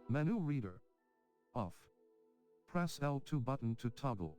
Menu reader. Off. Press L2 button to toggle.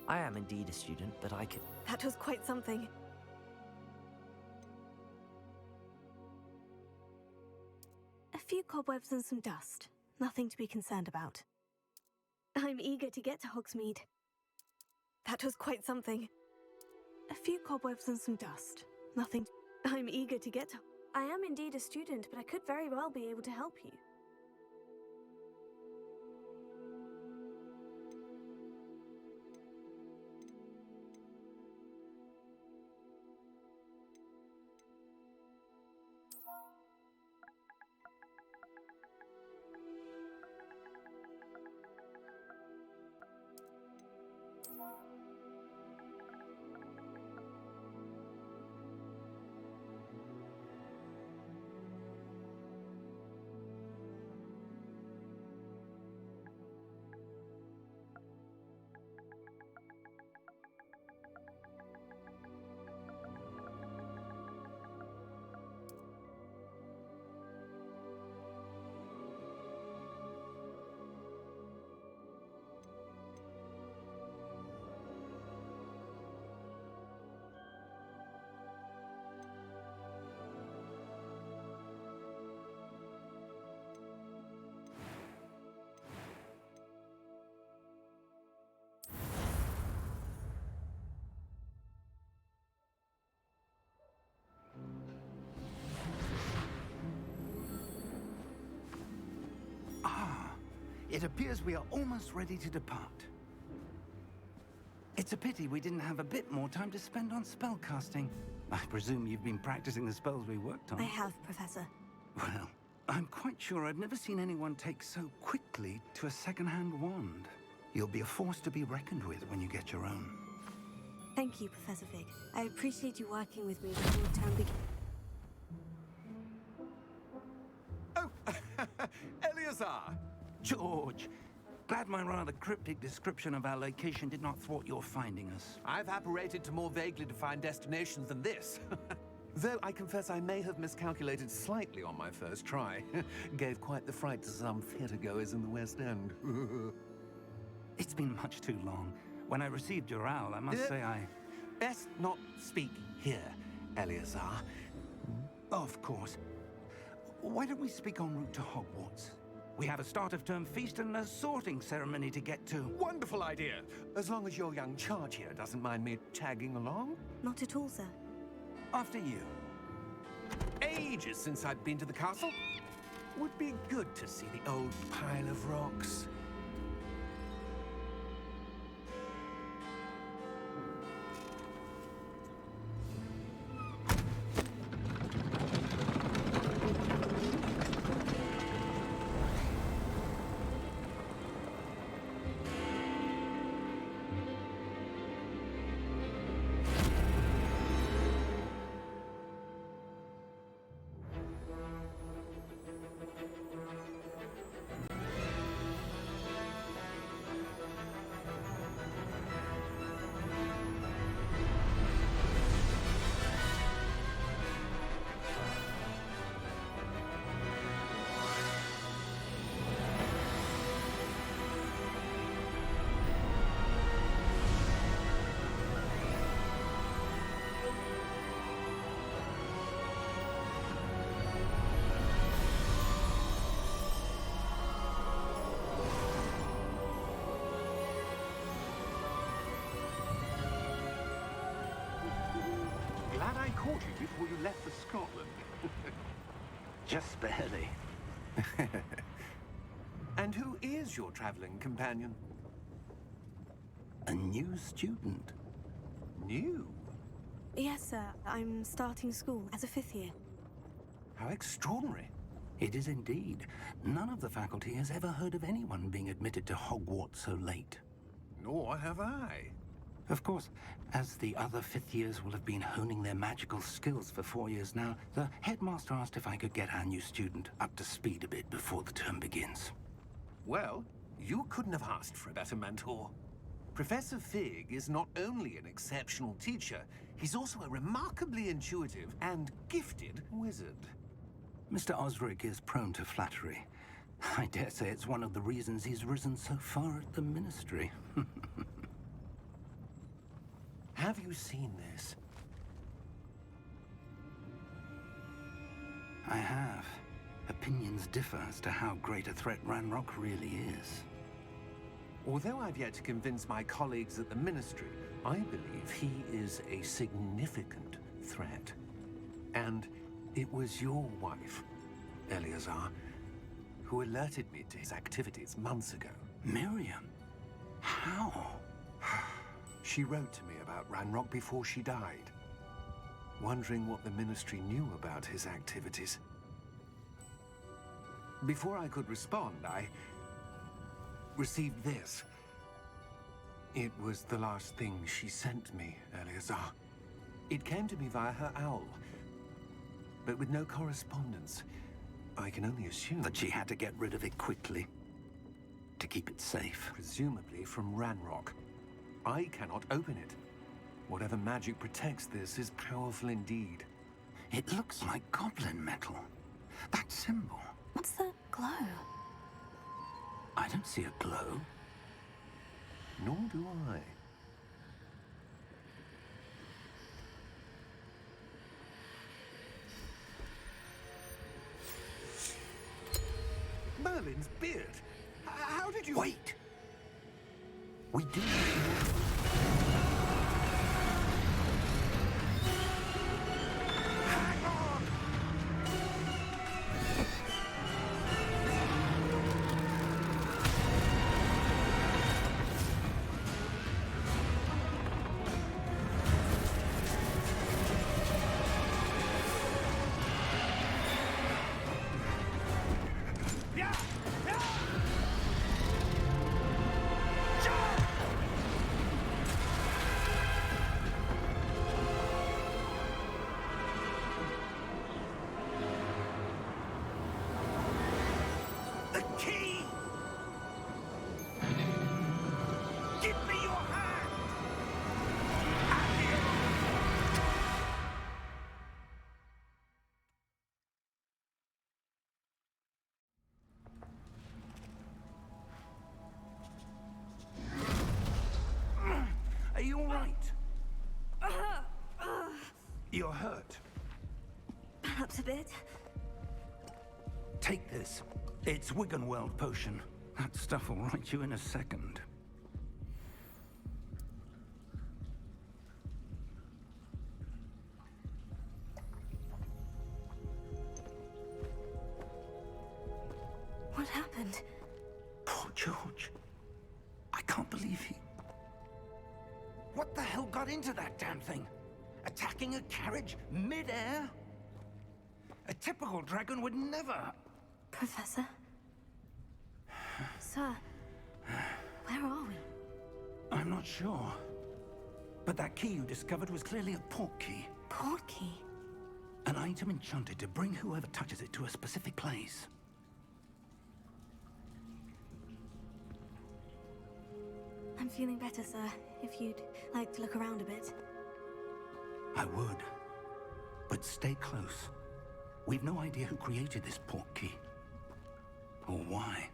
I am indeed a student, but I could... That was quite something. few cobwebs and some dust. Nothing to be concerned about. I'm eager to get to Hogsmeade. That was quite something. A few cobwebs and some dust. Nothing. I'm eager to get to... I am indeed a student, but I could very well be able to help you. It appears we are almost ready to depart. It's a pity we didn't have a bit more time to spend on spellcasting. I presume you've been practicing the spells we worked on. I have, Professor. Well, I'm quite sure I've never seen anyone take so quickly to a second-hand wand. You'll be a force to be reckoned with when you get your own. Thank you, Professor Fig. I appreciate you working with me before the term begins. Oh, Eleazar! George, glad my rather cryptic description of our location did not thwart your finding us. I've apparated to more vaguely defined destinations than this. Though I confess I may have miscalculated slightly on my first try. Gave quite the fright to some theatre-goers in the West End. It's been much too long. When I received your owl, I must say I... Best not speak here, Eleazar. Of course. Why don't we speak en route to Hogwarts? We have a start-of-term feast and a sorting ceremony to get to. Wonderful idea! As long as your young charge here doesn't mind me tagging along. Not at all, sir. After you. Ages since I'd been to the castle. Would be good to see the old pile of rocks. Glad I caught you before you left for Scotland. Just barely. And who is your traveling companion? A new student. New? Yes, sir. I'm starting school as a 5th year. How extraordinary. It is indeed. None of the faculty has ever heard of anyone being admitted to Hogwarts so late. Nor have I. Of course, as the other 5th years will have been honing their magical skills for 4 years now, the headmaster asked if I could get our new student up to speed a bit before the term begins. Well, you couldn't have asked for a better mentor. Professor Fig is not only an exceptional teacher, he's also a remarkably intuitive and gifted wizard. Mr. Osric is prone to flattery. I dare say it's one of the reasons he's risen so far at the Ministry. Have you seen this? I have. A opinions differ as to how great a threat Ranrock really is. Although I've yet to convince my colleagues at the Ministry, I believe he is a significant threat. And it was your wife, Eleazar, who alerted me to his activities months ago. Miriam? How? She wrote to me about Ranrock before she died, wondering what the Ministry knew about his activities. Before I could respond, I received this. It was the last thing she sent me, Eleazar. It came to me via her owl, but with no correspondence. I can only assume That she had to get rid of it quickly, to keep it safe. presumably from Ranrock. I cannot open it. Whatever magic protects this is powerful indeed. It looks like goblin metal. That symbol. What's that glow? I don't see a glow. Nor do I. Merlin's beard! How did you... Wait! We do need more. Hang on! Yeah! Yeah! Jump! The key! Give me your hand! Are you all right? You're hurt. Perhaps a bit. Take this. It's Wiggenweld potion. That stuff will right you in a second. What happened? Poor George. I can't believe he... What the hell got into that damn thing? Attacking a carriage mid-air? A typical dragon would never... Professor? Sir, where are we? I'm not sure. But that key you discovered was clearly a port key. Port key? An item enchanted to bring whoever touches it to a specific place. I'm feeling better, sir. If you'd like to look around a bit. I would. But stay close. We've no idea who created this port key. Or why.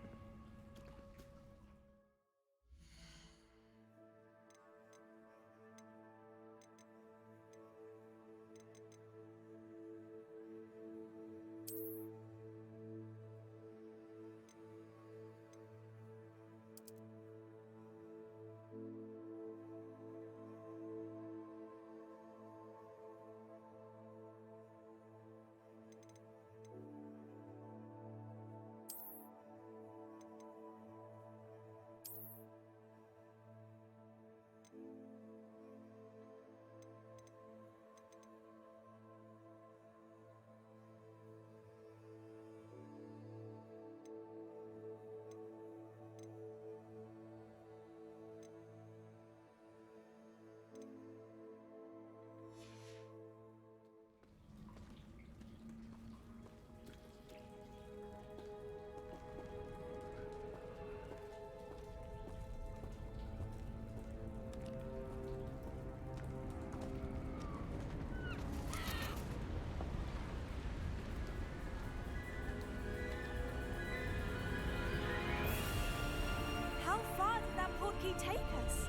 How far did that port key take us?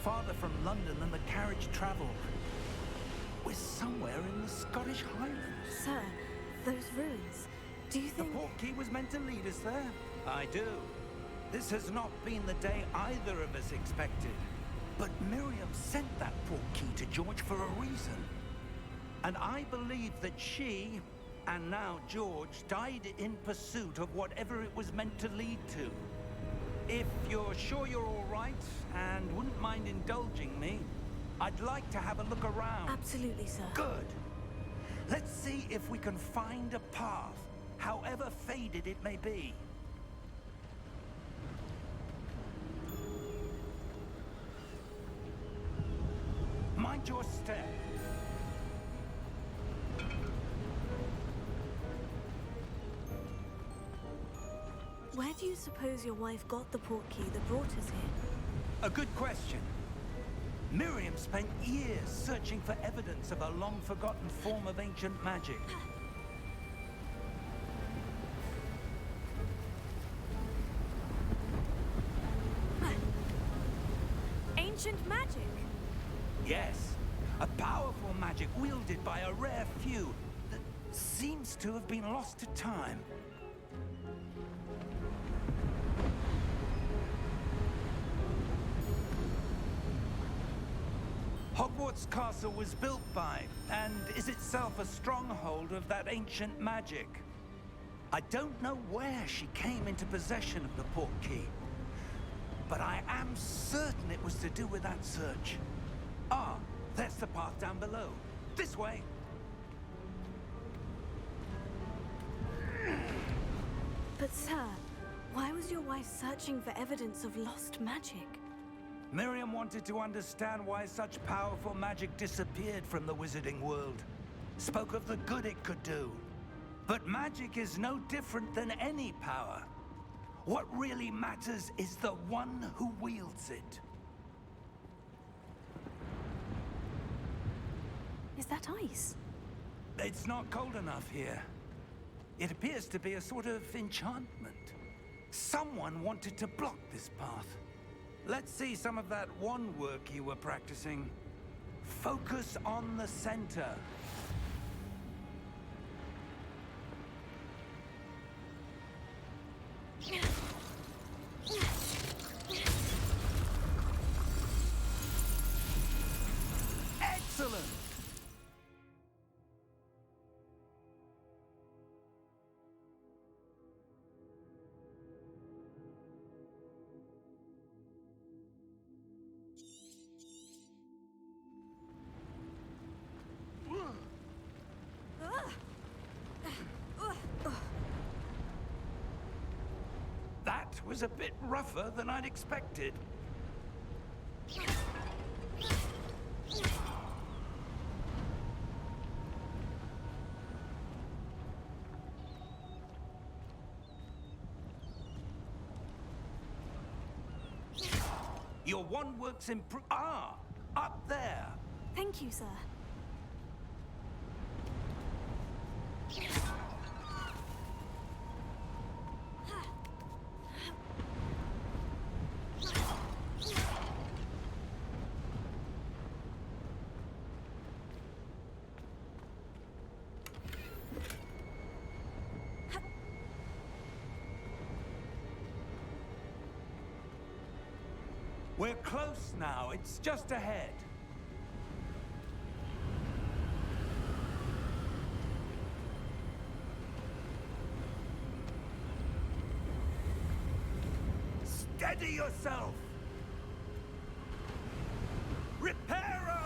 Farther from London than the carriage traveled. We're somewhere in the Scottish Highlands. Sir, those ruins. Do you The think... portkey was meant to lead us there? I do. This has not been the day either of us expected. But Miriam sent that portkey to George for a reason. And I believe that she, and now George, died in pursuit of whatever it was meant to lead to. If you're sure you're all right, and wouldn't mind indulging me, I'd like to have a look around. Absolutely, sir. Good. Let's see if we can find a path, however faded it may be. Mind your step. Where do you suppose your wife got the portkey that brought us here? A good question. Miriam spent years searching for evidence of a long-forgotten form of ancient magic. Ancient magic? Yes, a powerful magic wielded by a rare few that seems to have been lost to time. Hogwarts Castle was built by, and is itself a stronghold of that ancient magic. I don't know where she came into possession of the portkey, but I am certain it was to do with that search. Ah, there's the path down below. This way. But sir, why was your wife searching for evidence of lost magic? Miriam wanted to understand why such powerful magic disappeared from the wizarding world. Spoke of the good it could do. But magic is no different than any power. What really matters is the one who wields it. Is that ice? It's not cold enough here. It appears to be a sort of enchantment. Someone wanted to block this path. Let's see some of that wand work you were practicing. Focus on the center. Excellent! That was a bit rougher than I'd expected. Your wand works up there. Thank you, sir. We're close now. It's just ahead. Steady yourself! Reparo!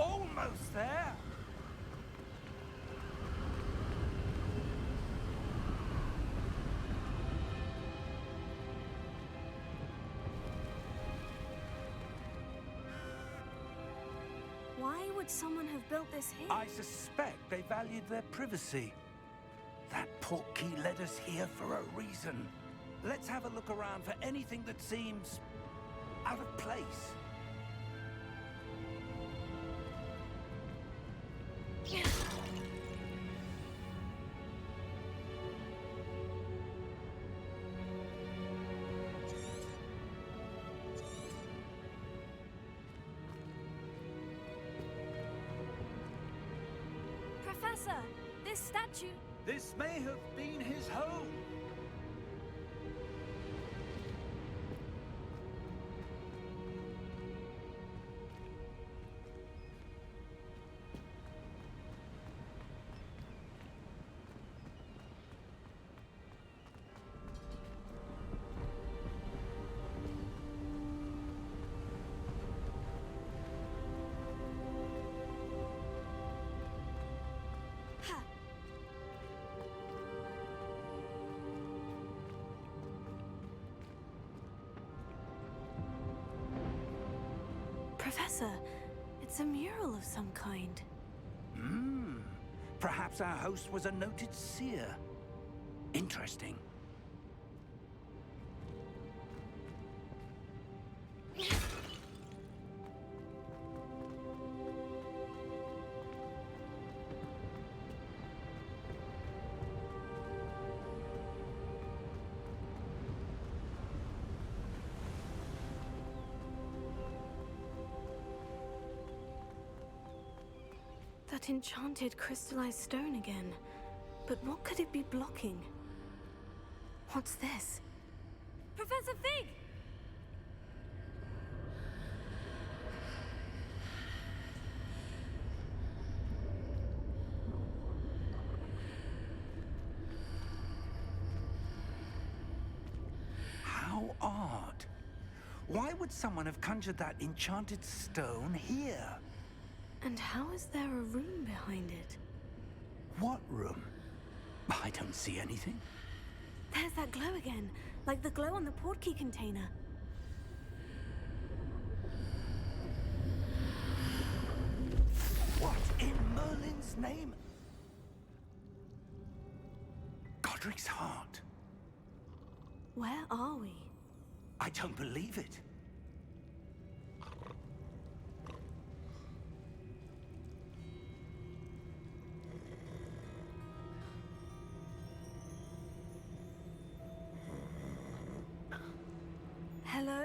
Almost there! Why would someone have built this here? I suspect they valued their privacy. That portkey led us here for a reason. Let's have a look around for anything that seems out of place. Professor, this statue... This may have been his home. Professor, it's a mural of some kind. Perhaps our host was a noted seer. Interesting. That enchanted crystallized stone again. But what could it be blocking? What's this? Professor Fig! How odd. Why would someone have conjured that enchanted stone here? And how is there a room behind it? What room? I don't see anything. There's that glow again, like the glow on the portkey container. What in Merlin's name? Godric's heart. Where are we? I don't believe it. Hello?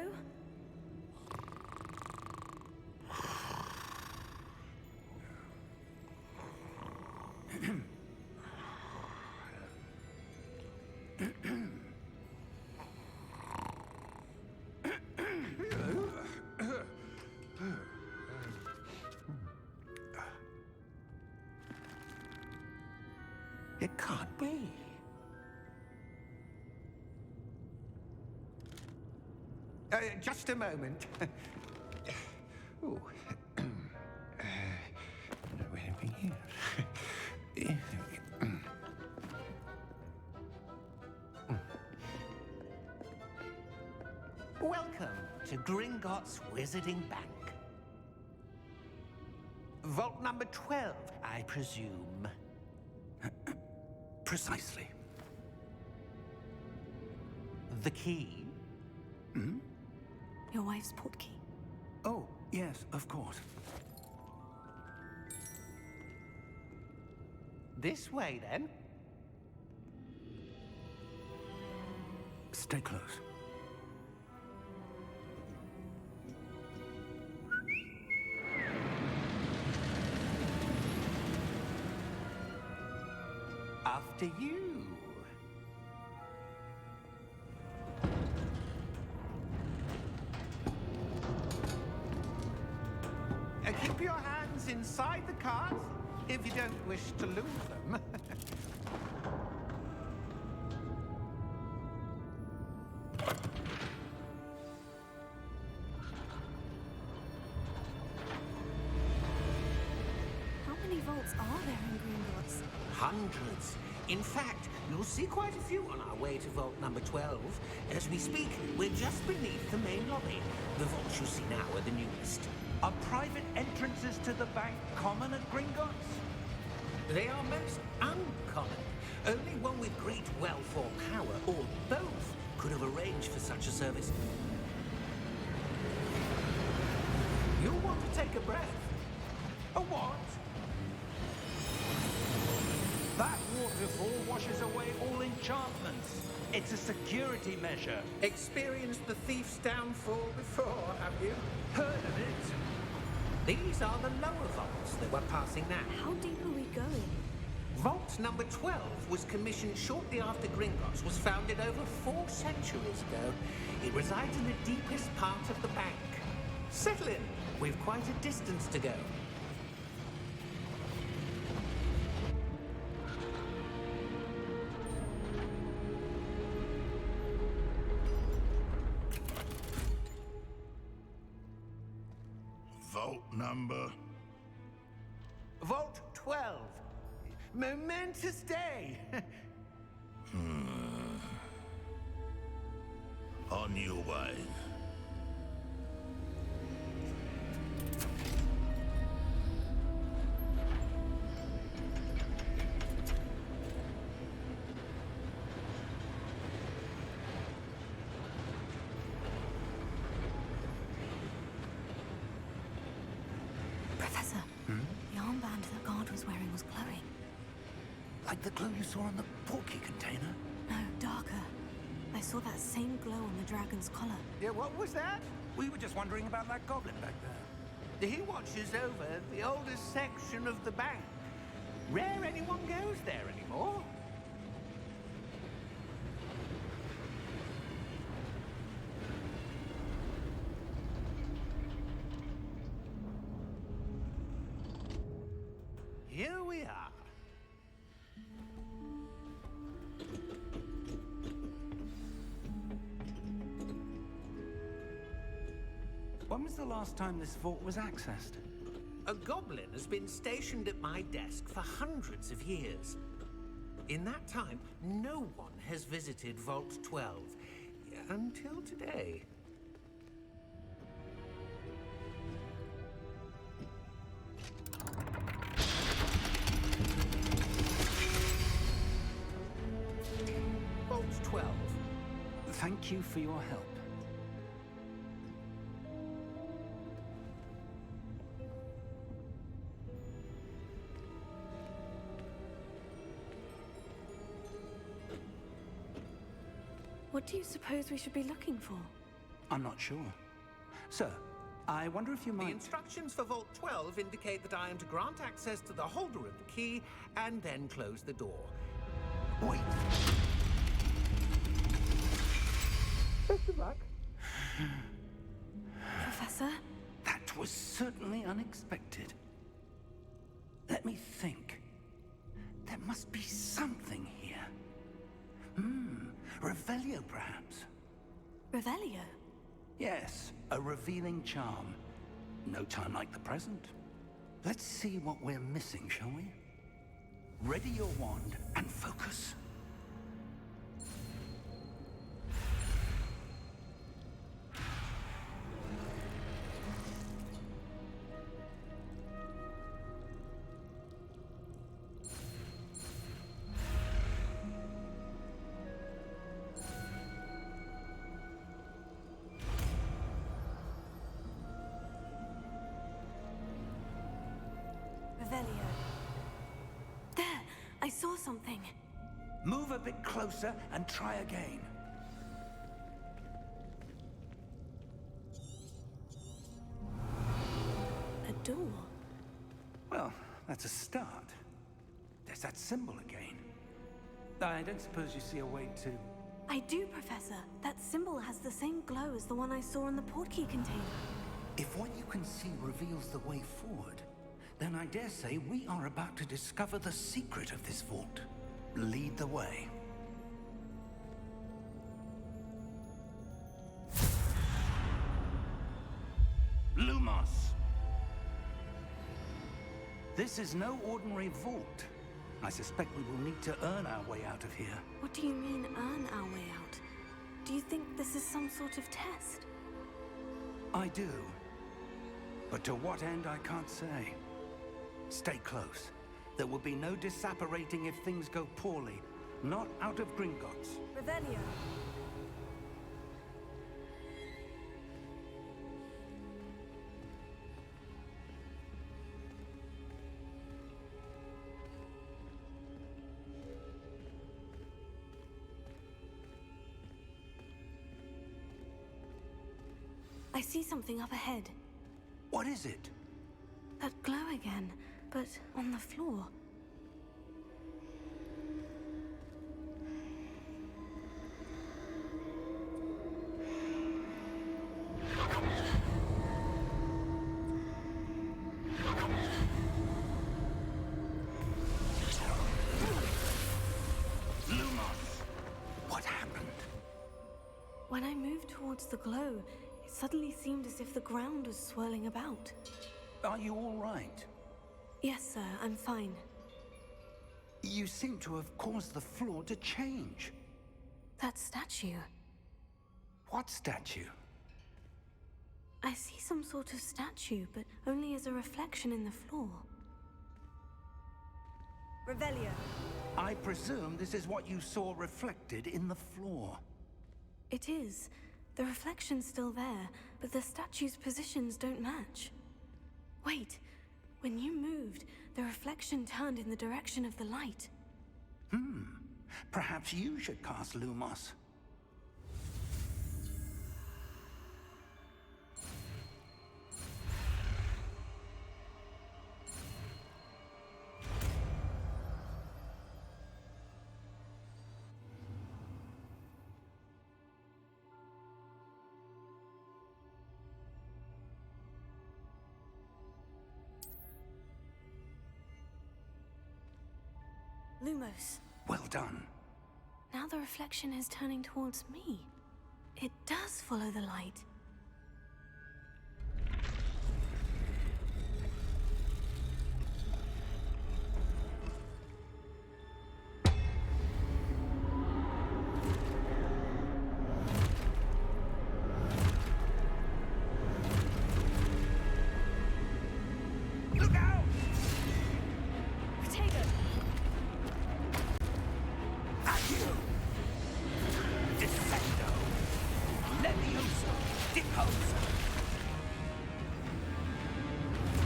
It can't be. Just a moment. Ooh. Where are we here? Welcome to Gringotts Wizarding Bank. Vault number 12, I presume. Precisely. The key? Your wife's portkey. Oh, yes, of course. This way, then. Stay close. After you. Keep your hands inside the cart if you don't wish to lose them. How many vaults are there in Gringotts? Hundreds. In fact, you'll see quite a few on our way to vault number 12. As we speak, we're just beneath the main lobby. The vaults you see now are the newest. Are private entrances to the bank common at Gringotts? They are most uncommon. Only one with great wealth or power, or both, could have arranged for such a service. You'll want to take a breath. A what? That waterfall washes away all enchantments. It's a security measure. Experienced the thief's downfall before, have you? Heard of it? These are the lower vaults that we're passing now. How deep are we going? Vault number 12 was commissioned shortly after Gringotts was founded over 4 centuries ago. It resides in the deepest part of the bank. Settle in. We've quite a distance to go. Vault number? Vault 12. Momentous day. On your way. Professor, the armband that guard was wearing was glowing. Like the glow you saw on the porky container? No, darker. I saw that same glow on the dragon's collar. Yeah, what was that? We were just wondering about that goblin back there. He watches over the oldest section of the bank. Rare anyone goes there anymore. Here we are. When was the last time this vault was accessed? A goblin has been stationed at my desk for hundreds of years. In that time, no one has visited Vault 12 until today. Vault 12. Thank you for your help. What do you suppose we should be looking for? I'm not sure. Sir, I wonder if you The might... instructions for Vault 12 indicate that I am to grant access to the holder of the key and then close the door. Wait. Best of luck. Professor? That was certainly unexpected. Let me think. There must be something here. Revelio, perhaps? Revelio? Yes, a revealing charm. No time like the present. Let's see what we're missing, shall we? Ready your wand and focus. Revelio. There! I saw something. Move a bit closer and try again. A door. Well, that's a start. There's that symbol again. I don't suppose you see a way to... I do, Professor. That symbol has the same glow as the one I saw in the portkey container. If what you can see reveals the way forward, then I dare say we are about to discover the secret of this vault. Lead the way. Lumos! This is no ordinary vault. I suspect we will need to earn our way out of here. What do you mean, earn our way out? Do you think this is some sort of test? I do. But to what end, I can't say. Stay close. There will be no disapparating if things go poorly. Not out of Gringotts. Revelio. I see something up ahead. What is it? That glow again, but on the floor. What happened? When I moved towards the glow, it suddenly seemed as if the ground was swirling about. Are you all right? Yes, sir, I'm fine. You seem to have caused the floor to change. That statue. What statue? I see some sort of statue, but only as a reflection in the floor. Revelio. I presume this is what you saw reflected in the floor. It is. The reflection's still there, but the statue's positions don't match. Wait. When you moved, the reflection turned in the direction of the light. Perhaps you should cast Lumos. Lumos. Well done. Now the reflection is turning towards me. It does follow the light. Look out! Potato! Accio! Descendo! Levioso! Deposo!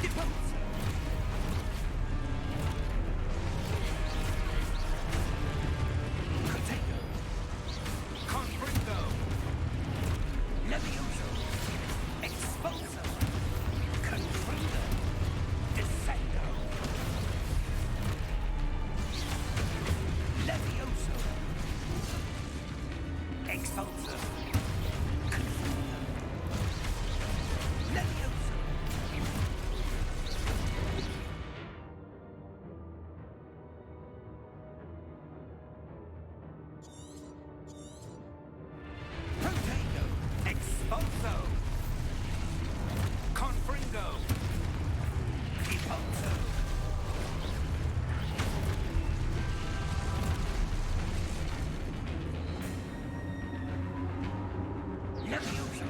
Deposo! Potato! Confringo! Levioso! Expulso! Confringo! Descendo! Levioso! Expulso! Confringo! Levioso! Potato! Expulso! Confringo! Expulso! Levioso!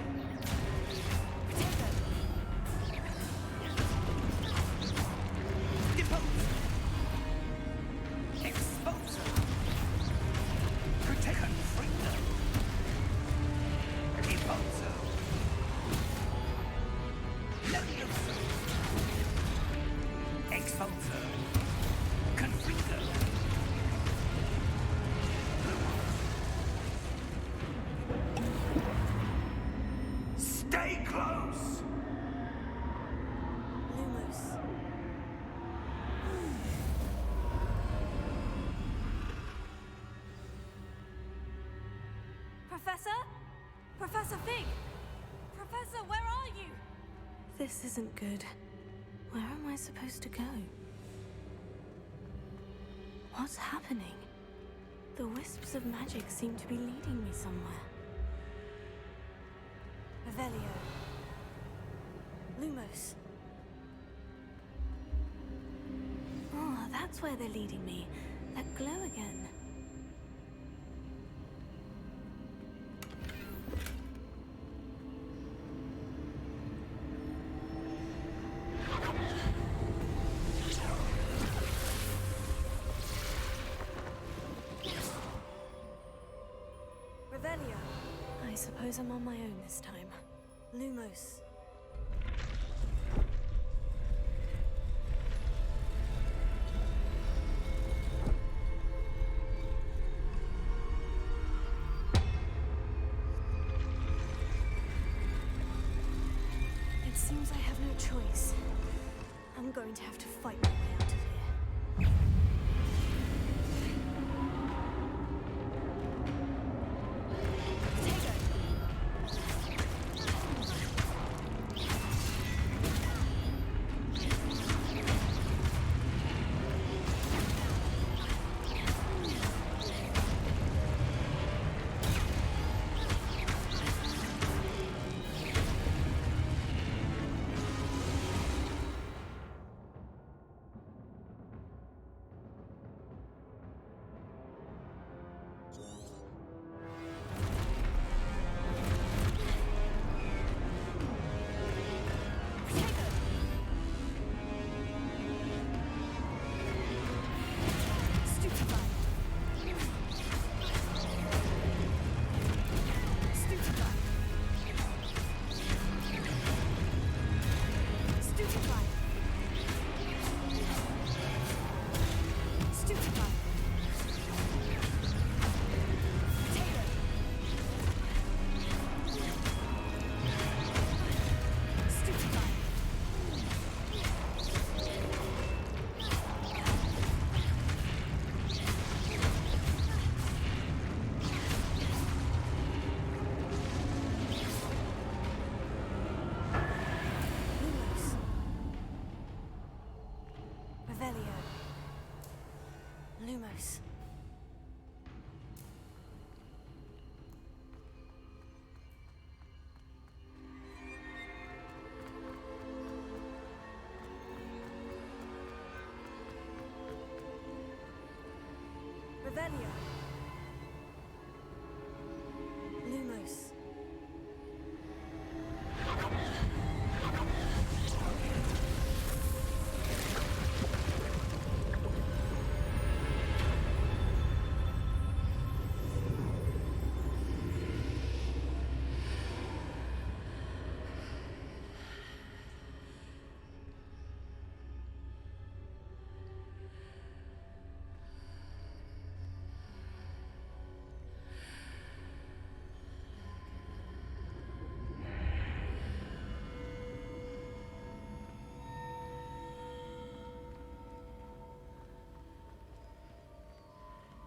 Deposo! Expulso! Protect Confringo! Deposo! Levioso! Expulso! Confringo! Stay close! Lumos. Professor? Professor Fig! Professor, where are you? This isn't good. Where am I supposed to go? What's happening? The wisps of magic seem to be leading me somewhere. Revelio. Lumos. Oh, that's where they're leading me. That glow again. Revelio. I suppose I'm on my own this time. Lumos. It seems I have no choice. I'm going to have to fight my way out of here. Potato. Lumos. Revelio. Lumos.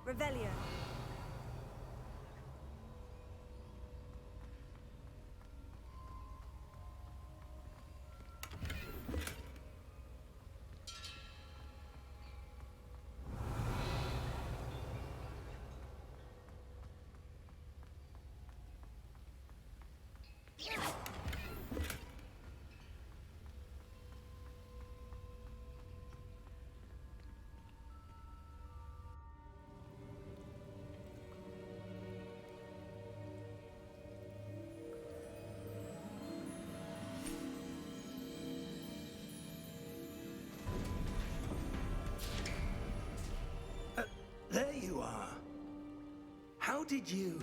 Revelio. There you are. How did you...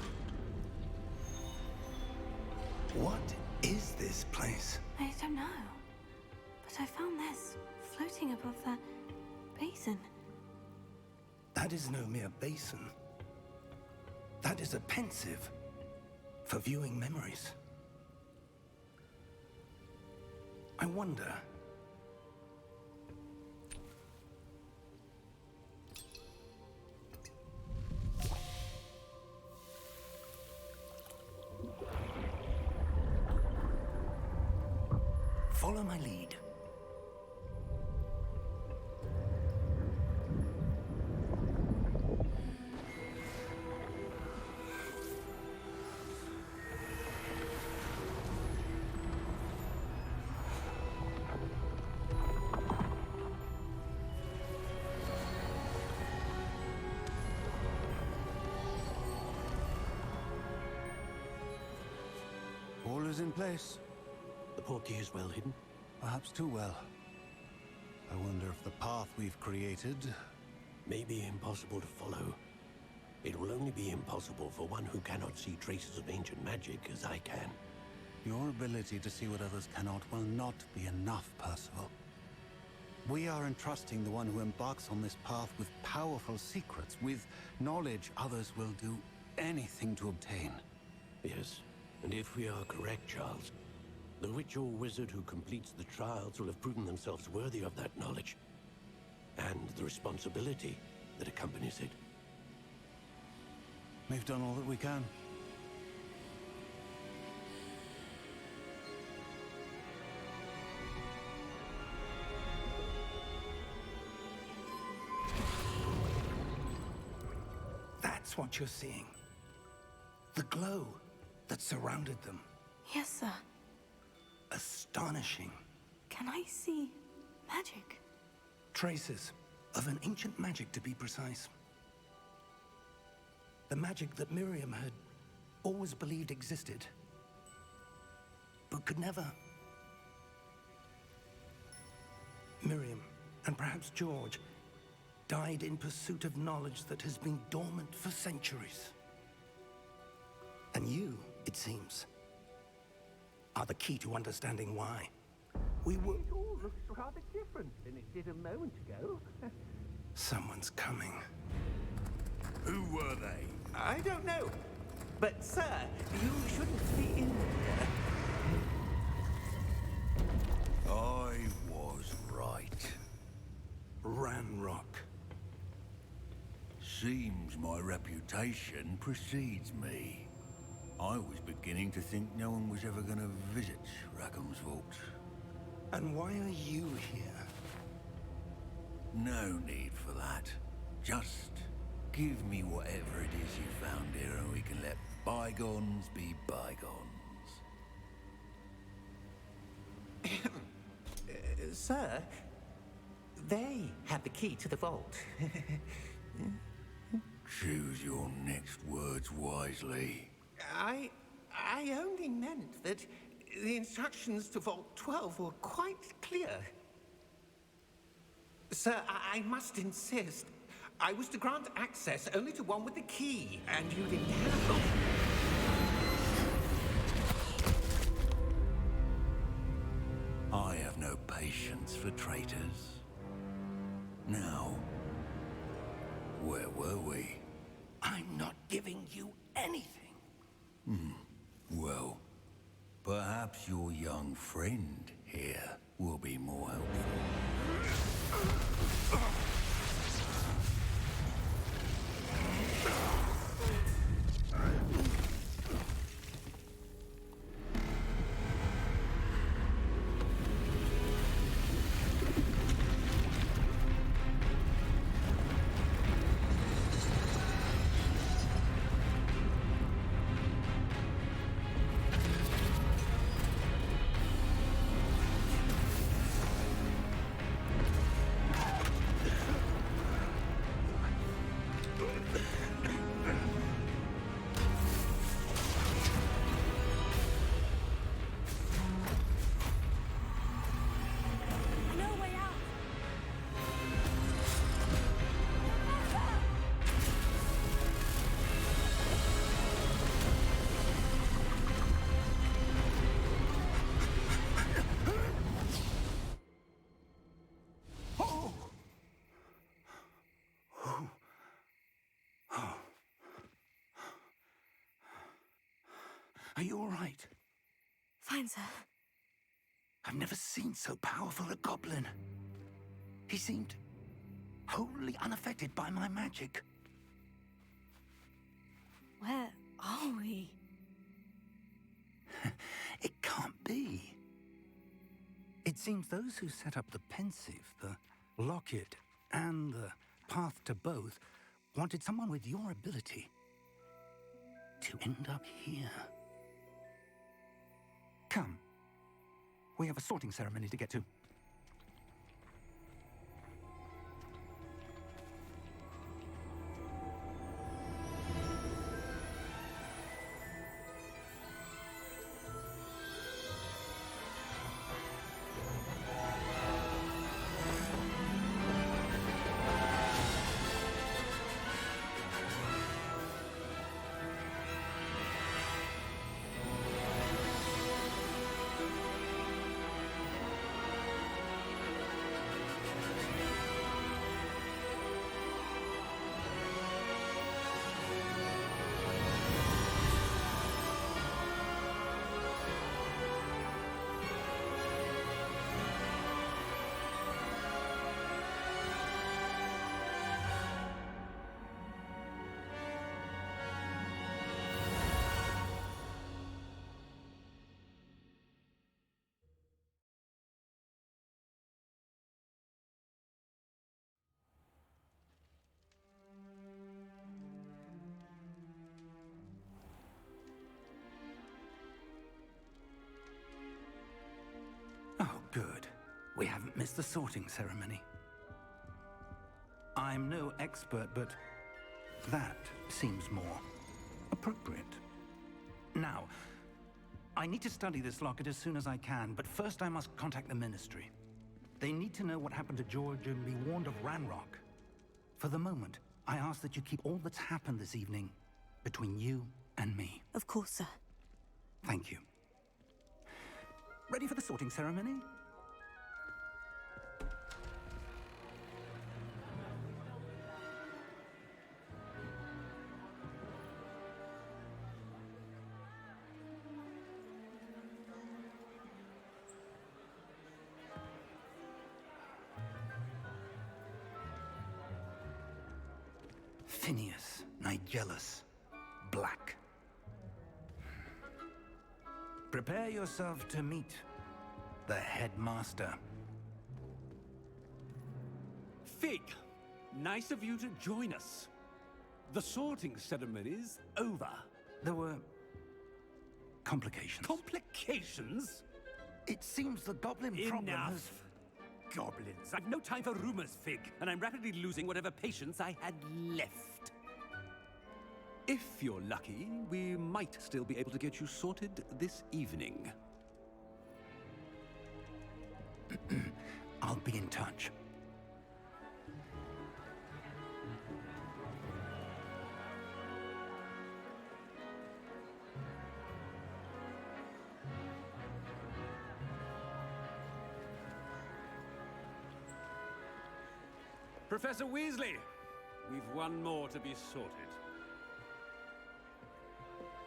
What is this place? I don't know. But I found this floating above that basin. That is no mere basin. That is a pensive for viewing memories. I wonder... Follow my lead. All is in place. The portkey is well hidden. Perhaps too well. I wonder if the path we've created... May be impossible to follow. It will only be impossible for one who cannot see traces of ancient magic as I can. Your ability to see what others cannot will not be enough, Percival. We are entrusting the one who embarks on this path with powerful secrets, with knowledge others will do anything to obtain. Yes, and if we are correct, Charles, the witch or wizard who completes the trials will have proven themselves worthy of that knowledge, and the responsibility that accompanies it. We've done all that we can. That's what you're seeing. The glow that surrounded them. Yes, sir. Astonishing. Can I see magic? Traces of an ancient magic, to be precise. The magic that Miriam had always believed existed, but could never. Miriam, and perhaps George, died in pursuit of knowledge that has been dormant for centuries. And you, it seems, are the key to understanding why. We were... It all looks rather different than it did a moment ago. Someone's coming. Who were they? I don't know. But, sir, you shouldn't be in here. I was right. Ranrock. Seems my reputation precedes me. I was beginning to think no one was ever going to visit Rackham's vault. And why are you here? No need for that. Just Give me whatever it is you found here and we can let bygones be bygones. Sir, they have the key to the vault. Choose your next words wisely. I only meant that the instructions to Vault 12 were quite clear. Sir, I must insist. I was to grant access only to one with the key, and you didn't have it. I have no patience for traitors. Now, where were we? I'm not giving you anything. Well, perhaps your young friend here will be more helpful. No way out! Are you all right? Fine, sir. I've never seen so powerful a goblin. He seemed wholly unaffected by my magic. Where are we? It can't be. It seems those who set up the pensive, the locket, and the path to both wanted someone with your ability to end up here. Come. We have a sorting ceremony to get to. Oh, good. We haven't missed the sorting ceremony. I'm no expert, but that seems more appropriate. Now, I need to study this locket as soon as I can, but first I must contact the Ministry. They need to know what happened to George and be warned of Ranrock. For the moment, I ask that you keep all that's happened this evening between you and me. Of course, sir. Thank you. Ready for the sorting ceremony? Phineas, Nigellus, Black. Prepare yourself to meet the headmaster. Fig, nice of you to join us. The sorting ceremony's over. There were complications. Complications? It seems the goblin problem has... Goblins. I've no time for rumors, Fig, and I'm rapidly losing whatever patience I had left. If you're lucky, we might still be able to get you sorted this evening. I'll be in touch. Professor Weasley, we've one more to be sorted.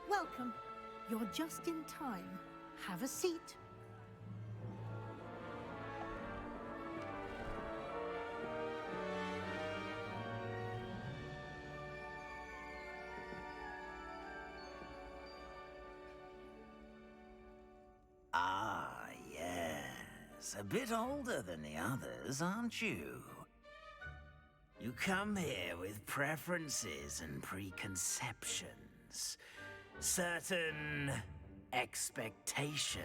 Welcome. You're just in time. Have a seat. Ah, yes. A bit older than the others, aren't you? You come here with preferences and preconceptions. Certain expectations.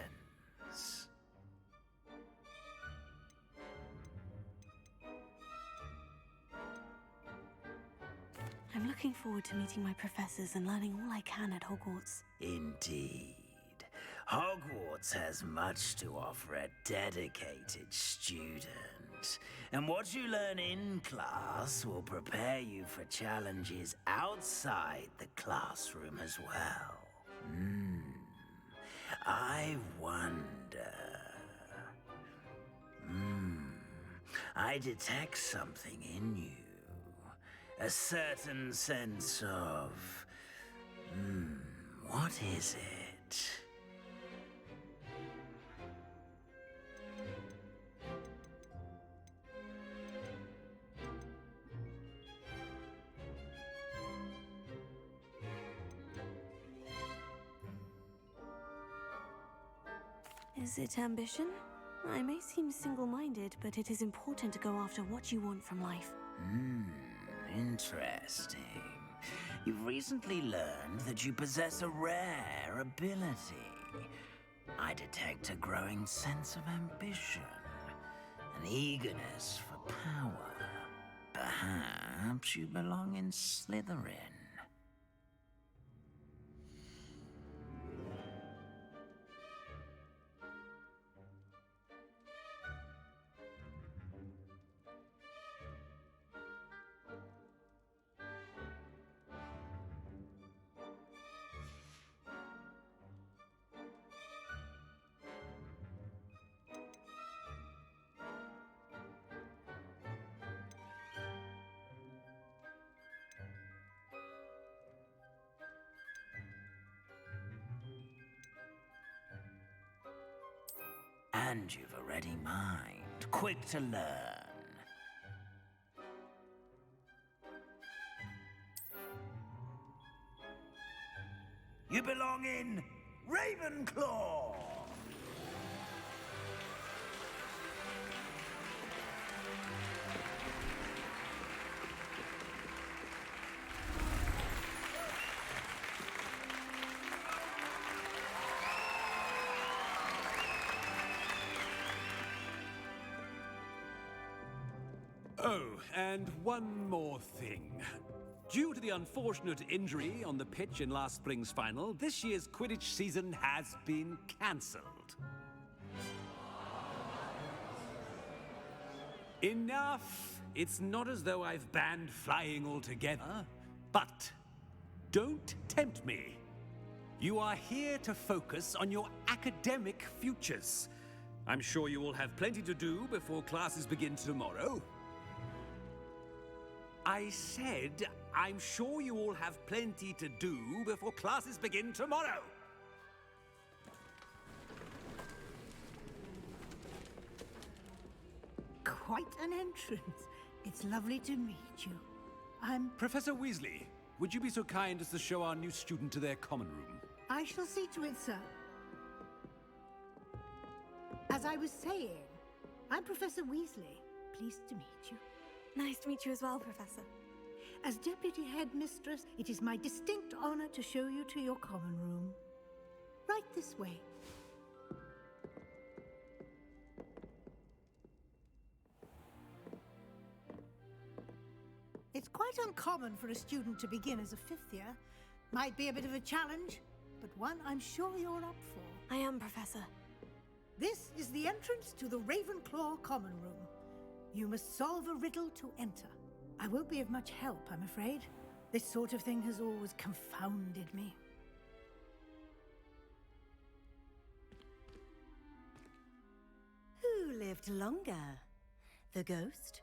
I'm looking forward to meeting my professors and learning all I can at Hogwarts. Indeed. Hogwarts has much to offer a dedicated student. And what you learn in class will prepare you for challenges outside the classroom as well. I wonder... I detect something in you. A certain sense of... what is it? Is it ambition? I may seem single-minded, but it is important to go after what you want from life. Interesting. You've recently learned that you possess a rare ability. I detect a growing sense of ambition, an eagerness for power. Perhaps you belong in Slytherin. And you've a ready mind, quick to learn. You belong in Ravenclaw! Oh, and one more thing. Due to the unfortunate injury on the pitch in last spring's final, this year's Quidditch season has been cancelled. Enough! It's not as though I've banned flying altogether, but don't tempt me. You are here to focus on your academic futures. I'm sure you will have plenty to do before classes begin tomorrow. I said, I'm sure you all have plenty to do before classes begin tomorrow. Quite an entrance. It's lovely to meet you. I'm... Professor Weasley, would you be so kind as to show our new student to their common room? I shall see to it, sir. As I was saying, I'm Professor Weasley. Pleased to meet you. Nice to meet you as well, Professor. As Deputy Headmistress, it is my distinct honor to show you to your common room. Right this way. It's quite uncommon for a student to begin as a fifth year. Might be a bit of a challenge, but one I'm sure you're up for. I am, Professor. This is the entrance to the Ravenclaw common room. You must solve a riddle to enter. I won't be of much help, I'm afraid. This sort of thing has always confounded me. Who lived longer? The ghost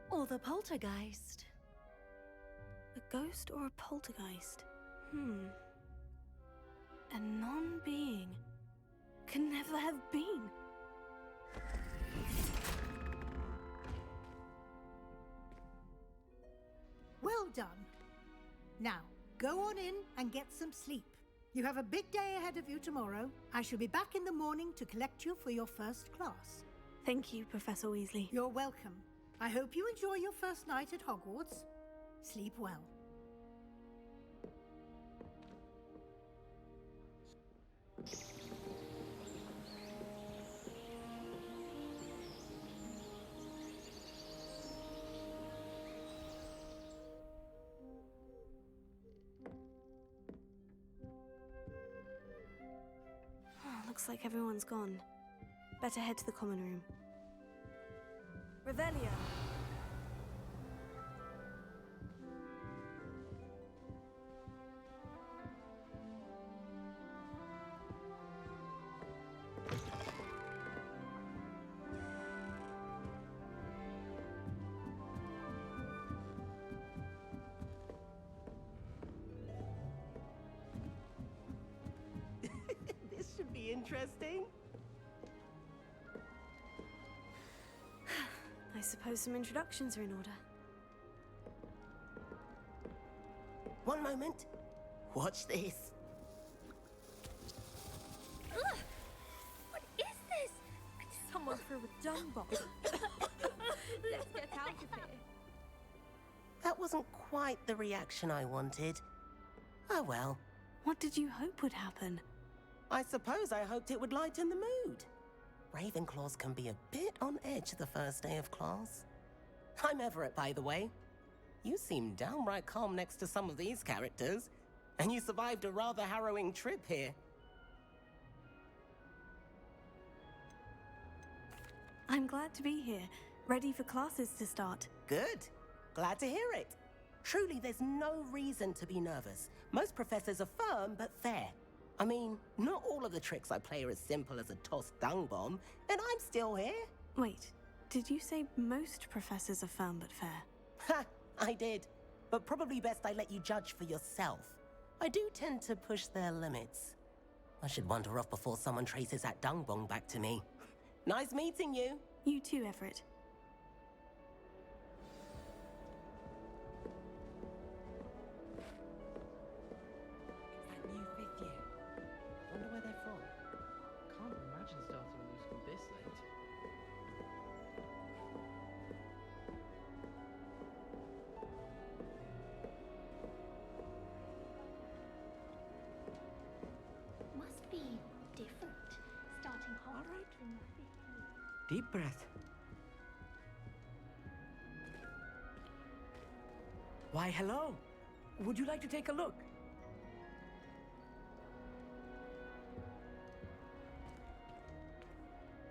or the poltergeist? A ghost or a poltergeist? A non-being can never have been. Well done. Now, go on in and get some sleep. You have a big day ahead of you tomorrow. I shall be back in the morning to collect you for your first class. Thank you, Professor Weasley. You're welcome. I hope you enjoy your first night at Hogwarts. Sleep well. Looks like everyone's gone. Better head to the common room. Revelio. This should be interesting. I suppose some introductions are in order. One moment. Watch this. Ugh! What is this? Someone threw a dung bomb. Let's get out of here. That wasn't quite the reaction I wanted. Oh well. What did you hope would happen? I suppose I hoped it would lighten the mood. Ravenclaws can be a bit on edge the first day of class. I'm Everett, by the way. You seem downright calm next to some of these characters, and you survived a rather harrowing trip here. I'm glad to be here, ready for classes to start. Good. Glad to hear it. Truly, there's no reason to be nervous. Most professors are firm but fair. I mean, not all of the tricks I play are as simple as a tossed dung bomb, and I'm still here. Wait, did you say most professors are firm but fair? Ha! I did. But probably best I let you judge for yourself. I do tend to push their limits. I should wander off before someone traces that dung bomb back to me. Nice meeting you. You too, Everett. New fifth year. Wonder where they're from. Can't imagine starting a new school this late. Must be different. Starting Hogwarts in the fifth year. Deep breath. Why, hello. Would you like to take a look?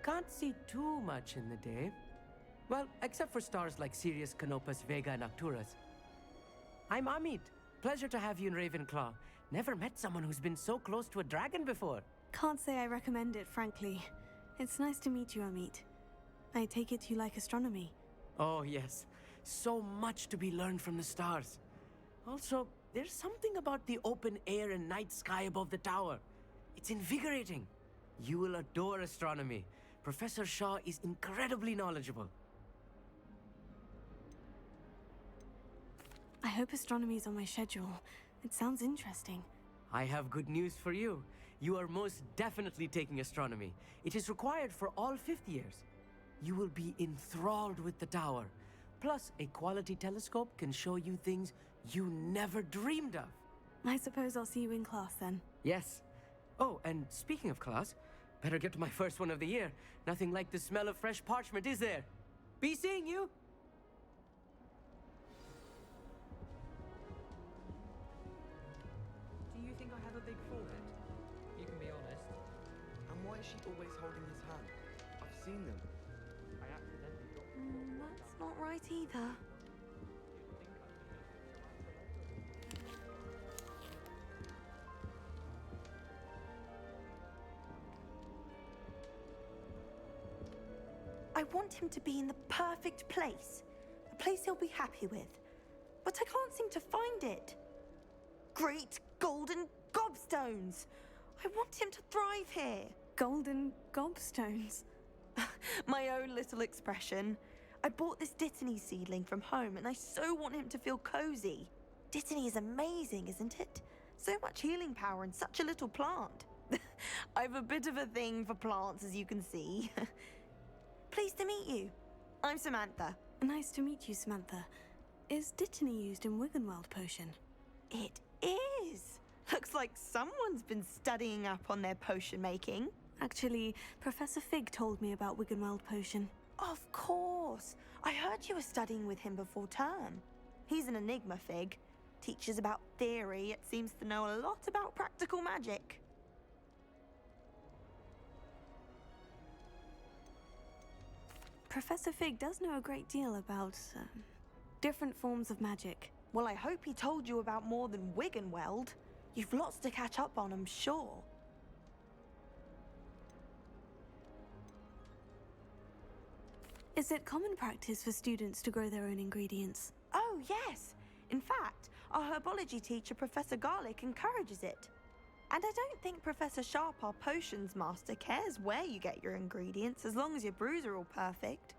Can't see too much in the day. Well, except for stars like Sirius, Canopus, Vega, and Arcturus. I'm Amit. Pleasure to have you in Ravenclaw. Never met someone who's been so close to a dragon before. Can't say I recommend it, frankly. It's nice to meet you, Amit. I take it you like astronomy. Oh, yes. So much to be learned from the stars. Also, there's something about the open air and night sky above the tower. It's invigorating. You will adore astronomy. Professor Shaw is incredibly knowledgeable. I hope astronomy's on my schedule. It sounds interesting. I have good news for you. You are most definitely taking astronomy. It is required for all fifth years. You will be enthralled with the tower. Plus, a quality telescope can show you things you never dreamed of. I suppose I'll see you in class then. Yes. Oh, and speaking of class, better get to my first one of the year. Nothing like the smell of fresh parchment, is there? Be seeing you! Do you think I have a big forehead? You can be honest. And why is she always holding his hand? I've seen them. I accidentally got... That's not right either. I want him to be in the perfect place. A place he'll be happy with. But I can't seem to find it. Great golden gobstones! I want him to thrive here. Golden gobstones? My own little expression. I bought this Dittany seedling from home and I so want him to feel cozy. Dittany is amazing, isn't it? So much healing power in such a little plant. I've a bit of a thing for plants, as you can see. Pleased to meet you. I'm Samantha. Nice to meet you, Samantha. Is Dittany used in Wiggenweld potion? It is. Looks like someone's been studying up on their potion making. Actually, Professor Fig told me about Wiggenweld potion. Of course. I heard you were studying with him before term. He's an enigma, Fig. Teaches about theory, yet seems to know a lot about practical magic. Professor Fig does know a great deal about different forms of magic. Well, I hope he told you about more than Wiggenweld. You've lots to catch up on, I'm sure. Is it common practice for students to grow their own ingredients? Oh, yes. In fact, our herbology teacher, Professor Garlick, encourages it. And I don't think Professor Sharp, our potions master, cares where you get your ingredients, as long as your brews are all perfect.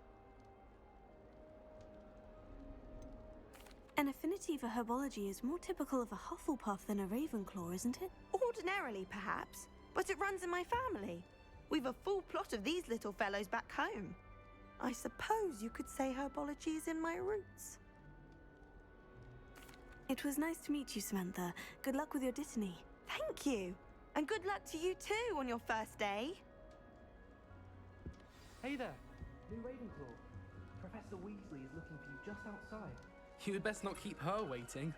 An affinity for herbology is more typical of a Hufflepuff than a Ravenclaw, isn't it? Ordinarily, perhaps, but it runs in my family. We've a full plot of these little fellows back home. I suppose you could say herbology is in my roots. It was nice to meet you, Samantha. Good luck with your Dittany. Thank you. And good luck to you too on your first day. Hey there, new Ravenclaw. Professor Weasley is looking for you just outside. You'd best not keep her waiting.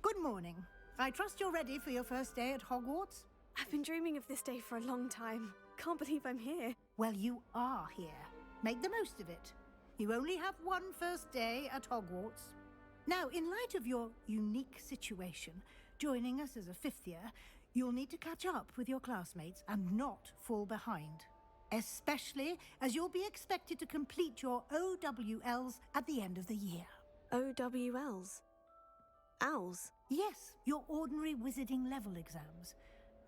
Good morning. I trust you're ready for your first day at Hogwarts? I've been dreaming of this day for a long time. Can't believe I'm here. Well, you are here. Make the most of it. You only have one first day at Hogwarts. Now, in light of your unique situation, joining us as a fifth year, you'll need to catch up with your classmates and not fall behind. Especially as you'll be expected to complete your OWLs at the end of the year. OWLs? Owls? Yes, your ordinary wizarding level exams.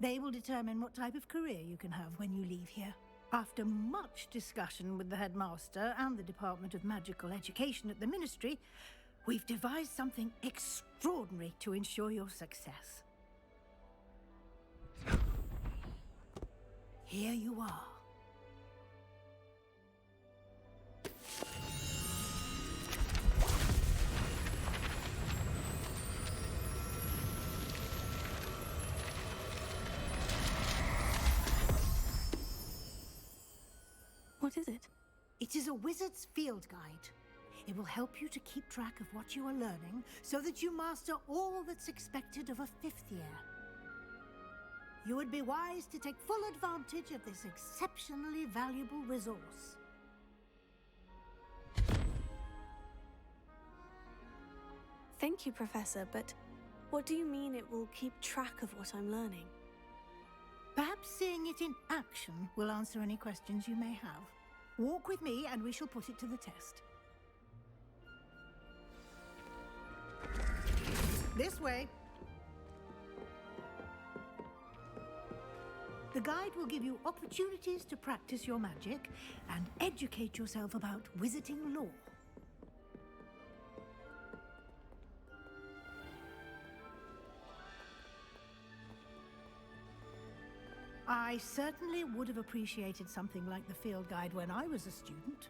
They will determine what type of career you can have when you leave here. After much discussion with the headmaster and the Department of Magical Education at the Ministry, we've devised something extraordinary to ensure your success. Here you are. What is it? It is a wizard's field guide. It will help you to keep track of what you are learning so that you master all that's expected of a fifth year. You would be wise to take full advantage of this exceptionally valuable resource. Thank you, Professor, but what do you mean it will keep track of what I'm learning? Perhaps seeing it in action will answer any questions you may have. Walk with me and we shall put it to the test. This way. The guide will give you opportunities to practice your magic and educate yourself about wizarding lore. I certainly would have appreciated something like the field guide when I was a student.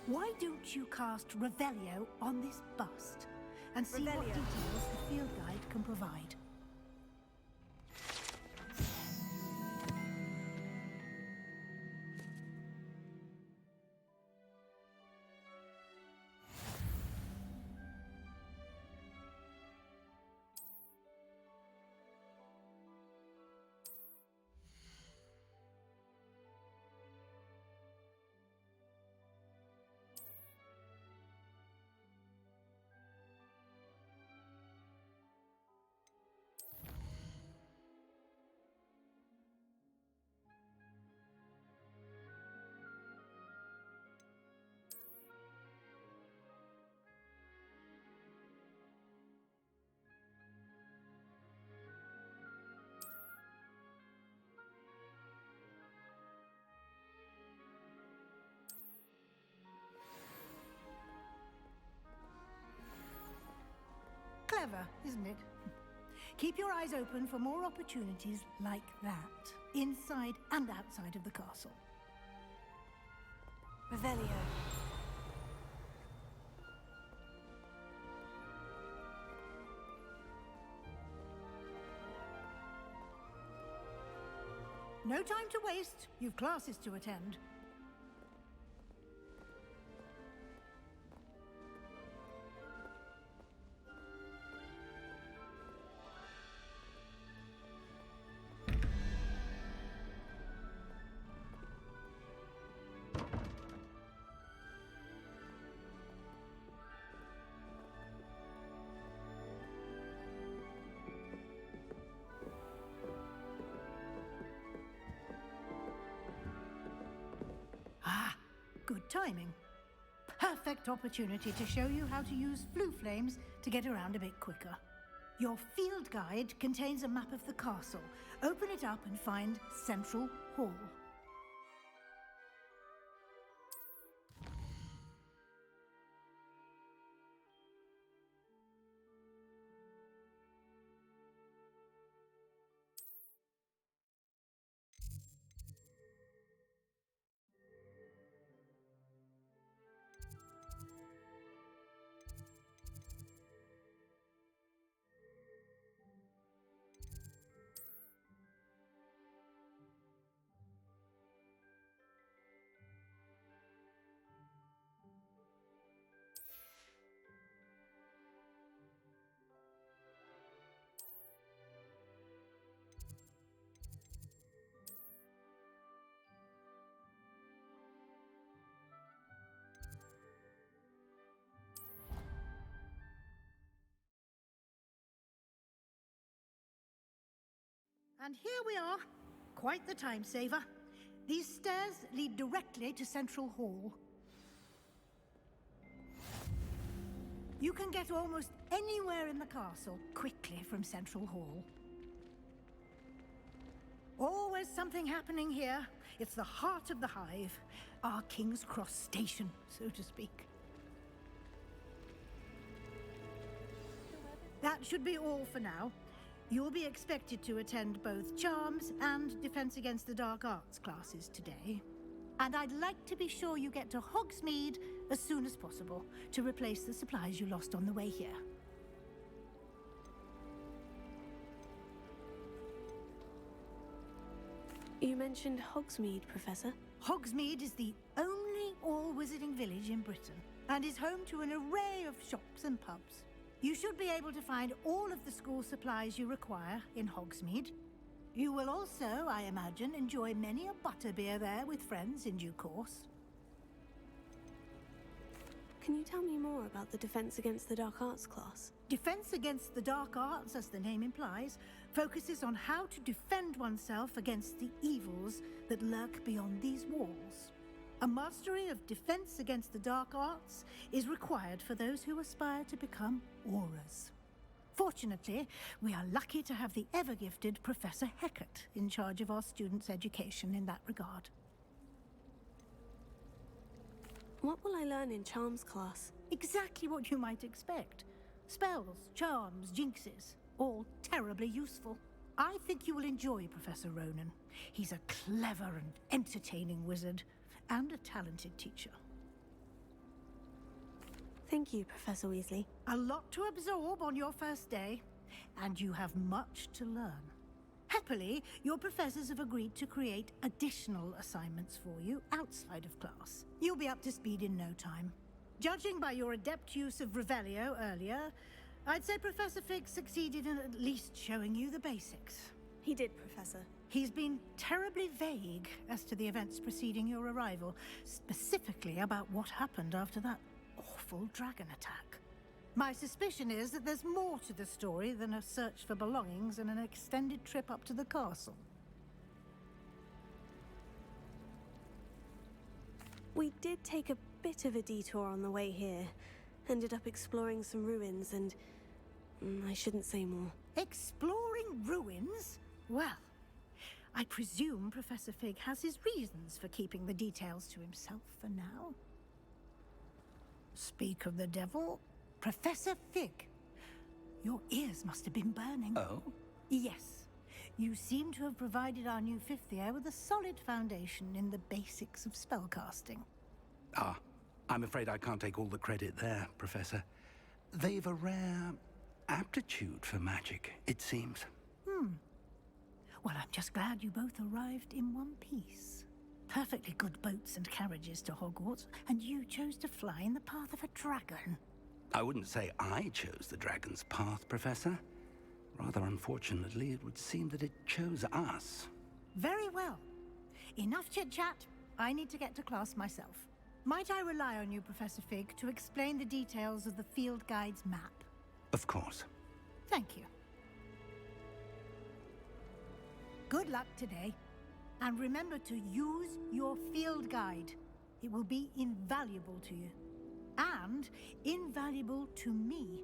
Why don't you cast Revelio on this bust and see what details the field guide can provide? Clever, isn't it? Keep your eyes open for more opportunities like that, inside and outside of the castle. Revelio. No time to waste. You've classes to attend. Good timing. Perfect opportunity to show you how to use flue flames to get around a bit quicker. Your field guide contains a map of the castle. Open it up and find Central Hall. And here we are. Quite the time saver. These stairs lead directly to Central Hall. You can get almost anywhere in the castle quickly from Central Hall. Always something happening here. It's the heart of the hive, our King's Cross station, so to speak. That should be all for now. You'll be expected to attend both Charms and Defense Against the Dark Arts classes today. And I'd like to be sure you get to Hogsmeade as soon as possible to replace the supplies you lost on the way here. You mentioned Hogsmeade, Professor. Hogsmeade is the only all-wizarding village in Britain and is home to an array of shops and pubs. You should be able to find all of the school supplies you require in Hogsmeade. You will also, I imagine, enjoy many a butterbeer there with friends in due course. Can you tell me more about the Defense Against the Dark Arts class? Defense Against the Dark Arts, as the name implies, focuses on how to defend oneself against the evils that lurk beyond these walls. A mastery of defense against the dark arts is required for those who aspire to become Aurors. Fortunately, we are lucky to have the ever-gifted Professor Hecat in charge of our students' education in that regard. What will I learn in Charms class? Exactly what you might expect. Spells, charms, jinxes, all terribly useful. I think you will enjoy Professor Ronan. He's a clever and entertaining wizard, and a talented teacher. Thank you, Professor Weasley. A lot to absorb on your first day, and you have much to learn. Happily, your professors have agreed to create additional assignments for you outside of class. You'll be up to speed in no time. Judging by your adept use of Revelio earlier, I'd say Professor Fig succeeded in at least showing you the basics. He did, Professor. He's been terribly vague as to the events preceding your arrival, specifically about what happened after that awful dragon attack. My suspicion is that there's more to the story than a search for belongings and an extended trip up to the castle. We did take a bit of a detour on the way here. Ended up exploring some ruins and... I shouldn't say more. Exploring ruins? Well, I presume Professor Fig has his reasons for keeping the details to himself for now. Speak of the devil, Professor Fig. Your ears must have been burning. Oh? Yes. You seem to have provided our new fifth year with a solid foundation in the basics of spellcasting. Ah, I'm afraid I can't take all the credit there, Professor. They've a rare aptitude for magic, it seems. Well, I'm just glad you both arrived in one piece. Perfectly good boats and carriages to Hogwarts, and you chose to fly in the path of a dragon. I wouldn't say I chose the dragon's path, Professor. Rather unfortunately, it would seem that it chose us. Very well. Enough chit-chat. I need to get to class myself. Might I rely on you, Professor Fig, to explain the details of the field guide's map? Of course. Thank you. Good luck today. And remember to use your field guide. It will be invaluable to you. And invaluable to me,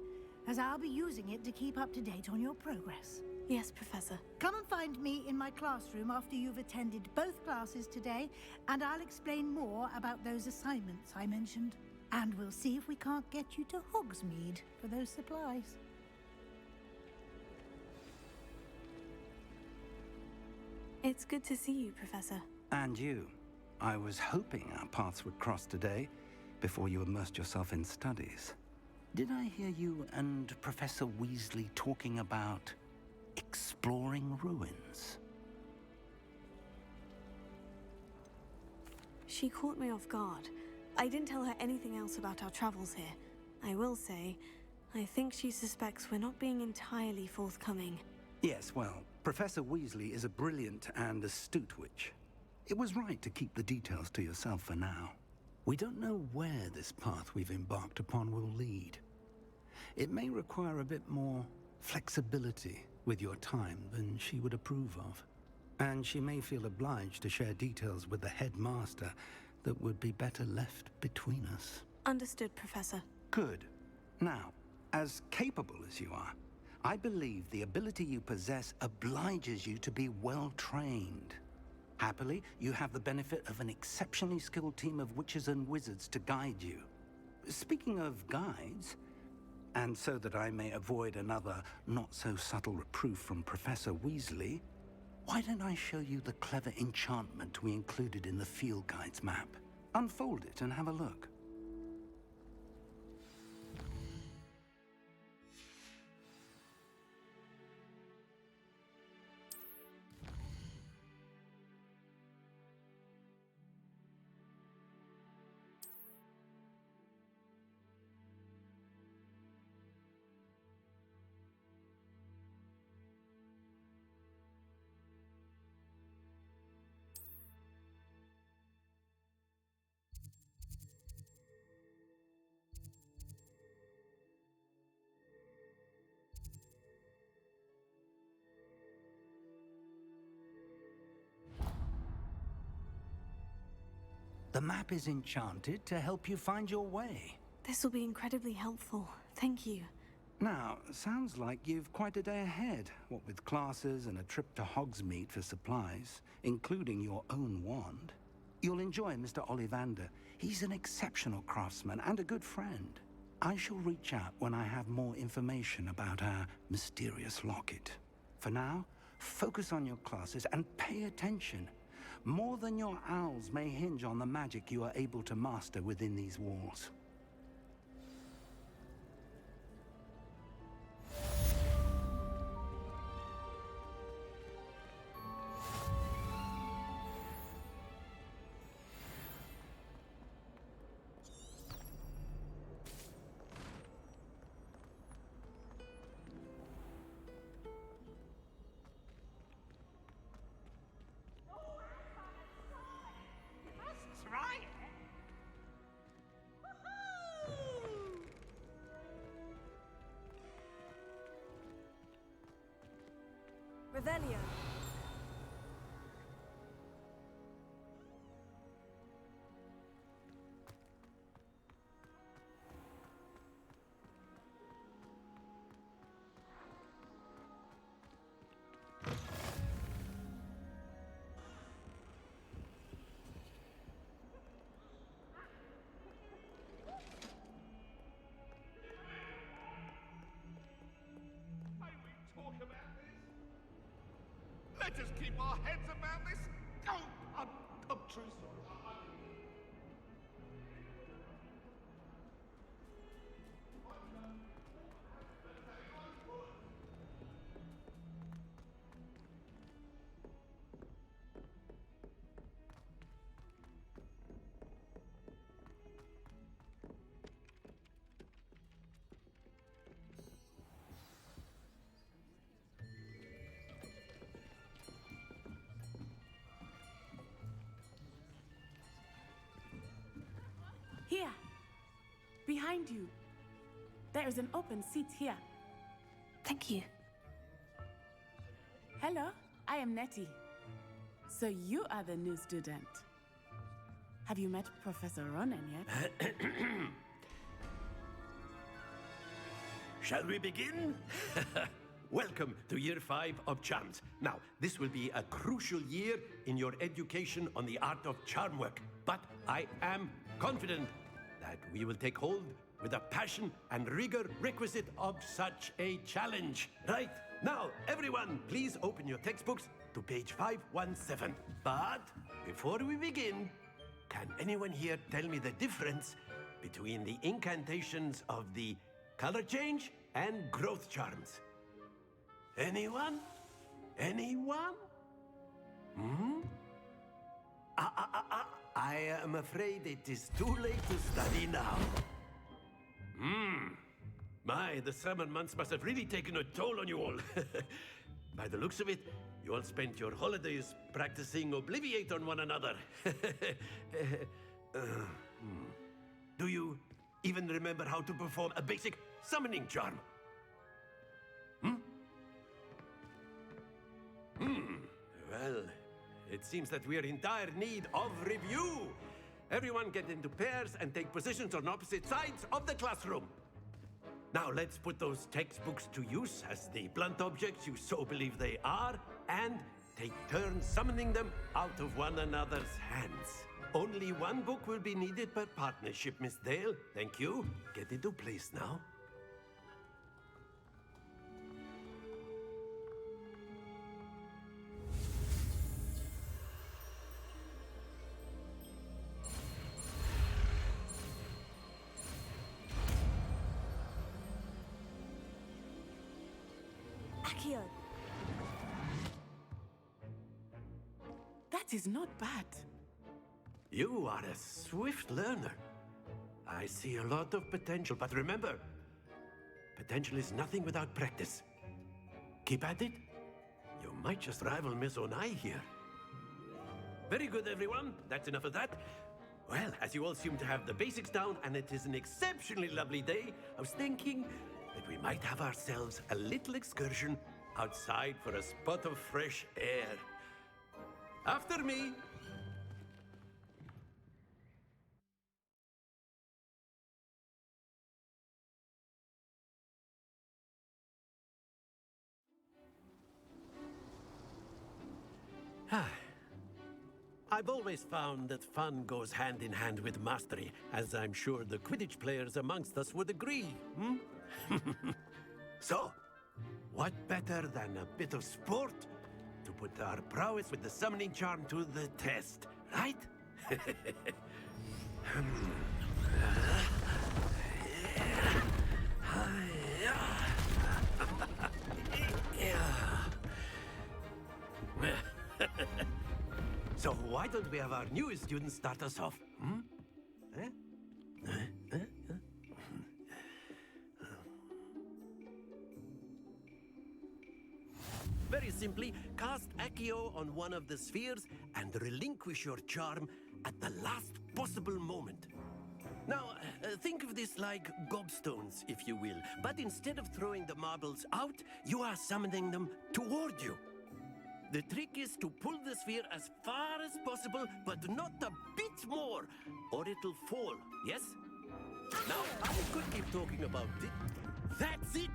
as I'll be using it to keep up to date on your progress. Yes, Professor. Come and find me in my classroom after you've attended both classes today, and I'll explain more about those assignments I mentioned. And we'll see if we can't get you to Hogsmeade for those supplies. It's good to see you, Professor. And you. I was hoping our paths would cross today, before you immersed yourself in studies. Did I hear you and Professor Weasley talking about exploring ruins? She caught me off guard. I didn't tell her anything else about our travels here. I will say, I think she suspects we're not being entirely forthcoming. Yes, well, Professor Weasley is a brilliant and astute witch. It was right to keep the details to yourself for now. We don't know where this path we've embarked upon will lead. It may require a bit more flexibility with your time than she would approve of. And she may feel obliged to share details with the headmaster that would be better left between us. Understood, Professor. Good. Now, as capable as you are, I believe the ability you possess obliges you to be well trained. Happily, you have the benefit of an exceptionally skilled team of witches and wizards to guide you. Speaking of guides, and so that I may avoid another not-so-subtle reproof from Professor Weasley, why don't I show you the clever enchantment we included in the field guide's map? Unfold it and have a look. The map is enchanted to help you find your way. This will be incredibly helpful. Thank you. Now, sounds like you've quite a day ahead, what with classes and a trip to Hogsmeade for supplies, including your own wand. You'll enjoy Mr. Ollivander. He's an exceptional craftsman and a good friend. I shall reach out when I have more information about our mysterious locket. For now, focus on your classes and pay attention. More than your owls may hinge on the magic you are able to master within these walls. Revelio. Let us keep our heads about this. Oh, I'm true sorry. Here, behind you. There is an open seat here. Thank you. Hello, I am Nettie. So you are the new student. Have you met Professor Ronan yet? Shall we begin? Welcome to Year 5 of Charms. Now, this will be a crucial year in your education on the art of charm work. But I am confident that we will take hold with the passion and rigor requisite of such a challenge. Right, now, everyone, please open your textbooks to page 517. But before we begin, can anyone here tell me the difference between the incantations of the color change and growth charms? Anyone? Anyone? Hmm? I am afraid it is too late to study now. My, the summer months must have really taken a toll on you all. By the looks of it, you all spent your holidays practicing Obliviate on one another. Do you even remember how to perform a basic summoning charm? Well, it seems that we are in dire need of review. Everyone get into pairs and take positions on opposite sides of the classroom. Now let's put those textbooks to use as the blunt objects you so believe they are, and take turns summoning them out of one another's hands. Only one book will be needed per partnership, Miss Dale. Thank you. Get into place now. Accio. That is not bad. You are a swift learner. I see a lot of potential, but remember, potential is nothing without practice. Keep at it. You might just rival Miss Onai here. Very good, everyone. That's enough of that. Well, as you all seem to have the basics down, and it is an exceptionally lovely day, I was thinking that we might have ourselves a little excursion outside for a spot of fresh air. After me. I've always found that fun goes hand in hand with mastery, as I'm sure the Quidditch players amongst us would agree, hmm? So, what better than a bit of sport to put our prowess with the summoning charm to the test, right? So why don't we have our newest student start us off? Hmm? Very simply, cast Accio on one of the spheres and relinquish your charm at the last possible moment. Now, think of this like gobstones, if you will, but instead of throwing the marbles out, you are summoning them toward you. The trick is to pull the sphere as far as possible, but not a bit more, or it'll fall, yes? Now, I could keep talking about it. That's it!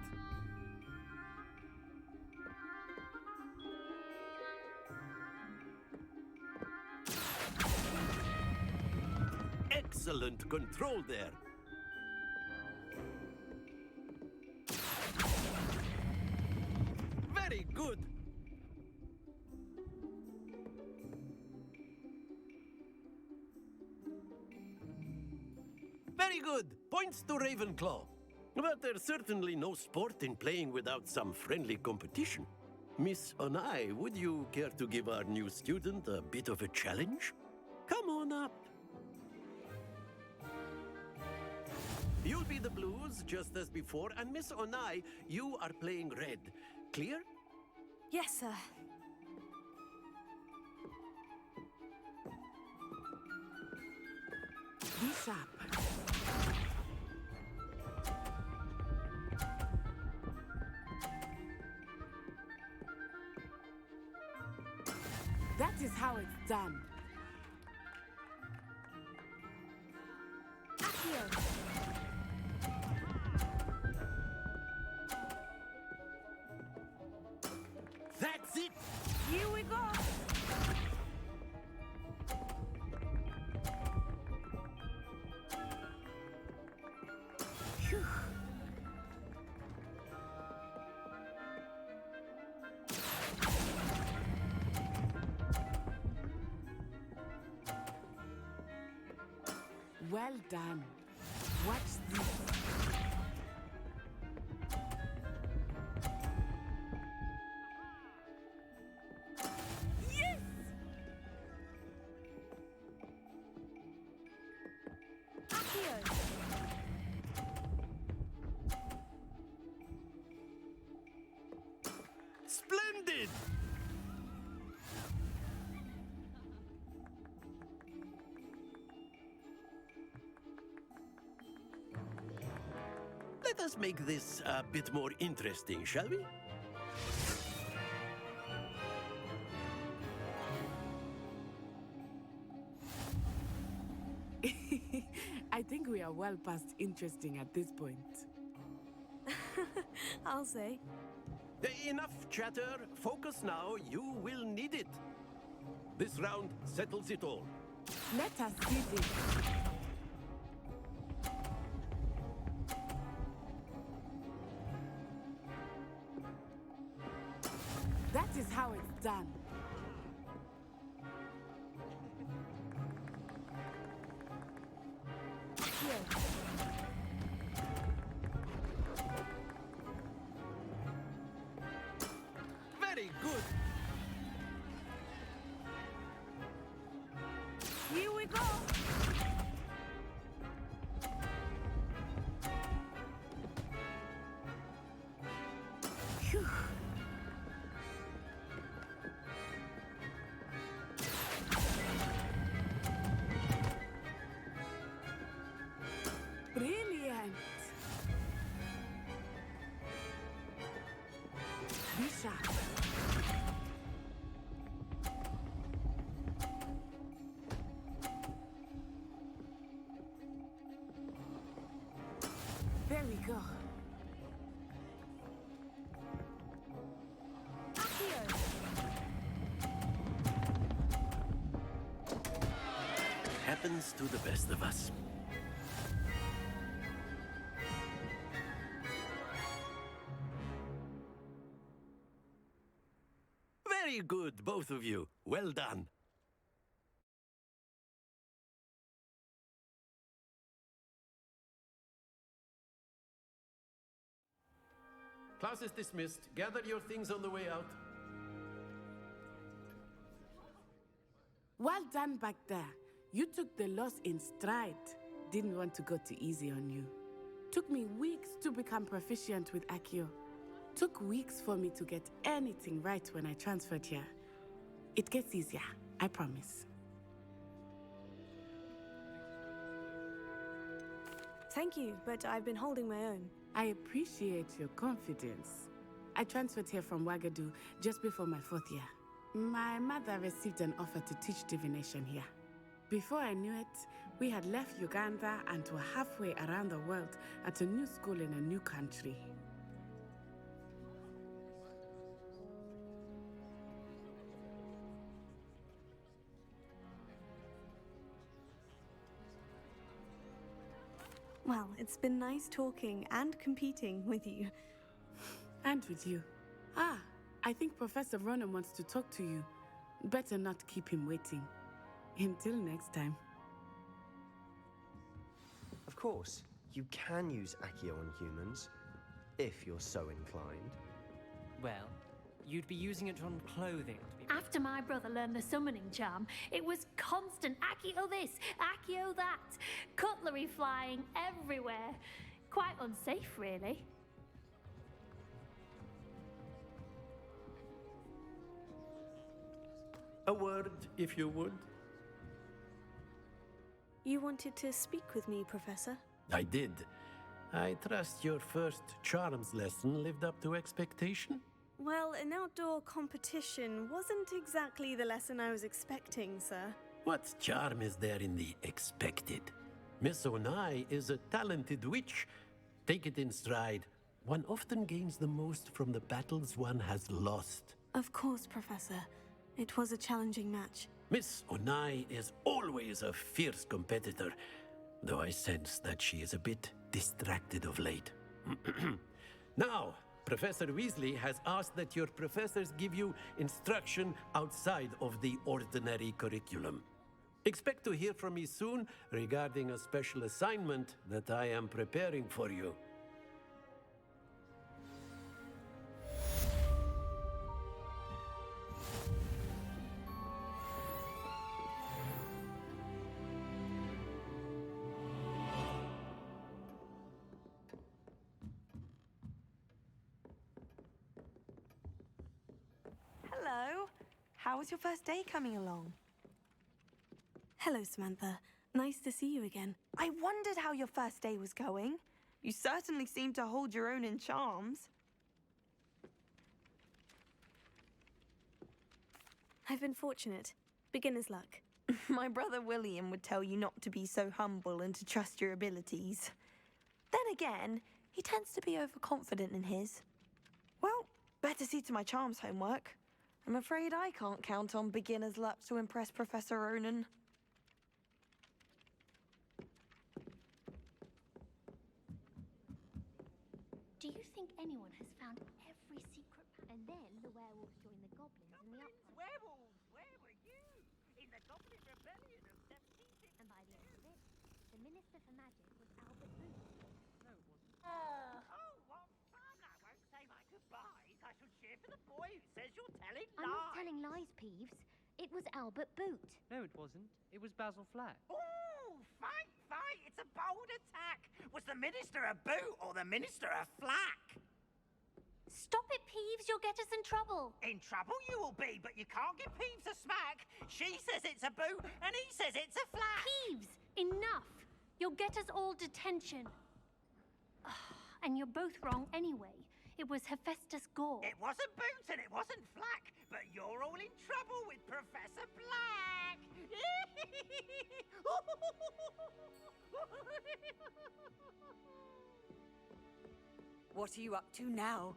Excellent control there. Very good. Very good. Points to Ravenclaw. But there's certainly no sport in playing without some friendly competition. Miss Onai, would you care to give our new student a bit of a challenge? Come on up. You'll be the blues, just as before, and Miss Onai, you are playing red. Clear? Yes, sir. Be sharp. That is how it's done. Accio. That's it! Here we go! Phew. Well done. Watch this. Yes! Accio. Splendid! Let us make this a bit more interesting, shall we? I think we are well past interesting at this point. I'll say. Enough chatter. Focus now. You will need it. This round settles it all. Let us see this. That is how it's done. Accio. Very good. Here we go! Phew. Brilliant. Be sharp. There we go. Accio. Happens to the best of us. Very good, both of you. Well done. Class is dismissed. Gather your things on the way out. Well done back there. You took the loss in stride. Didn't want to go too easy on you. Took me weeks to become proficient with Accio. Took weeks for me to get anything right when I transferred here. It gets easier, I promise. Thank you, but I've been holding my own. I appreciate your confidence. I transferred here from Wagadu just before my 4th year. My mother received an offer to teach divination here. Before I knew it, we had left Uganda and were halfway around the world at a new school in a new country. Well, it's been nice talking and competing with you. And with you. Ah, I think Professor Ronan wants to talk to you. Better not keep him waiting. Until next time. Of course, you can use Accio on humans, if you're so inclined. Well, you'd be using it on clothing. After my brother learned the summoning charm, it was constant Accio this, Accio that. Cutlery flying everywhere. Quite unsafe, really. A word, if you would. You wanted to speak with me, Professor? I did. I trust your first charms lesson lived up to expectation? Well, an outdoor competition wasn't exactly the lesson I was expecting, sir. What charm is there in the expected? Miss Onai is a talented witch. Take it in stride. One often gains the most from the battles one has lost. Of course, Professor. It was a challenging match. Miss Onai is always a fierce competitor, though I sense that she is a bit distracted of late. Now, Professor Weasley has asked that your professors give you instruction outside of the ordinary curriculum. Expect to hear from me soon regarding a special assignment that I am preparing for you. Hello. How was your first day coming along? Hello, Samantha. Nice to see you again. I wondered how your first day was going. You certainly seem to hold your own in charms. I've been fortunate. Beginner's luck. My brother William would tell you not to be so humble and to trust your abilities. Then again, he tends to be overconfident in his. Well, better see to my charms homework. I'm afraid I can't count on beginner's luck to impress Professor Ronan. Do you think anyone has found every secret? And then the werewolves joined the goblins in the uprising. Werewolves, where were you? In the Goblin Rebellion of 17... And by the end of it, the Minister for Magic was Albert Booth. No, it wasn't. Oh, what fun! I won't say my goodbyes. I shall cheer for the boy who says you're telling lies. I'm not telling lies, Peeves. It was Albert Boot. No, it wasn't. It was Basil Flack. Ooh, fight, fight! It's a bold attack. Was the Minister a boot or the Minister a flack? Stop it, Peeves. You'll get us in trouble. In trouble you will be, but you can't give Peeves a smack. She says it's a boot and he says it's a flack. Peeves, enough. You'll get us all detention. And you're both wrong anyway. It was Hephaestus Gore. It wasn't boot and it wasn't flack, but you're all in trouble with Professor Black. What are you up to now?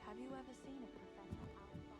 Have you ever seen a Professor Alpha?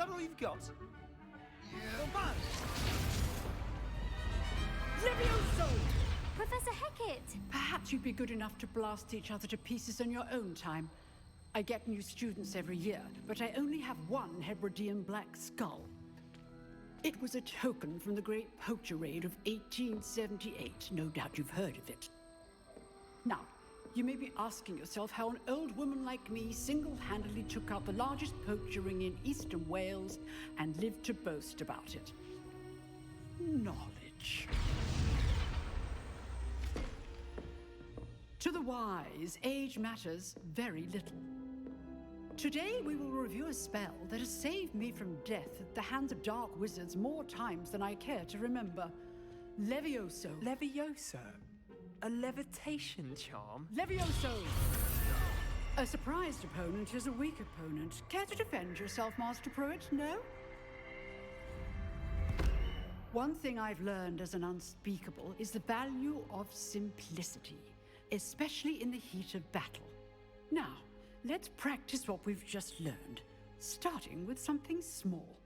that all you've got? Come on! Levioso! Professor Hecat! Perhaps you'd be good enough to blast each other to pieces on your own time. I get new students every year, but I only have one Hebridean black skull. It was a token from the Great Poacher Raid of 1878. No doubt you've heard of it. Now, you may be asking yourself how an old woman like me single-handedly took out the largest poacher ring in eastern Wales and lived to boast about it. Knowledge. To the wise, age matters very little. Today we will review a spell that has saved me from death at the hands of dark wizards more times than I care to remember. Levioso. Levioso? A levitation charm? Levioso! A surprised opponent is a weak opponent. Care to defend yourself, Master Pruitt? No? One thing I've learned as an unspeakable is the value of simplicity, especially in the heat of battle. Now, let's practice what we've just learned, starting with something small.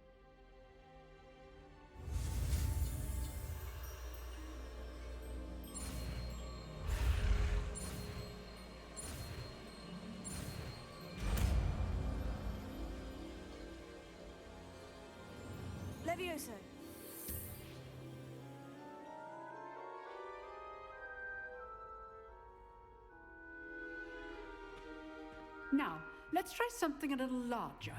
Levioso. Now, let's try something a little larger.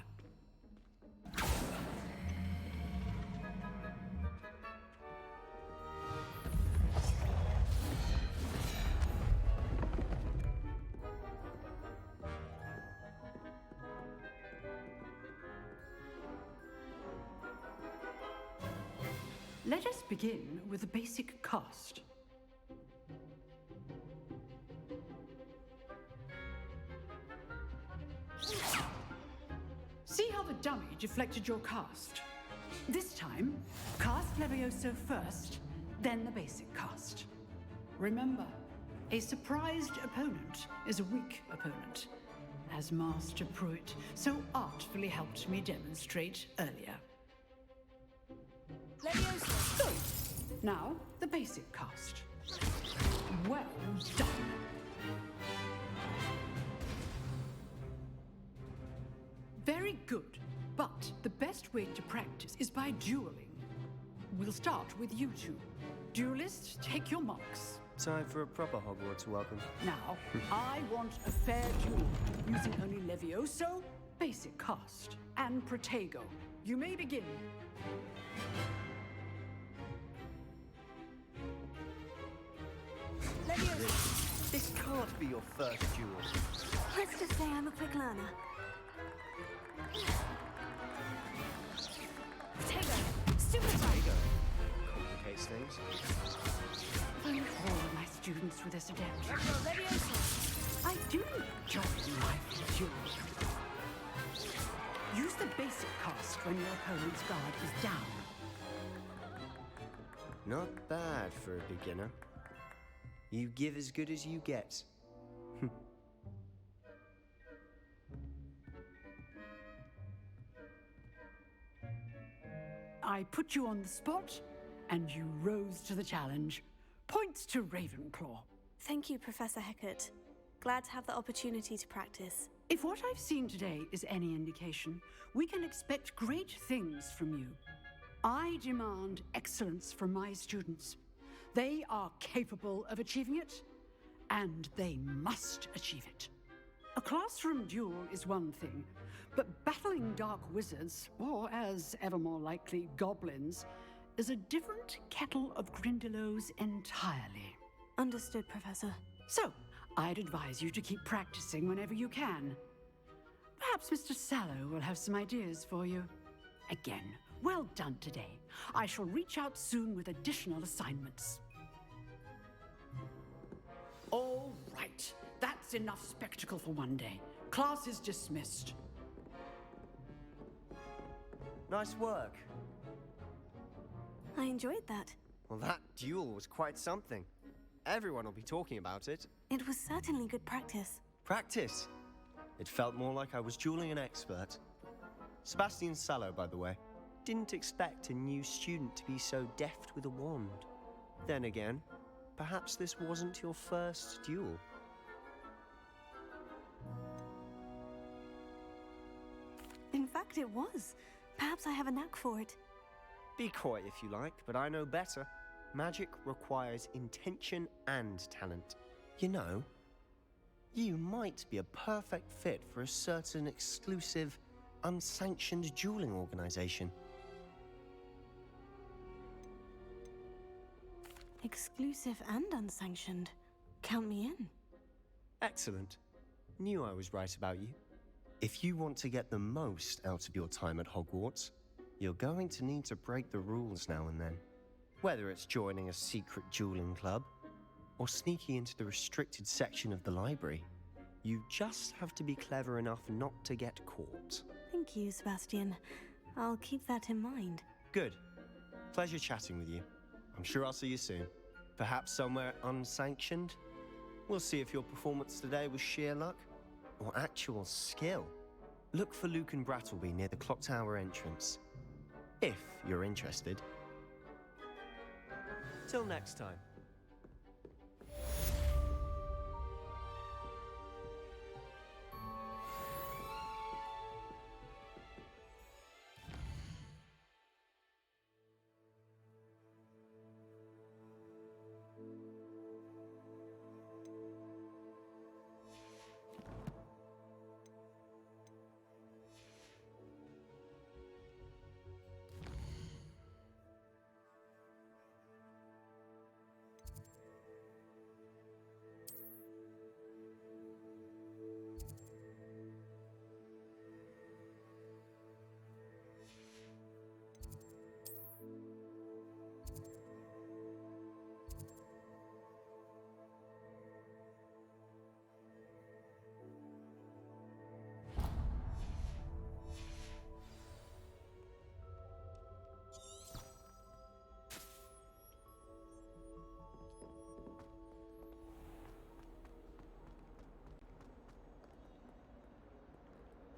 Let us begin with a basic cast. See how the dummy deflected your cast? This time, cast Levioso first, then the basic cast. Remember, a surprised opponent is a weak opponent, as Master Pruitt so artfully helped me demonstrate earlier. Levioso! Good. Now, the basic cast. Well done. Very good, but the best way to practice is by dueling. We'll start with you two. Duelists, take your marks. Time for a proper Hogwarts welcome. Now, I want a fair duel, using only Levioso, basic cast, and Protego. You may begin. Levioso! This can't be your first duel. Let's just say I'm a quick learner. Protego! Super Protego complicates things. If only all of my students were this adept. Levioso! I do enjoy my duels. Use the basic cast when your opponent's guard is down. Not bad for a beginner. You give as good as you get. I put you on the spot, and you rose to the challenge. Points to Ravenclaw. Thank you, Professor Hecat. Glad to have the opportunity to practice. If what I've seen today is any indication, we can expect great things from you. I demand excellence from my students. They are capable of achieving it, and they must achieve it. A classroom duel is one thing, but battling dark wizards, or as ever more likely, goblins, is a different kettle of Grindylows entirely. Understood, Professor. So, I'd advise you to keep practicing whenever you can. Perhaps Mr. Sallow will have some ideas for you. Again, well done today. I shall reach out soon with additional assignments. All right, that's enough spectacle for one day. Class is dismissed. Nice work. I enjoyed that. Well, that duel was quite something. Everyone will be talking about it. It was certainly good practice. Practice? It felt more like I was dueling an expert. Sebastian Sallow, by the way. Didn't expect a new student to be so deft with a wand. Then again, perhaps this wasn't your first duel. In fact, it was. Perhaps I have a knack for it. Be coy if you like, but I know better. Magic requires intention and talent. You know, you might be a perfect fit for a certain exclusive, unsanctioned dueling organization. Exclusive and unsanctioned. Count me in. Excellent. Knew I was right about you. If you want to get the most out of your time at Hogwarts, you're going to need to break the rules now and then. Whether it's joining a secret dueling club, or sneaking into the restricted section of the library, you just have to be clever enough not to get caught. Thank you, Sebastian. I'll keep that in mind. Good. Pleasure chatting with you. I'm sure I'll see you soon. Perhaps somewhere unsanctioned? We'll see if your performance today was sheer luck or actual skill. Look for Luke and Brattleby near the clock tower entrance, if you're interested. Till next time.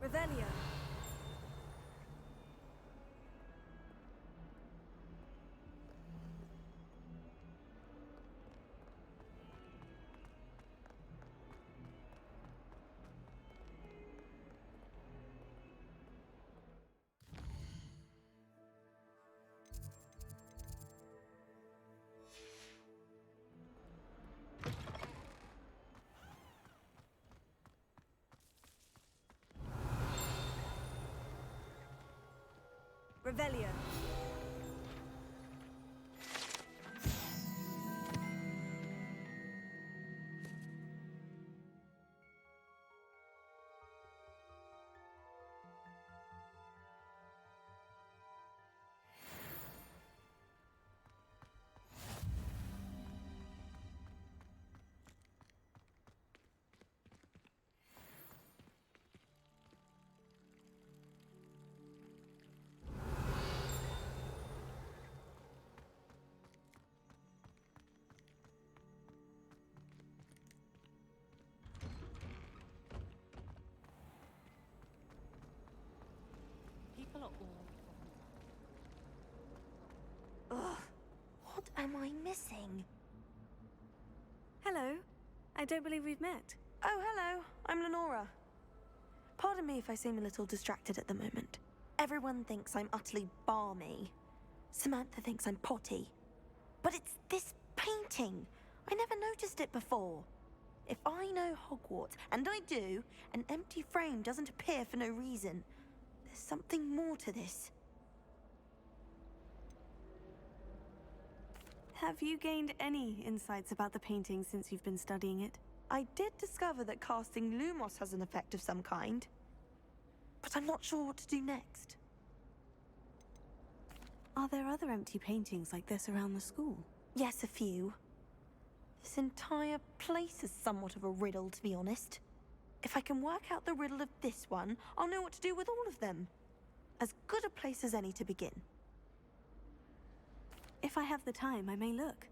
Revelio. Revelio. People are all... Ugh. What am I missing? Hello. I don't believe we've met. Oh, hello. I'm Lenora. Pardon me if I seem a little distracted at the moment. Everyone thinks I'm utterly balmy. Samantha thinks I'm potty. But it's this painting. I never noticed it before. If I know Hogwarts, and I do, an empty frame doesn't appear for no reason. There's something more to this. Have you gained any insights about the painting since you've been studying it? I did discover that casting Lumos has an effect of some kind, but I'm not sure what to do next. Are there other empty paintings like this around the school? Yes, a few. This entire place is somewhat of a riddle, to be honest. If I can work out the riddle of this one, I'll know what to do with all of them. As good a place as any to begin. If I have the time, I may look.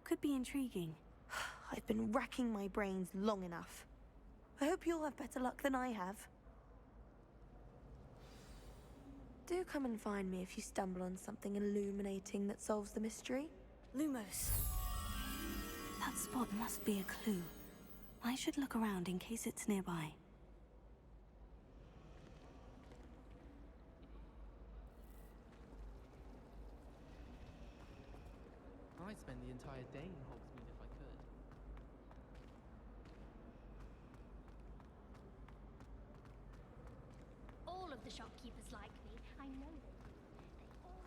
Could be intriguing. I've been racking my brains long enough. I hope you'll have better luck than I have. Do come and find me if you stumble on something illuminating that solves the mystery. Lumos. That spot must be a clue. I should look around in case it's nearby. I'd spend the entire day in Hogsmeade if I could. All of the shopkeepers like me. I know they do. They all...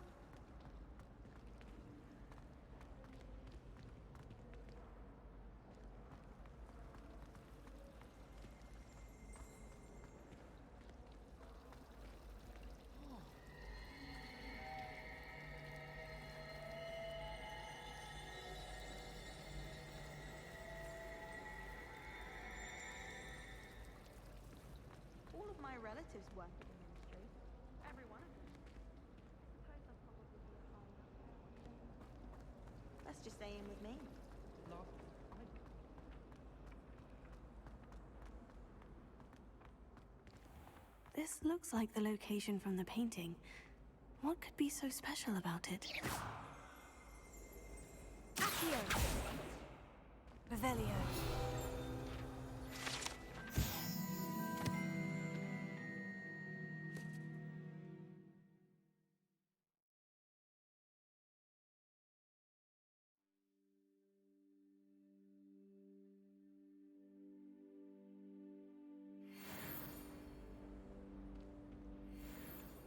All of my relatives work in the ministry. Every one of them. Suppose I'll probably be a fine enough pair one day. Let's just stay in with me. This looks like the location from the painting. What could be so special about it? Accio! Revelio.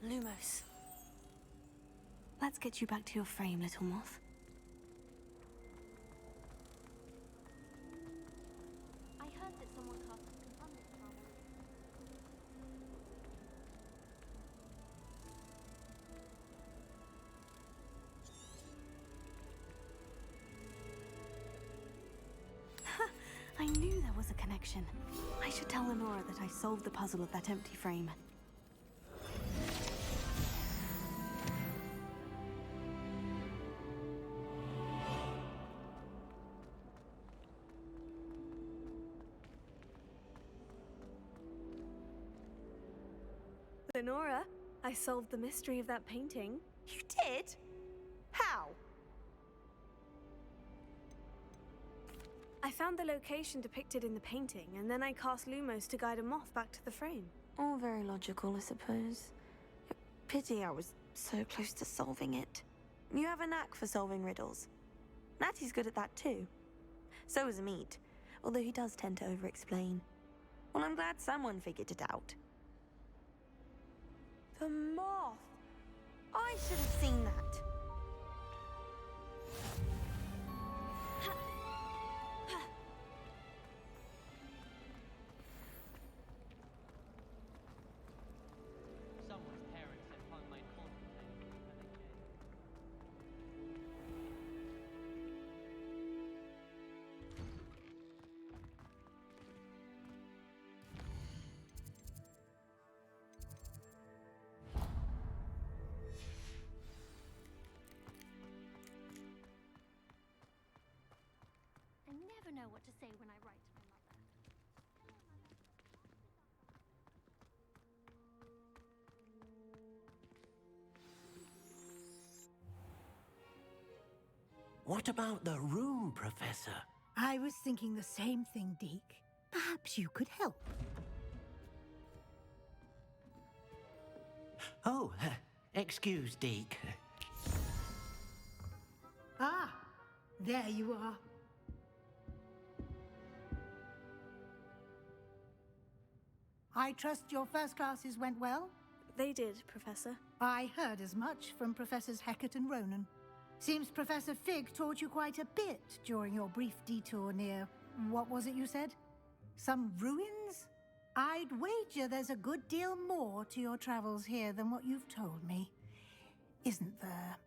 Lumos. Let's get you back to your frame, little moth. I heard that someone cast a confunded charm on it. I knew there was a connection. I should tell Lenora that I solved the puzzle of that empty frame. Lenora, I solved the mystery of that painting. You did? How? I found the location depicted in the painting, and then I cast Lumos to guide a moth back to the frame. All very logical, I suppose. Pity I was so close to solving it. You have a knack for solving riddles. Natty's good at that too. So is Amit, although he does tend to over-explain. Well, I'm glad someone figured it out. The moth! I should have seen that. Someone's parents had found my contemplating when they did. I never know what to say when I write to my mother. What about the room, Professor? I was thinking the same thing, Deke. Perhaps you could help. Oh, excuse, Deke. Ah, there you are. I trust your first classes went well? They did, Professor. I heard as much from Professors Hecat and Ronan. Seems Professor Fig taught you quite a bit during your brief detour near... what was it you said? Some ruins? I'd wager there's a good deal more to your travels here than what you've told me. Isn't there?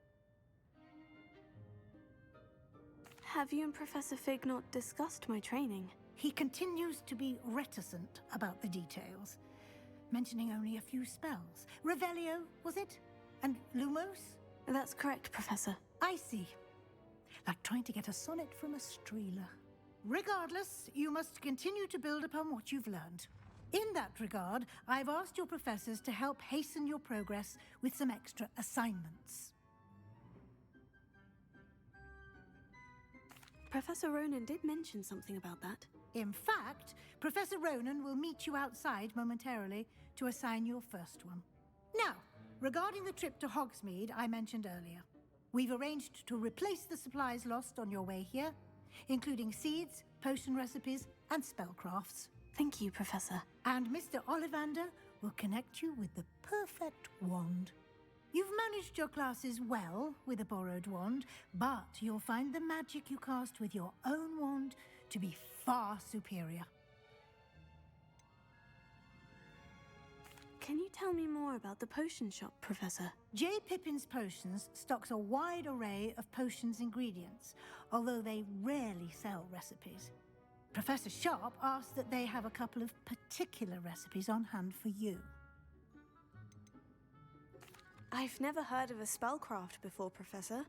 Have you and Professor Fig not discussed my training? He continues to be reticent about the details, mentioning only a few spells. Revelio, was it? And Lumos? That's correct, Professor. I see. Like trying to get a sonnet from a streeler. Regardless, you must continue to build upon what you've learned. In that regard, I've asked your professors to help hasten your progress with some extra assignments. Professor Ronan did mention something about that. In fact, Professor Ronan will meet you outside momentarily to assign your first one. Now, regarding the trip to Hogsmeade I mentioned earlier, we've arranged to replace the supplies lost on your way here, including seeds, potion recipes, and spellcrafts. Thank you, Professor. And Mr. Ollivander will connect you with the perfect wand. You've managed your classes well with a borrowed wand, but you'll find the magic you cast with your own wand to be far superior. Can you tell me more about the potion shop, Professor? J. Pippin's Potions stocks a wide array of potions ingredients, although they rarely sell recipes. Professor Sharp asked that they have a couple of particular recipes on hand for you. I've never heard of a spellcraft before, Professor.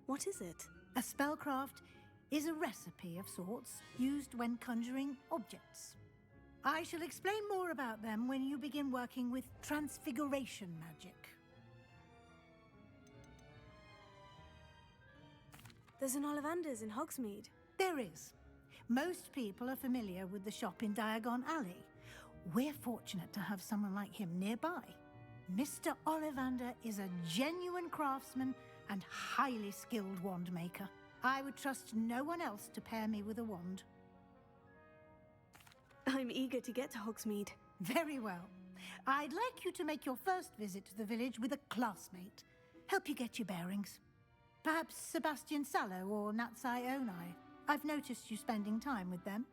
What is it? A spellcraft is a recipe of sorts used when conjuring objects. I shall explain more about them when you begin working with transfiguration magic. There's an Ollivander's in Hogsmeade. There is. Most people are familiar with the shop in Diagon Alley. We're fortunate to have someone like him nearby. Mr. Ollivander is a genuine craftsman and highly skilled wand maker. I would trust no one else to pair me with a wand. I'm eager to get to Hogsmeade. Very well. I'd like you to make your first visit to the village with a classmate. Help you get your bearings. Perhaps Sebastian Sallow or Natsai Onai. I've noticed you spending time with them.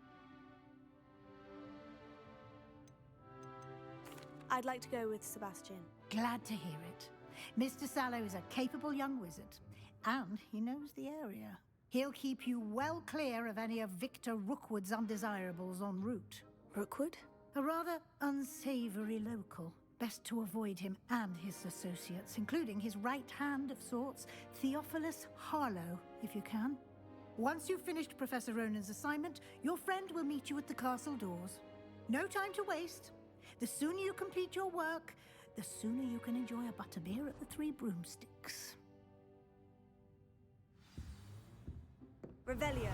I'd like to go with Sebastian. Glad to hear it. Mr. Sallow is a capable young wizard, and he knows the area. He'll keep you well clear of any of Victor Rookwood's undesirables en route. Rookwood? A rather unsavory local. Best to avoid him and his associates, including his right hand of sorts, Theophilus Harlow, if you can. Once you've finished Professor Ronan's assignment, your friend will meet you at the castle doors. No time to waste. The sooner you complete your work, the sooner you can enjoy a butterbeer at the Three Broomsticks. Revelio.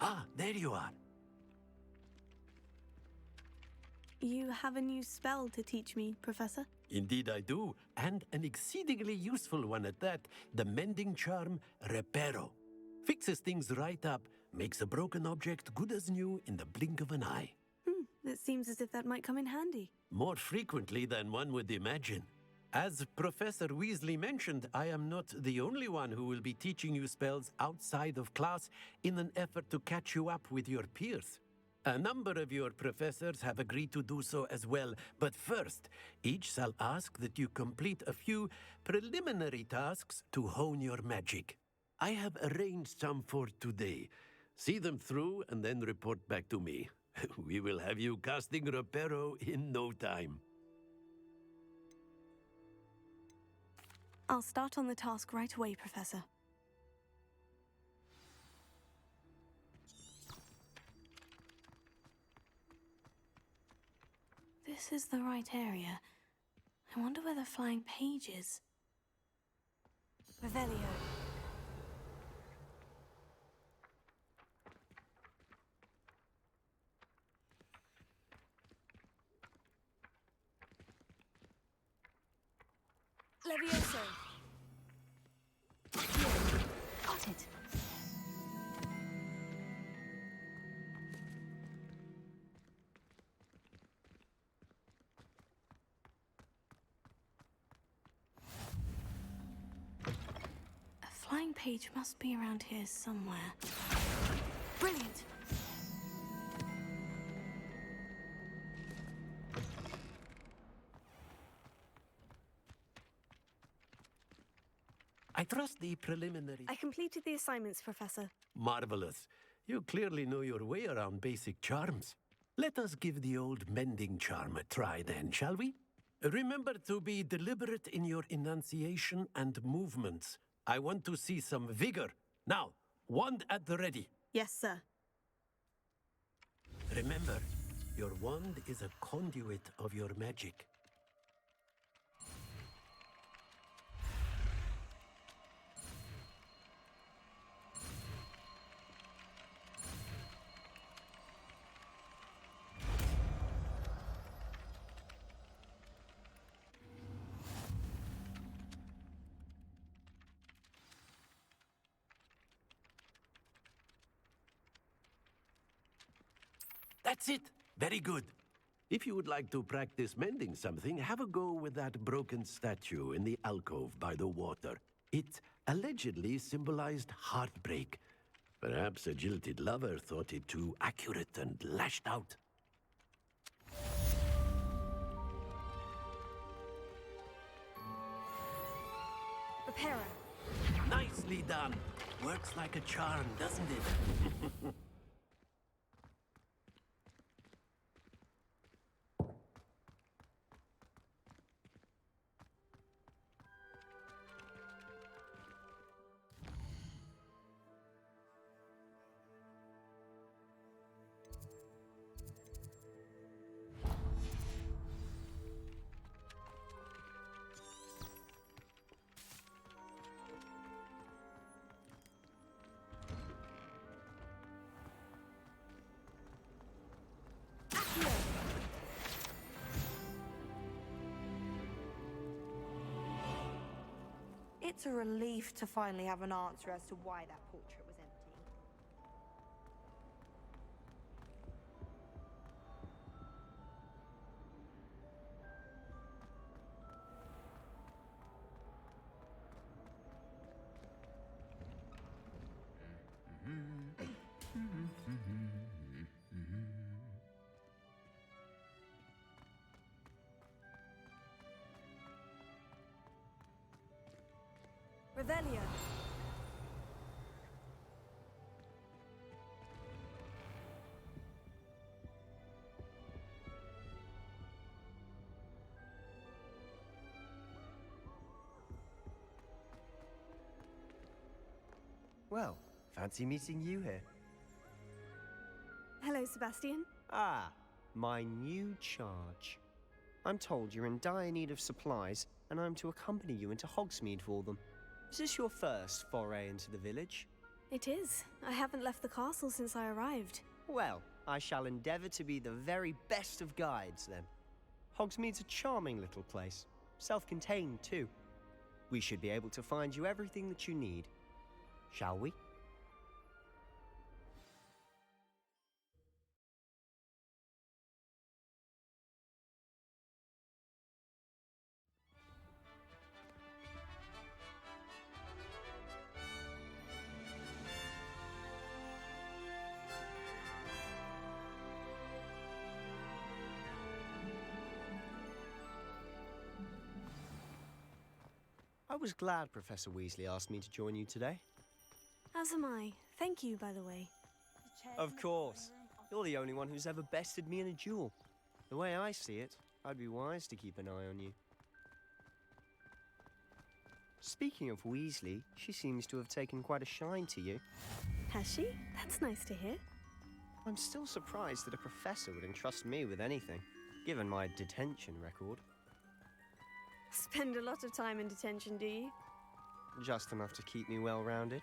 Ah, there you are. You have a new spell to teach me, Professor? Indeed I do, and an exceedingly useful one at that. The mending charm, Reparo. Fixes things right up, makes a broken object good as new in the blink of an eye. It seems as if that might come in handy. More frequently than one would imagine. As Professor Weasley mentioned, I am not the only one who will be teaching you spells outside of class in an effort to catch you up with your peers. A number of your professors have agreed to do so as well, but first, each shall ask that you complete a few preliminary tasks to hone your magic. I have arranged some for today. See them through and then report back to me. We will have you casting Reparo in no time. I'll start on the task right away, Professor. This is the right area. I wonder where the flying page is. Revelio. Levioso. Here. Got it. A flying second page must be around here somewhere. Brilliant! I trust the preliminary... I completed the assignments, Professor. Marvelous. You clearly know your way around basic charms. Let us give the old mending charm a try then, shall we? Remember to be deliberate in your enunciation and movements. I want to see some vigor. Now, wand at the ready. Yes, sir. Remember, your wand is a conduit of your magic. That's it. Very good. If you would like to practice mending something, have a go with that broken statue in the alcove by the water. It allegedly symbolized heartbreak. Perhaps a jilted lover thought it too accurate and lashed out. Reparo. Nicely done. Works like a charm, doesn't it? It's a relief to finally have an answer as to why that portrait was empty. Revelio. Well, fancy meeting you here. Hello, Sebastian. Ah, my new charge. I'm told you're in dire need of supplies, and I'm to accompany you into Hogsmeade for them. Is this your first foray into the village? It is. I haven't left the castle since I arrived. Well, I shall endeavour to be the very best of guides, then. Hogsmeade's a charming little place. Self-contained, too. We should be able to find you everything that you need. Shall we? I was glad Professor Weasley asked me to join you today. As am I. Thank you, by the way. Of course. You're the only one who's ever bested me in a duel. The way I see it, I'd be wise to keep an eye on you. Speaking of Weasley, she seems to have taken quite a shine to you. Has she? That's nice to hear. I'm still surprised that a professor would entrust me with anything, given my detention record. Spend a lot of time in detention, do you? Just enough to keep me well-rounded.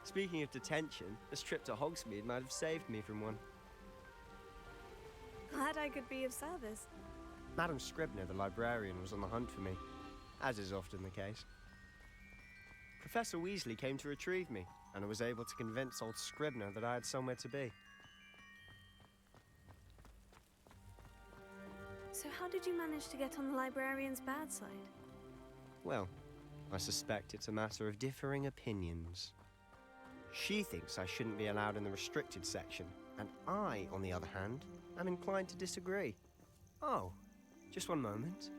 Speaking of detention, this trip to Hogsmeade might have saved me from one. Glad I could be of service. Madam Scribner, the librarian, was on the hunt for me, as is often the case. Professor Weasley came to retrieve me, and I was able to convince old Scribner that I had somewhere to be. So how did you manage to get on the librarian's bad side? Well, I suspect it's a matter of differing opinions. She thinks I shouldn't be allowed in the restricted section, and I, on the other hand, am inclined to disagree. Oh, just one moment.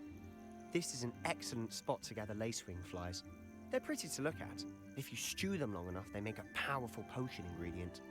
This is an excellent spot to gather lacewing flies. They're pretty to look at. If you stew them long enough, they make a powerful potion ingredient.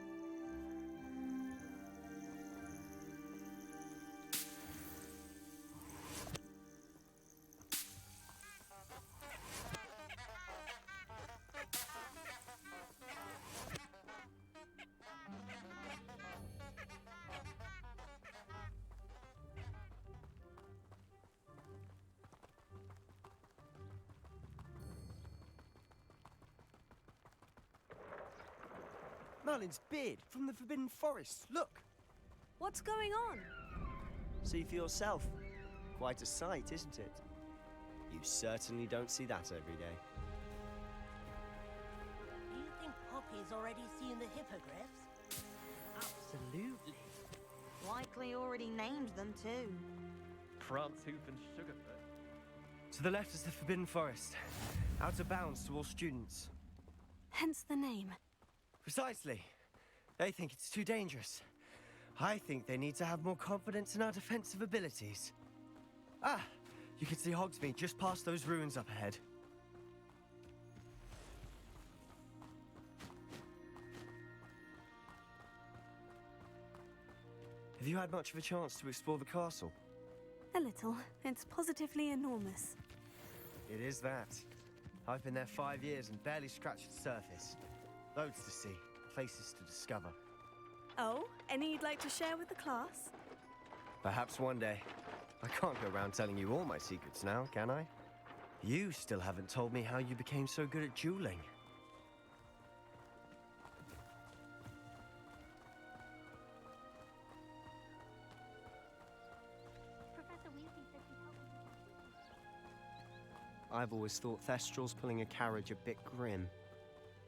Merlin's beard from the Forbidden Forest. Look! What's going on? See for yourself. Quite a sight, isn't it? You certainly don't see that every day. Do you think Poppy's already seen the hippogriffs? Absolutely. Likely already named them too. Prance, Hoof, and Sugarfoot. To the left is the Forbidden Forest. Out of bounds to all students. Hence the name. Precisely. They think it's too dangerous. I think they need to have more confidence in our defensive abilities. Ah, you can see Hogsmeade just past those ruins up ahead. Have you had much of a chance to explore the castle? A little. It's positively enormous. It is that. I've been there 5 years and barely scratched the surface. Loads to see, places to discover. Oh, any you'd like to share with the class? Perhaps one day. I can't go around telling you all my secrets now, can I? You still haven't told me how you became so good at dueling. Professor Weasley said she'd help me. I've always thought Thestrals pulling a carriage a bit grim.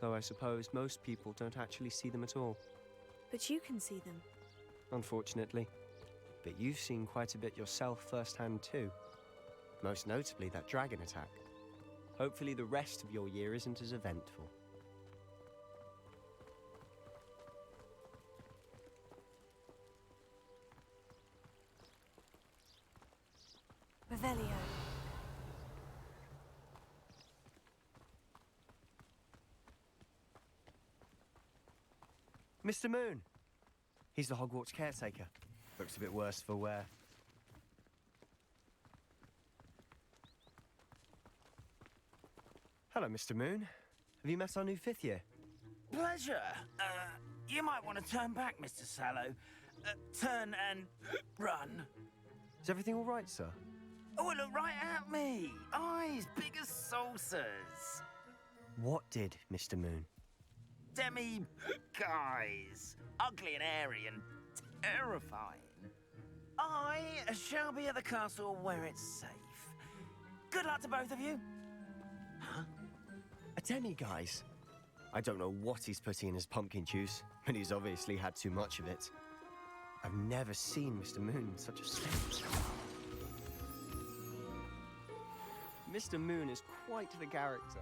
Though I suppose most people don't actually see them at all. But you can see them. Unfortunately. But you've seen quite a bit yourself firsthand too. Most notably that dragon attack. Hopefully the rest of your year isn't as eventful. Revelio. Mr. Moon! He's the Hogwarts caretaker. Looks a bit worse for wear. Hello, Mr. Moon. Have you met our new 5th year? Pleasure. You might want to turn back, Mr. Sallow. Turn and run. Is everything all right, sir? Oh, look right at me. Eyes big as saucers. What did, Mr. Moon? Guys. Ugly and airy and terrifying. I shall be at the castle where it's safe. Good luck to both of you. Huh? A demi-guise? I don't know what he's putting in his pumpkin juice, but he's obviously had too much of it. I've never seen Mr. Moon in such a state. Mr. Moon is quite the character.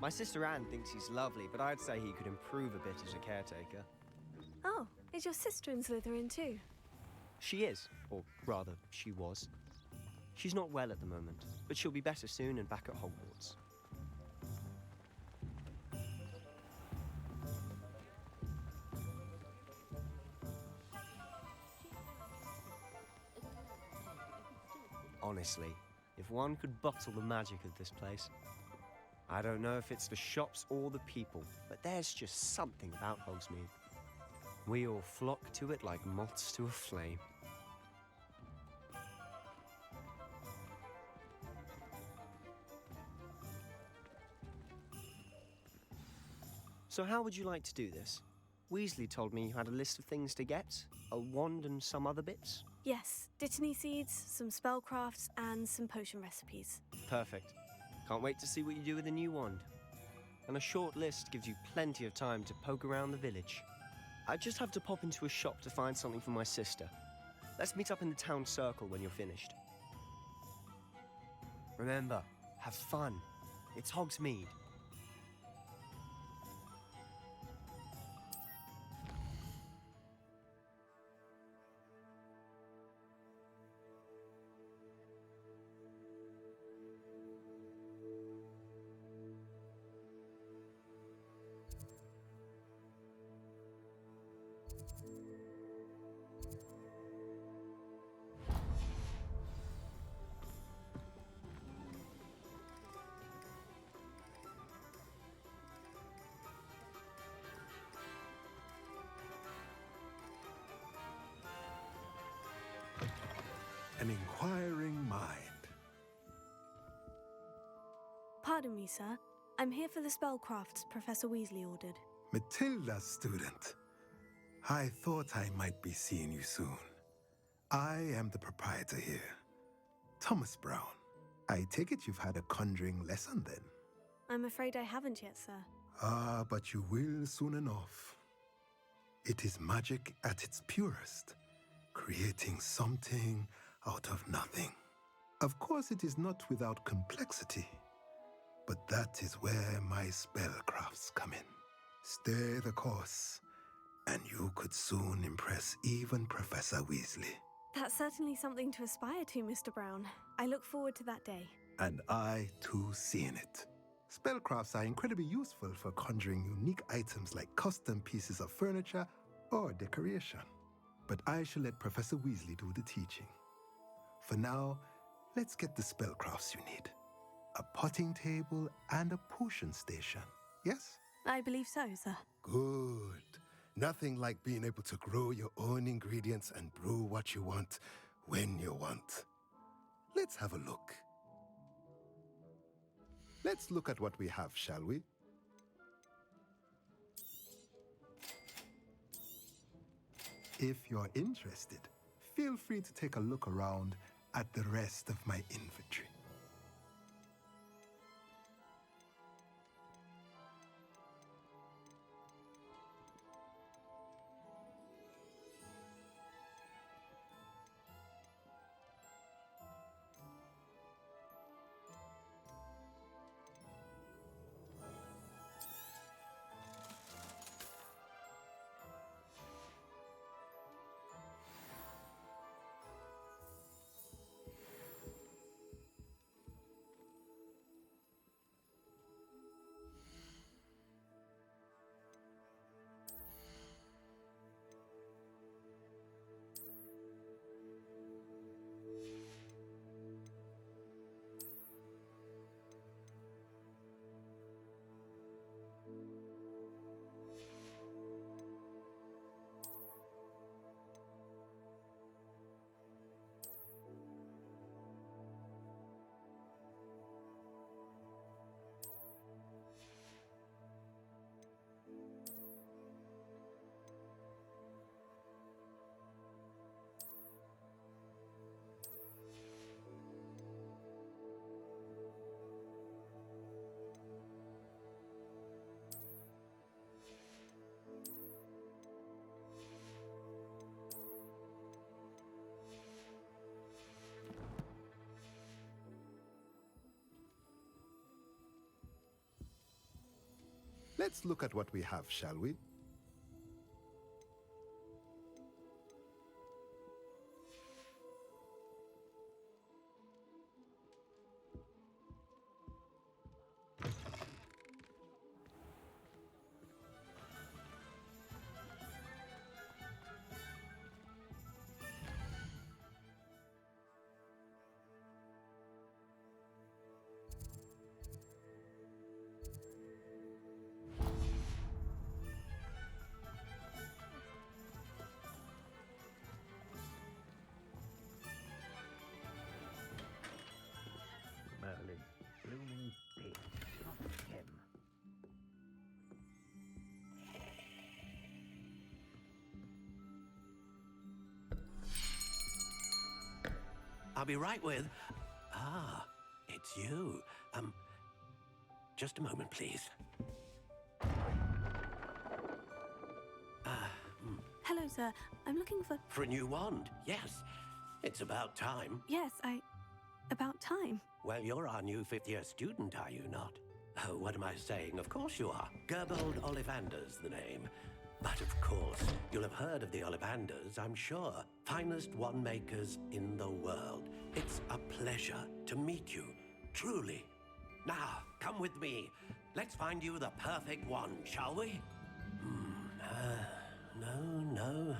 My sister Anne thinks he's lovely, but I'd say he could improve a bit as a caretaker. Oh, is your sister in Slytherin too? She is, or rather, she was. She's not well at the moment, but she'll be better soon and back at Hogwarts. Honestly, if one could bottle the magic of this place. I don't know if it's the shops or the people, but there's just something about Hogsmeade. We all flock to it like moths to a flame. So how would you like to do this? Weasley told me you had a list of things to get, a wand and some other bits. Yes, Dittany seeds, some spellcrafts, and some potion recipes. Perfect. Can't wait to see what you do with the new wand. And a short list gives you plenty of time to poke around the village. I just have to pop into a shop to find something for my sister. Let's meet up in the town circle when you're finished. Remember, have fun, It's Hogsmeade. An inquiring mind. Pardon me, sir. I'm here for the spellcrafts Professor Weasley ordered. Matilda's student. I thought I might be seeing you soon. I am the proprietor here, Thomas Brown. I take it you've had a conjuring lesson then? I'm afraid I haven't yet, sir. Ah, but you will soon enough. It is magic at its purest, creating something out of nothing. Of course, it is not without complexity, but that is where my spellcrafts come in. Stay the course, and you could soon impress even Professor Weasley. That's certainly something to aspire to, Mr. Brown. I look forward to that day. And I, too, seeing it. Spellcrafts are incredibly useful for conjuring unique items like custom pieces of furniture or decoration. But I shall let Professor Weasley do the teaching. For now, let's get the spellcrafts you need. A potting table and a potion station, yes? I believe so, sir. Good. Nothing like being able to grow your own ingredients and brew what you want when you want. Let's have a look. Let's look at what we have, shall we? If you're interested, feel free to take a look around at the rest of my inventory. Let's look at what we have, shall we? Merlin, blooming pig, not him. I'll be right with... Ah, it's you. Just a moment, please. Hello, sir. I'm looking for... For a new wand, yes. It's about time. Yes, about time. Well, you're our new fifth-year student, are you not? Oh, what am I saying? Of course you are. Gerbold Ollivander's the name. But of course, you'll have heard of the Ollivanders, I'm sure. Finest wand-makers in the world. It's a pleasure to meet you, truly. Now, come with me. Let's find you the perfect wand, shall we? No,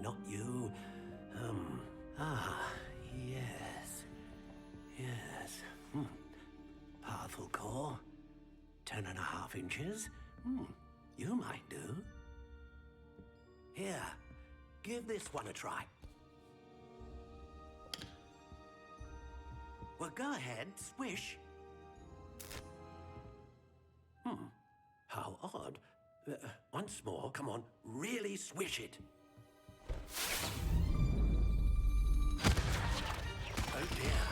not you. Yes. Yes. Powerful core. 10.5 inches. You might do. Here, give this one a try. Well, go ahead, swish. How odd. Once more, come on, really swish it. Oh dear.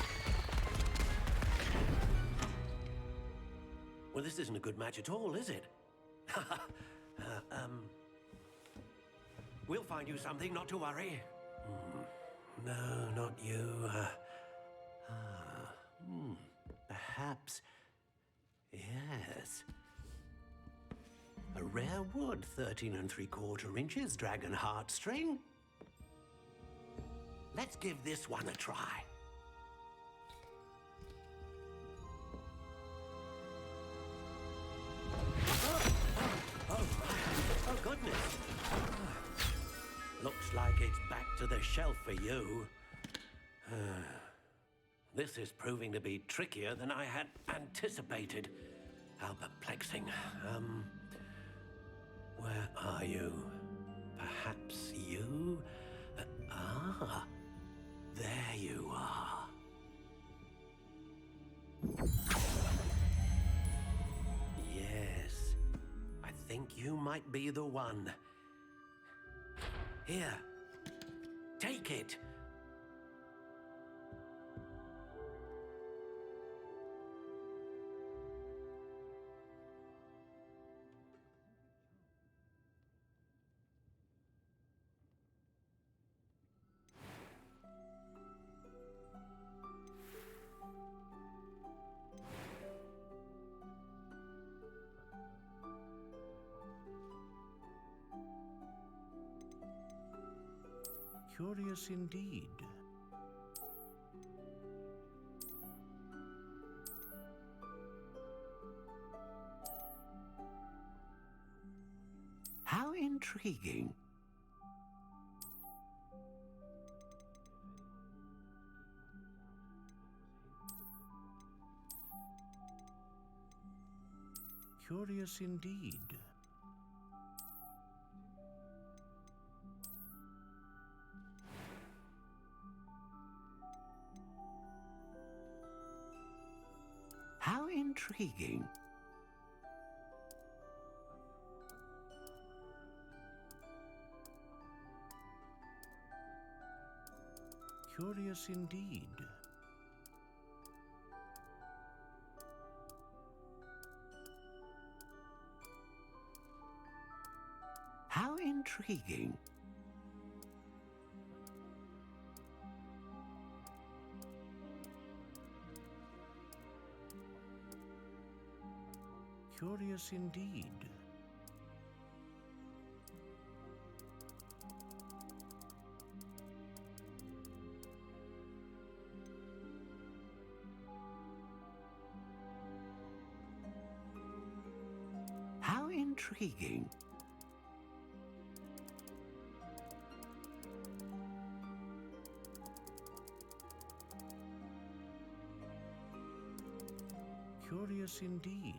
Well, this isn't a good match at all, is it? We'll find you something, not to worry. No, not you. Perhaps. Yes. A rare wood, 13 3/4 inches, dragon heartstring. Let's give this one a try. Oh, goodness. Looks like it's back to the shelf for you. This is proving to be trickier than I had anticipated. How perplexing. Where are you? Perhaps you? There you are. Yes, I think you might be the one. Here, take it. Curious indeed. How intriguing. Curious indeed. How intriguing. Curious indeed. How intriguing. Curious indeed. How intriguing. Curious indeed.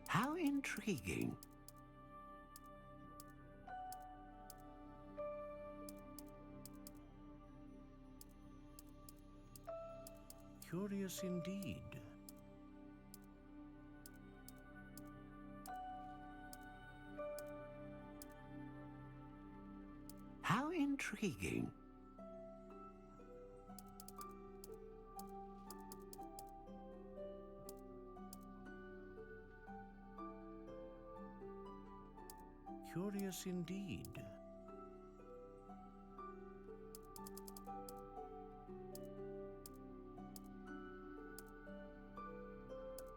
How intriguing. Curious indeed. How intriguing. Curious indeed.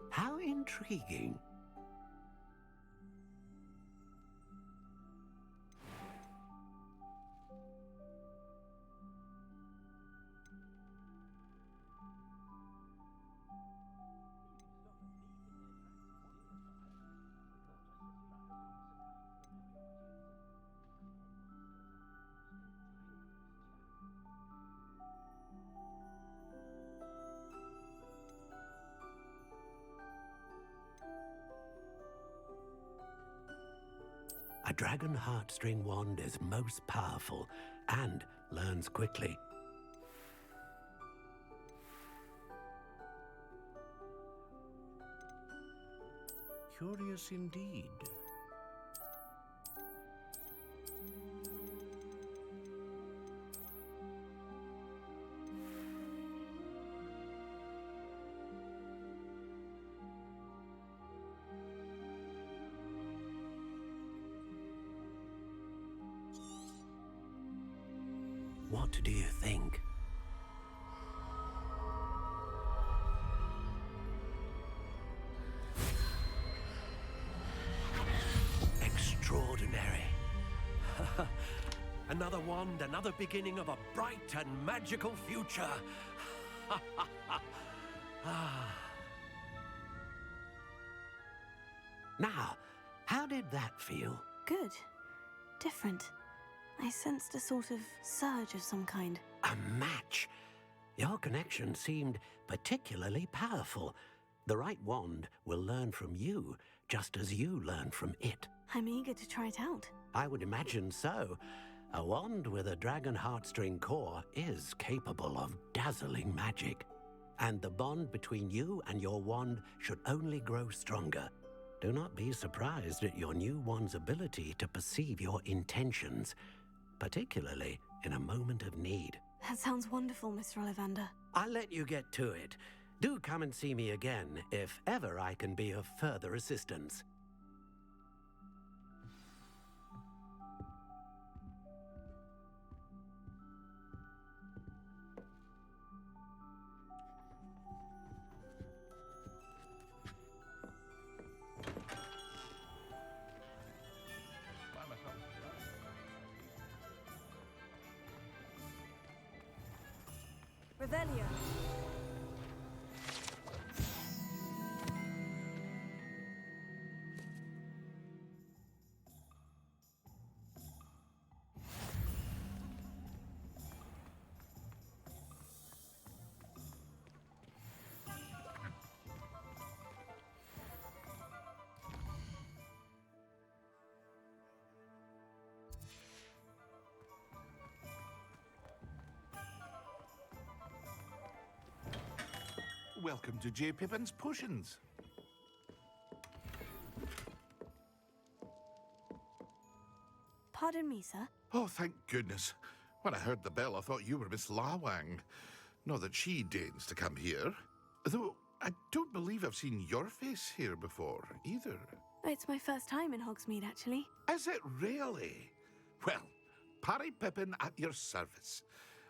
How intriguing. A dragon heartstring wand is most powerful and learns quickly. Curious indeed. What do you think? Extraordinary. Another wand, another beginning of a bright and magical future. Now, how did that feel? Good. Different. I sensed a sort of surge of some kind. A match. Your connection seemed particularly powerful. The right wand will learn from you, just as you learn from it. I'm eager to try it out. I would imagine so. A wand with a dragon heartstring core is capable of dazzling magic. And the bond between you and your wand should only grow stronger. Do not be surprised at your new wand's ability to perceive your intentions, particularly in a moment of need. That sounds wonderful, Mr. Ollivander. I'll let you get to it. Do come and see me again if ever I can be of further assistance. Revelio. Welcome to J. Pippin's Potions. Pardon me, sir. Oh, thank goodness. When I heard the bell, I thought you were Miss Lawang. Not that she deigns to come here. Though, I don't believe I've seen your face here before, either. It's my first time in Hogsmeade, actually. Is it really? Well, Parry Pippin at your service.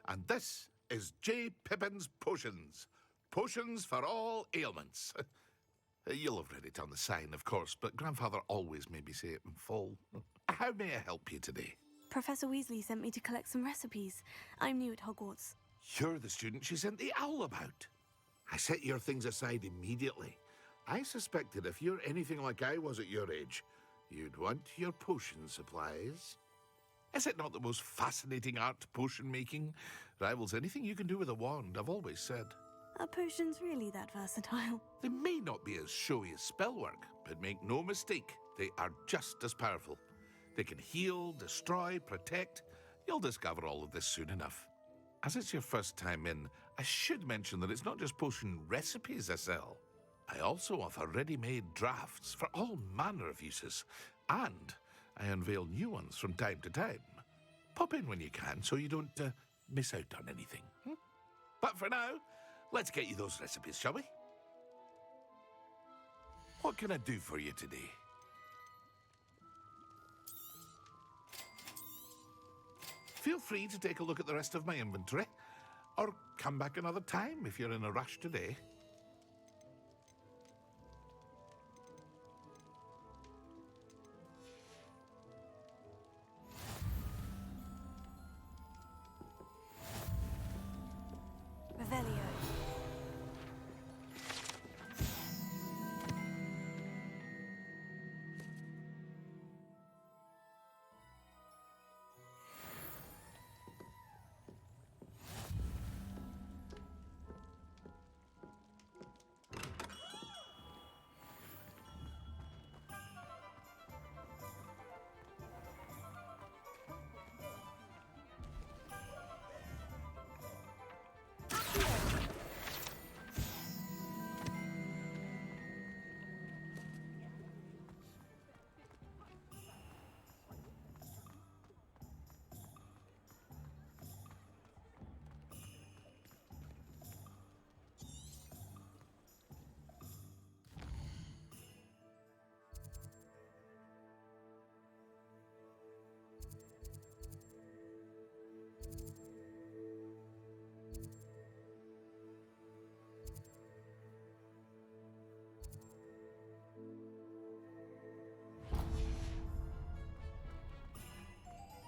And this is J. Pippin's Potions. Potions for all ailments. You'll have read it on the sign, of course, but Grandfather always made me say it in full. How may I help you today? Professor Weasley sent me to collect some recipes. I'm new at Hogwarts. You're the student she sent the owl about. I set your things aside immediately. I suspected if you're anything like I was at your age, you'd want your potion supplies. Is it not the most fascinating art, potion making? Rivals anything you can do with a wand, I've always said. Are potions really that versatile? They may not be as showy as spellwork, but make no mistake, they are just as powerful. They can heal, destroy, protect. You'll discover all of this soon enough. As it's your first time in, I should mention that it's not just potion recipes I sell. I also offer ready-made drafts for all manner of uses, and I unveil new ones from time to time. Pop in when you can so you don't miss out on anything. But for now, let's get you those recipes, shall we? What can I do for you today? Feel free to take a look at the rest of my inventory, or come back another time if you're in a rush today. Revelio.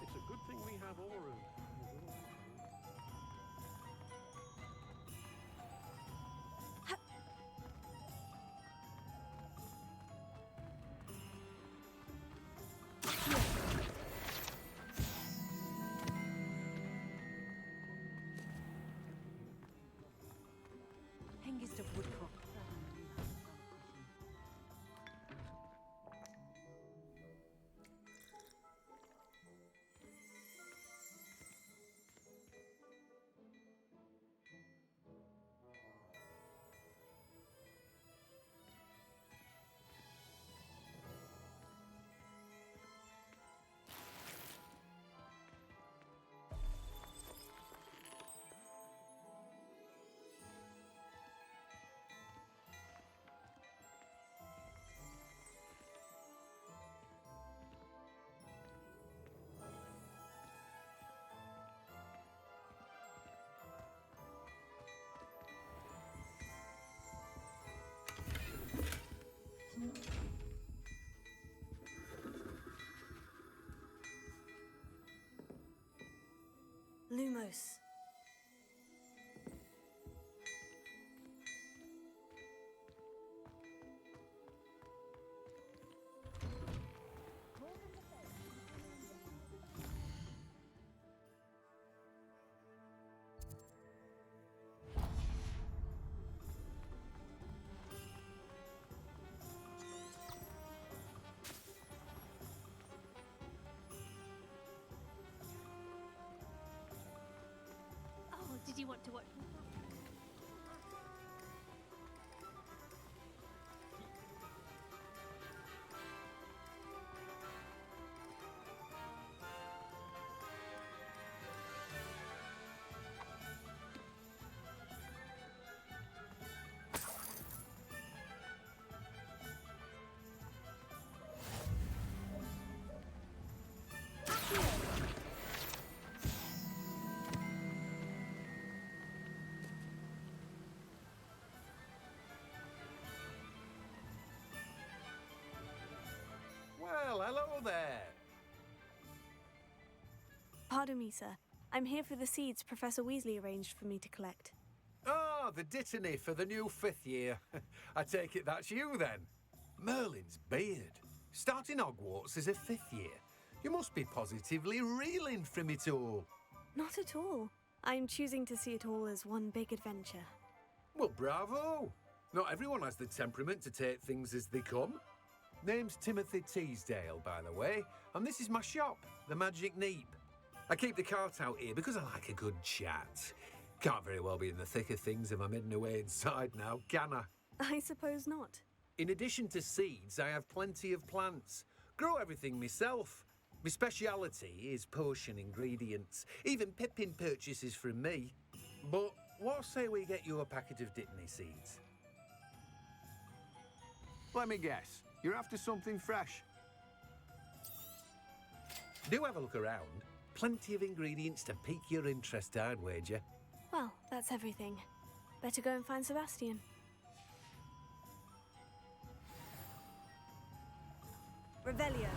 It's a good thing we have Oru. Hengist of Woodcock. Lumos. Oh, did you want to watch? Well, hello there. Pardon me, sir. I'm here for the seeds Professor Weasley arranged for me to collect. Ah, the dittany for the new 5th year. I take it that's you then. Merlin's beard. Starting Hogwarts as a 5th year. You must be positively reeling from it all. Not at all. I'm choosing to see it all as one big adventure. Well, bravo. Not everyone has the temperament to take things as they come. Name's Timothy Teasdale, by the way, and this is my shop, the Magic Neep. I keep the cart out here because I like a good chat. Can't very well be in the thick of things if I'm hidden away inside now, can I? I suppose not. In addition to seeds, I have plenty of plants. Grow everything myself. My speciality is potion ingredients. Even Pippin purchases from me. But what say we get you a packet of dittany seeds? Let me guess. You're after something fresh. Do have a look around. Plenty of ingredients to pique your interest, I'd wager. Well, that's everything. Better go and find Sebastian. Revelio.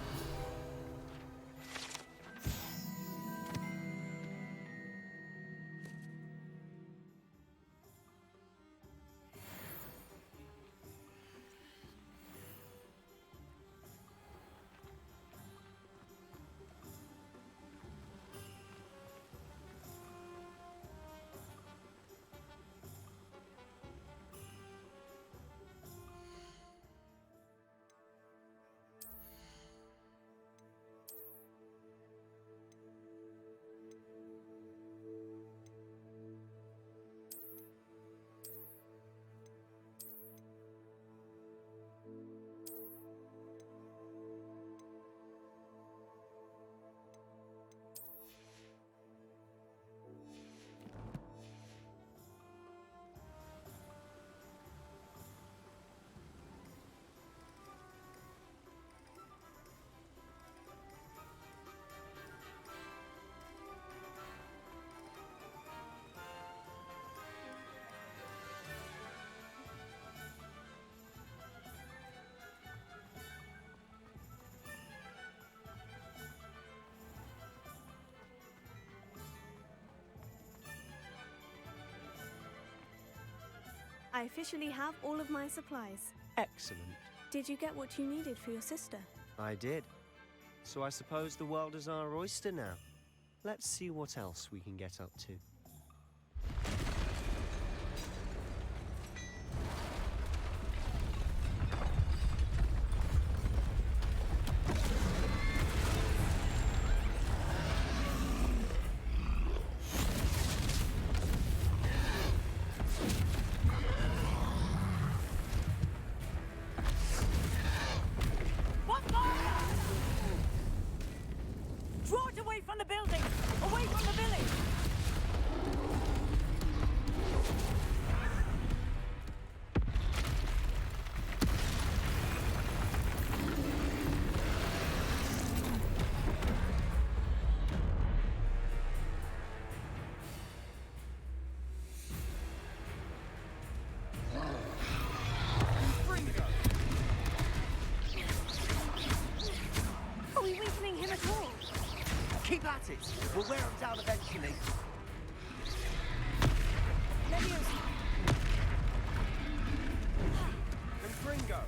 I officially have all of my supplies. Excellent. Did you get what you needed for your sister? I did. So I suppose the world is our oyster now. Let's see what else we can get up to. Draw it away from the building! Away from the village! Are we weakening him at all? Keep at it. We'll wear him down eventually. Leviosa! Confringo!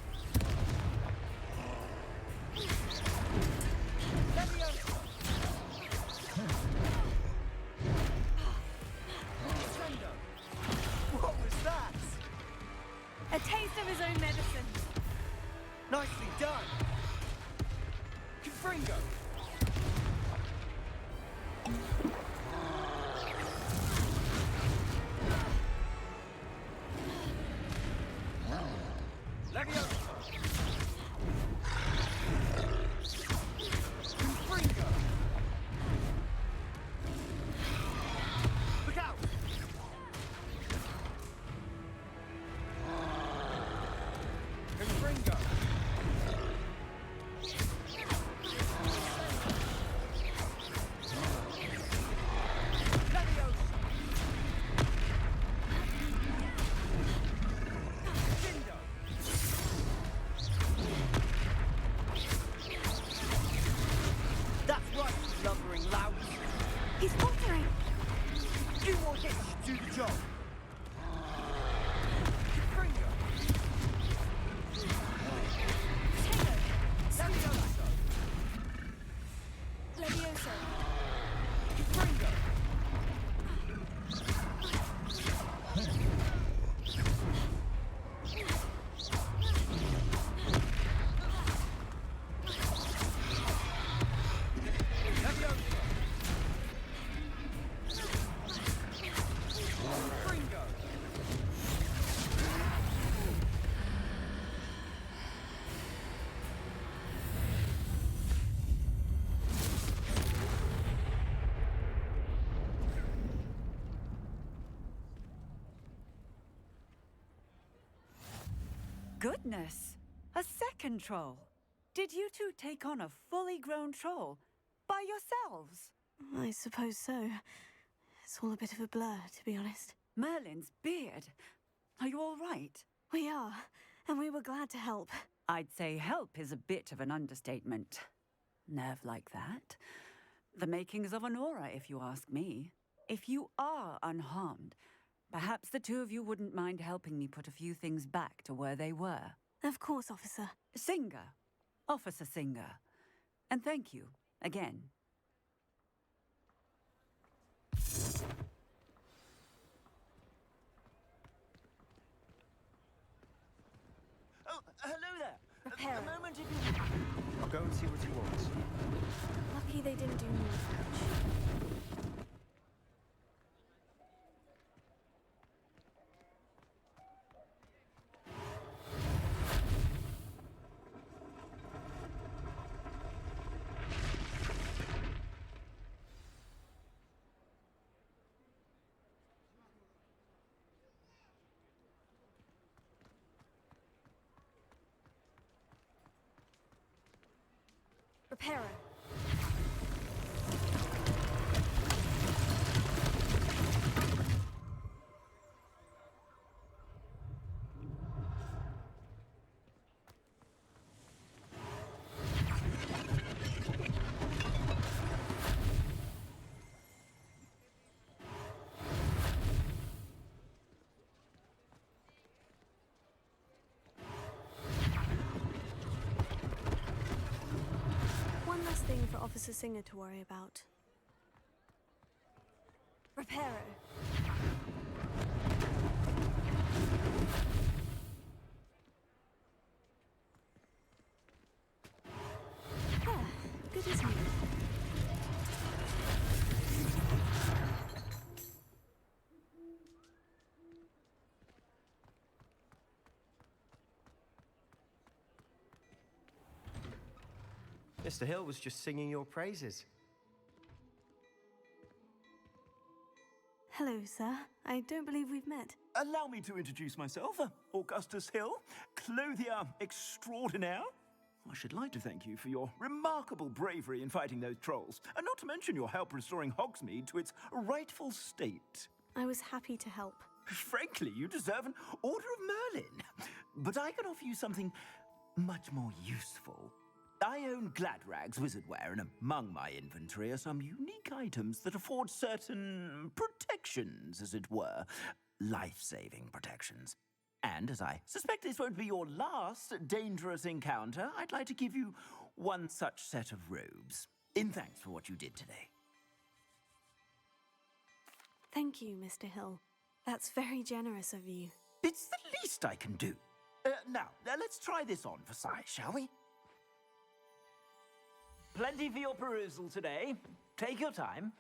Leviosa! Crescendo! What was that? A taste of his own medicine. Nicely done! Confringo! Leviosa! Confringo! Look out! Confringo! Leviosa! Shindo! That's right, lumbering lout. He's faltering. Few more hits should do the job. Confringo! Leviosa! Leviosa. Confringo! Leviosa! Confringo! Goodness! A second troll! Did you two take on a fully grown troll by yourselves? I suppose so. It's all a bit of a blur, to be honest. Merlin's beard. Are you all right? We are, and we were glad to help. I'd say help is a bit of an understatement. Nerve like that. The makings of an aura, if you ask me. If you are unharmed, perhaps the two of you wouldn't mind helping me put a few things back to where they were. Of course, officer. Singer. Officer Singer. And thank you, again. Oh, hello there. Prepare. A moment if you... I'll go and see what he wants. Lucky they didn't do more. Reparo. One last thing for Officer Singer to worry about. Reparo. Ah, good as new. Mr. Hill was just singing your praises. Hello, sir. I don't believe we've met. Allow me to introduce myself, Augustus Hill, clothier extraordinaire. I should like to thank you for your remarkable bravery in fighting those trolls, and not to mention your help restoring Hogsmeade to its rightful state. I was happy to help. Frankly, you deserve an Order of Merlin. But I can offer you something much more useful. I own Gladrag's wizardware, and among my inventory are some unique items that afford certain protections, as it were. Life-saving protections. And as I suspect this won't be your last dangerous encounter, I'd like to give you one such set of robes, in thanks for what you did today. Thank you, Mr. Hill. That's very generous of you. It's the least I can do. Now, let's try this on for size, shall we? Plenty for your perusal today. Take your time.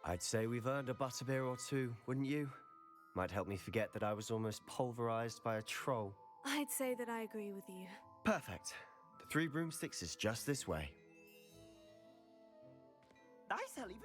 I'd say we've earned a butterbeer or two, wouldn't you? Might help me forget that I was almost pulverized by a troll. I'd say that I agree with you. Perfect. The 3 broomsticks is just this way. I sell even...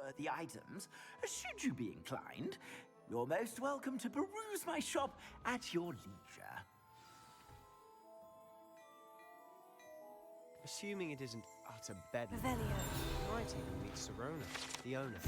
worthy items, should you be inclined, you're most welcome to peruse my shop at your leisure. Assuming it isn't utter bedlam, Revelio. you might even meet Serona, the owner.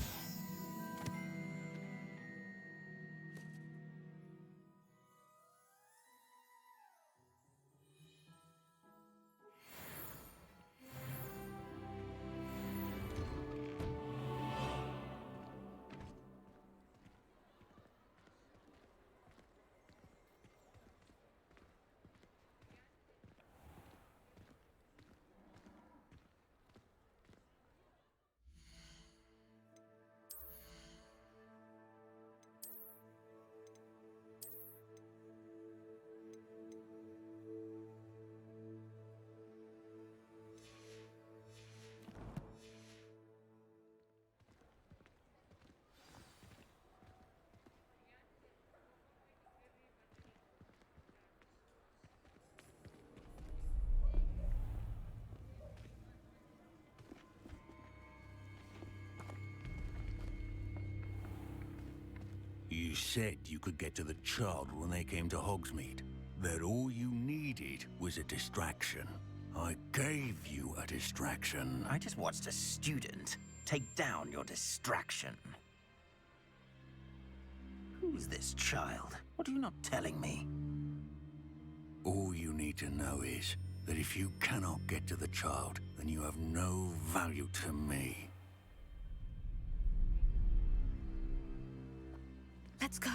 You said you could get to the child when they came to Hogsmeade. That all you needed was a distraction. I gave you a distraction. I just watched a student take down your distraction. Who's this child? What are you not telling me? All you need to know is that if you cannot get to the child, then you have no value to me. Let's go.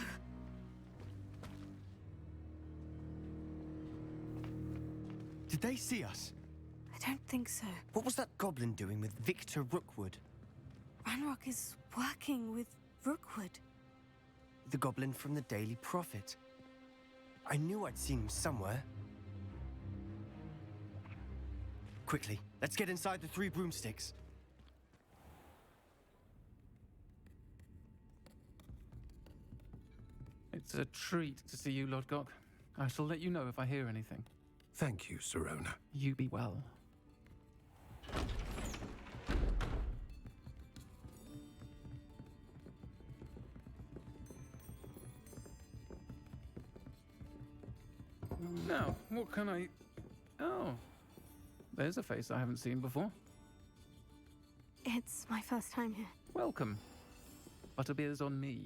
Did they see us? I don't think so. What was that goblin doing with Victor Rookwood? Ranrock is working with Rookwood. The goblin from the Daily Prophet. I knew I'd seen him somewhere. Quickly, let's get inside the 3 broomsticks. It's a treat to see you, Lodgok. I shall let you know if I hear anything. Thank you, Serona. You be well. Now, what can I... Oh, there's a face I haven't seen before. It's my first time here. Welcome. Butterbeer's on me.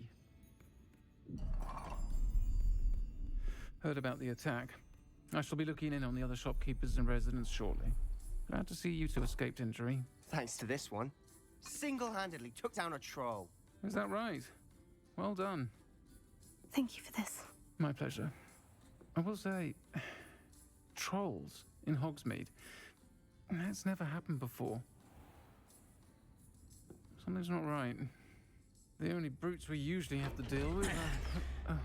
Heard about the attack. I shall be looking in on the other shopkeepers and residents shortly. Glad to see you two escaped injury. Thanks to this one. Single-handedly took down a troll. Is that right? Well done. Thank you for this. My pleasure. I will say, trolls in Hogsmeade. That's never happened before. Something's not right. The only brutes we usually have to deal with are...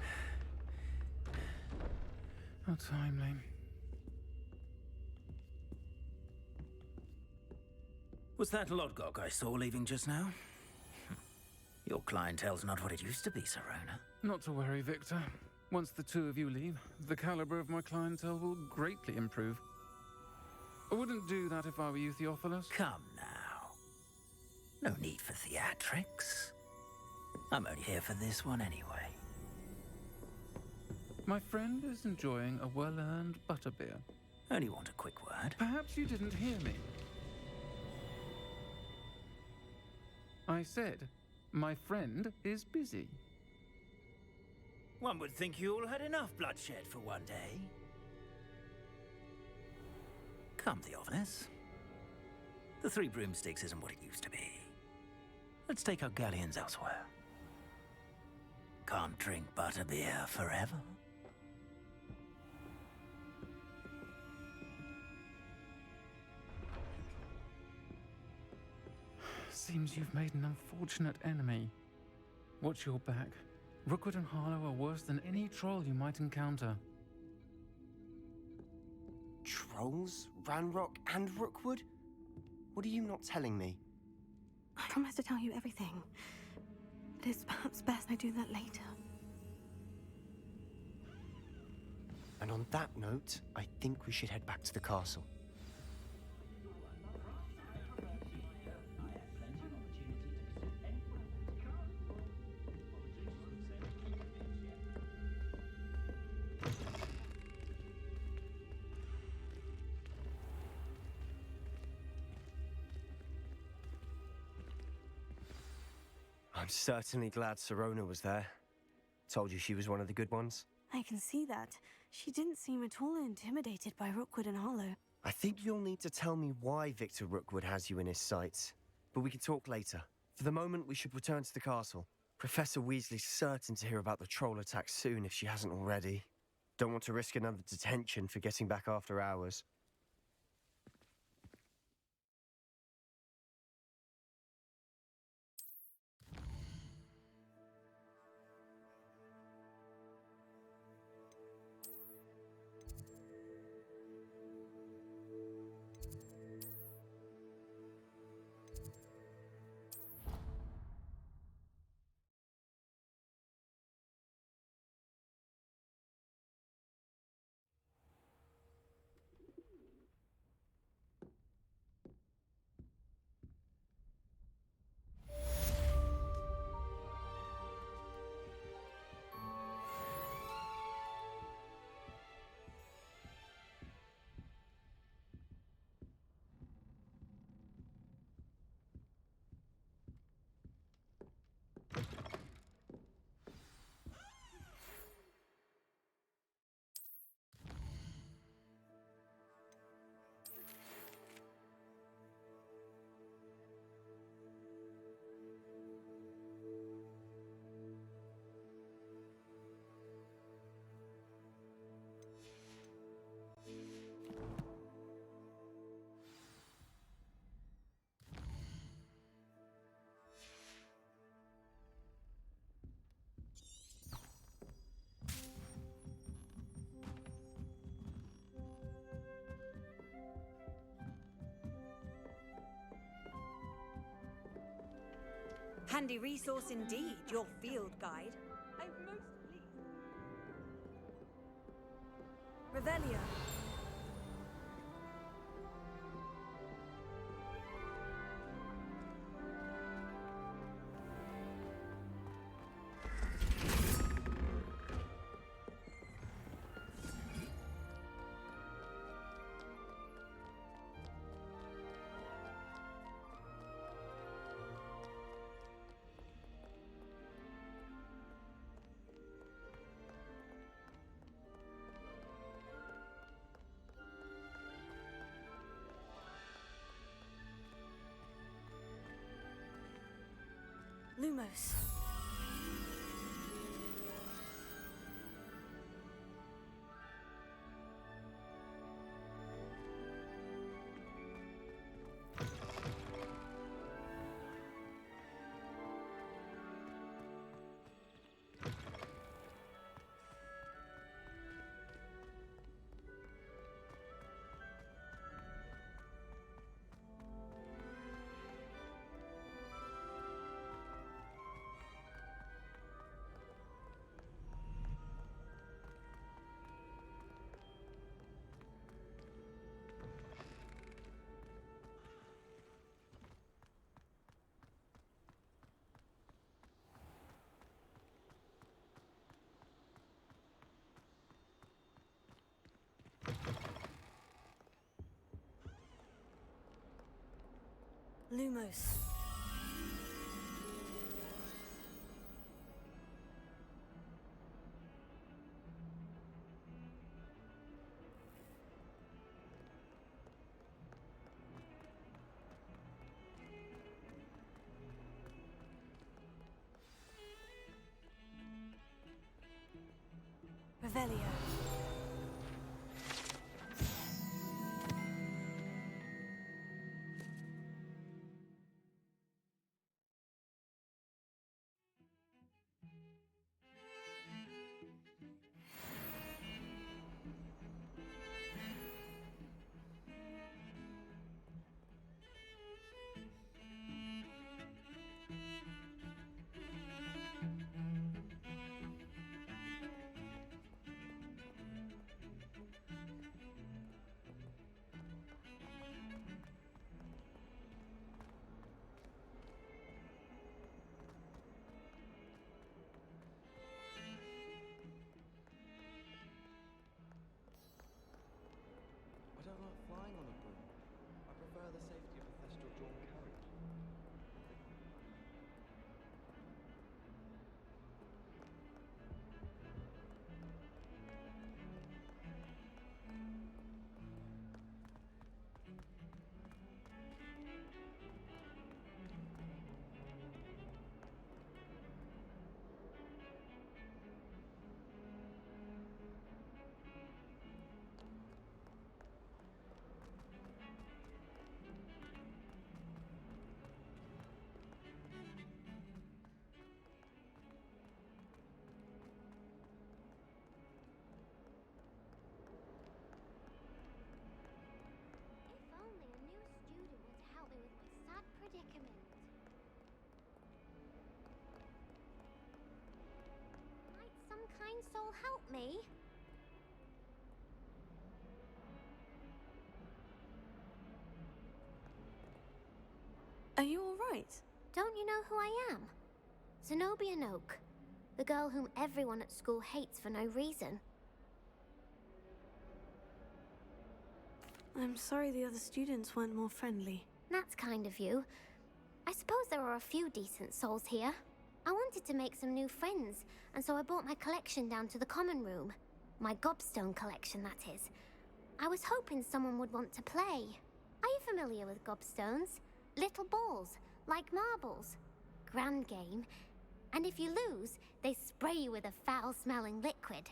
How timely. Was that Lodgok I saw leaving just now? Your clientele's not what it used to be, Serona. Not to worry, Victor. Once the two of you leave, the caliber of my clientele will greatly improve. I wouldn't do that if I were you, Theophilus. Come now. No need for theatrics. I'm only here for this one anyway. My friend is enjoying a well-earned butterbeer. Only want a quick word. Perhaps you didn't hear me. I said, my friend is busy. One would think you all had enough bloodshed for one day. Come, Theophilus. The 3 broomsticks isn't what it used to be. Let's take our galleons elsewhere. Can't drink butterbeer forever. Seems you've made an unfortunate enemy. Watch your back. Rookwood and Harlow are worse than any troll you might encounter. Trolls? Ranrock and Rookwood? What are you not telling me? I promise to tell you everything. But it's perhaps best I do that later. And on that note, I think we should head back to the castle. I'm certainly glad Serona was there. Told you she was one of the good ones. I can see that. She didn't seem at all intimidated by Rookwood and Harlow. I think you'll need to tell me why Victor Rookwood has you in his sights. But we can talk later. For the moment, we should return to the castle. Professor Weasley's certain to hear about the troll attack soon if she hasn't already. Don't want to risk another detention for getting back after hours. Handy resource indeed, your field guide. I'm most pleased. Revelio. Lumos. Lumos. Revelio. help me? Are you all right? Don't you know who I am? Zenobia Noak, the girl whom everyone at school hates for no reason. I'm sorry the other students weren't more friendly. That's kind of you. I suppose there are a few decent souls here. I wanted to make some new friends, and so I brought my collection down to the common room. My gobstone collection, that is. I was hoping someone would want to play. Are you familiar with gobstones? Little balls, like marbles. Grand game. And if you lose, they spray you with a foul-smelling liquid.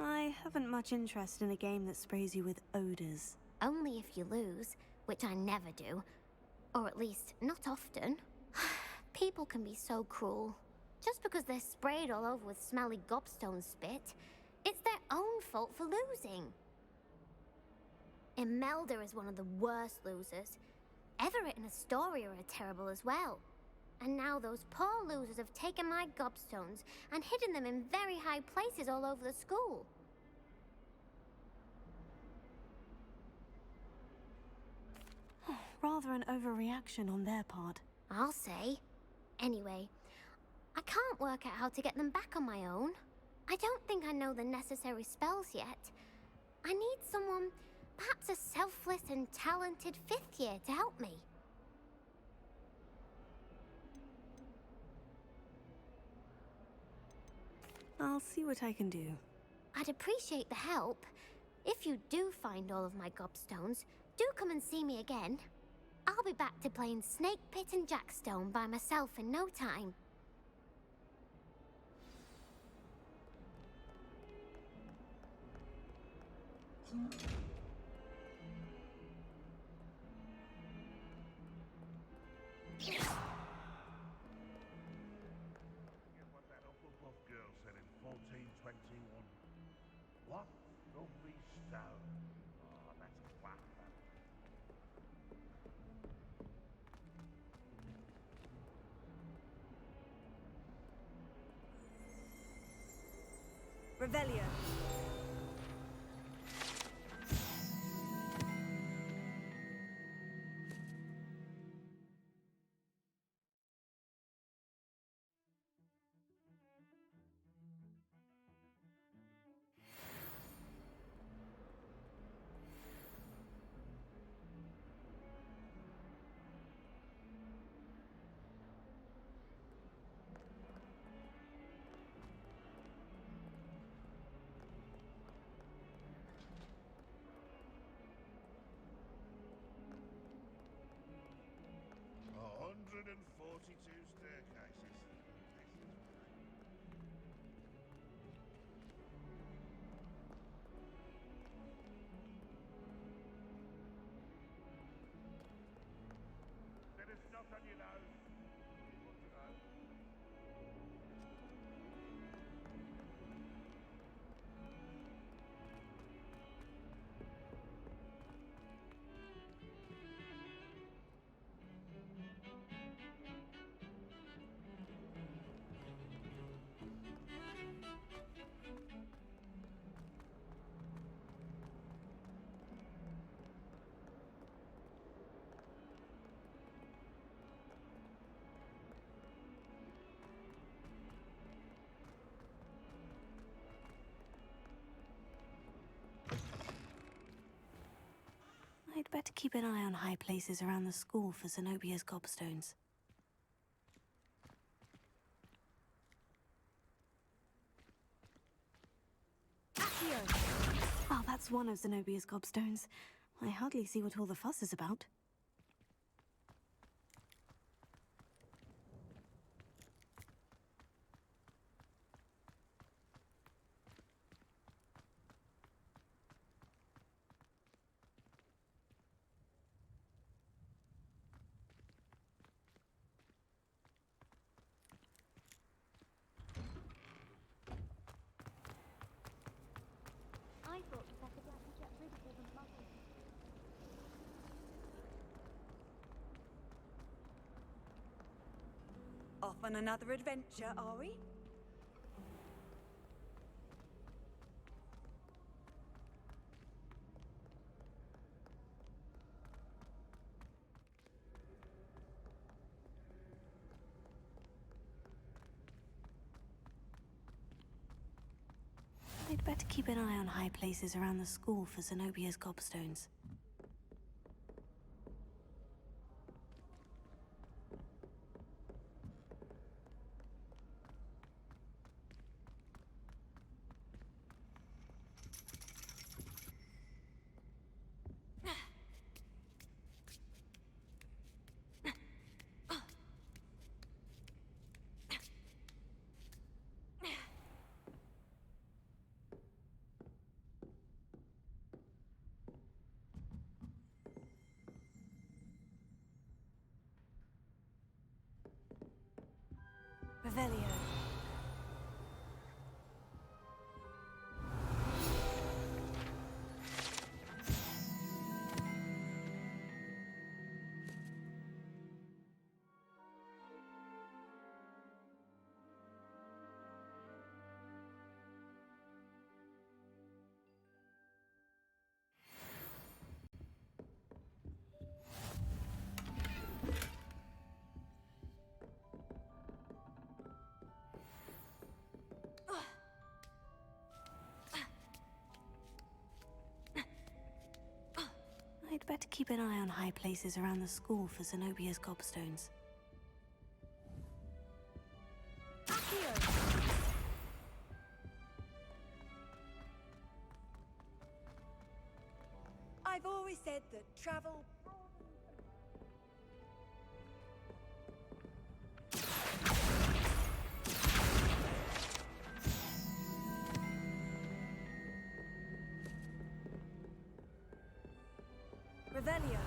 I haven't much interest in a game that sprays you with odors. Only if you lose, which I never do. Or at least, not often. People can be so cruel. Just because they're sprayed all over with smelly gobstone spit, it's their own fault for losing. Imelda is one of the worst losers. Everett and Astoria are terrible as well. And now those poor losers have taken my gobstones and hidden them in very high places all over the school. Rather an overreaction on their part. I'll say. Anyway, I can't work out how to get them back on my own. I don't think I know the necessary spells yet. I need someone, perhaps a selfless and talented 5th year to help me. I'll see what I can do. I'd appreciate the help. If you do find all of my gobstones, do come and see me again. I'll be back to playing Snake Pit and Jackstone by myself in no time. What that Hufflepuff girl said in 1421. What lovely stone. Oh, that's class, that. Revelio. Oh, 142 staircases. There is not on your nose. Good to know. I'd better keep an eye on high places around the school for Zenobia's gobstones. Oh, that's one of Zenobia's gobstones. I hardly see what all the fuss is about. I thought that I could let you get rid of all the muggles. on another adventure, are we? I'd better keep an eye on high places around the school for Zenobia's gobstones. Revelio. I'd better keep an eye on high places around the school for Zenobia's gobstones. I've always said that travel... Revelio.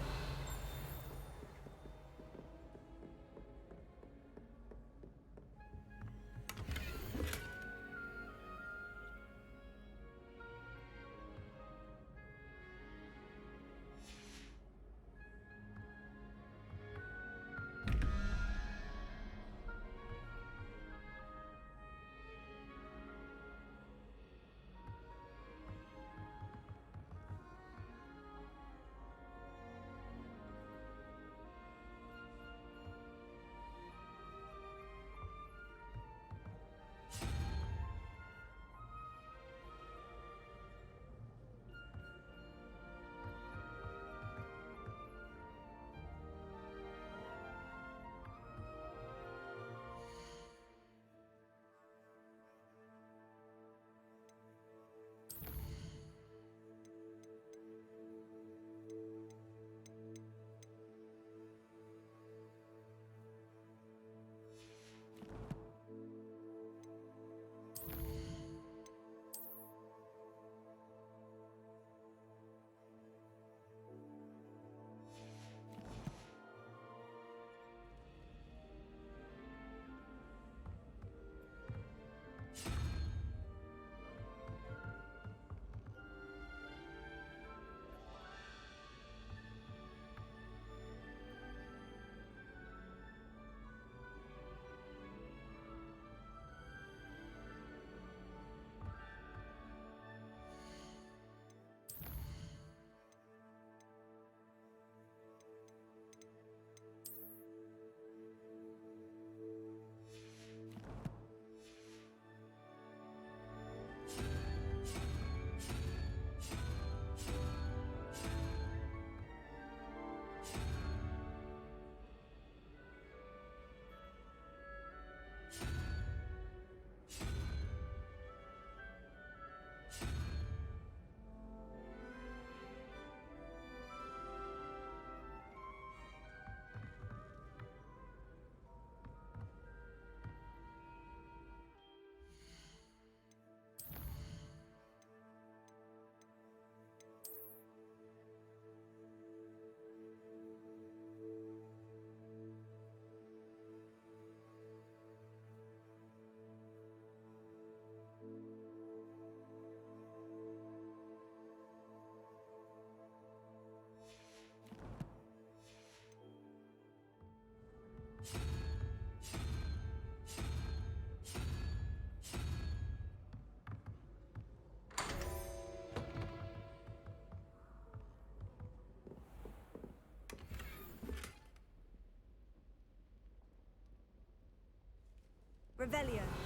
Revelio.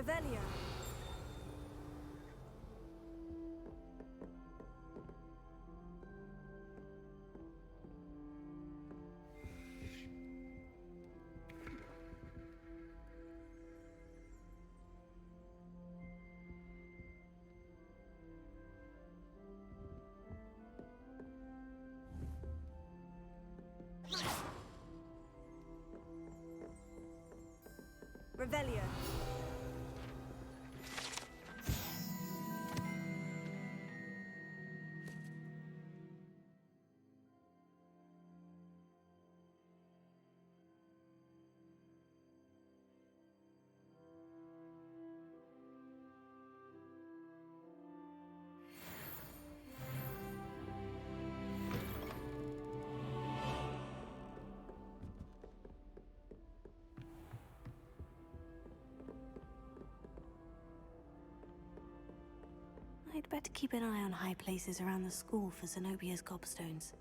Revelio. Revelio. I'd better keep an eye on high places around the school for Zenobia's gobstones.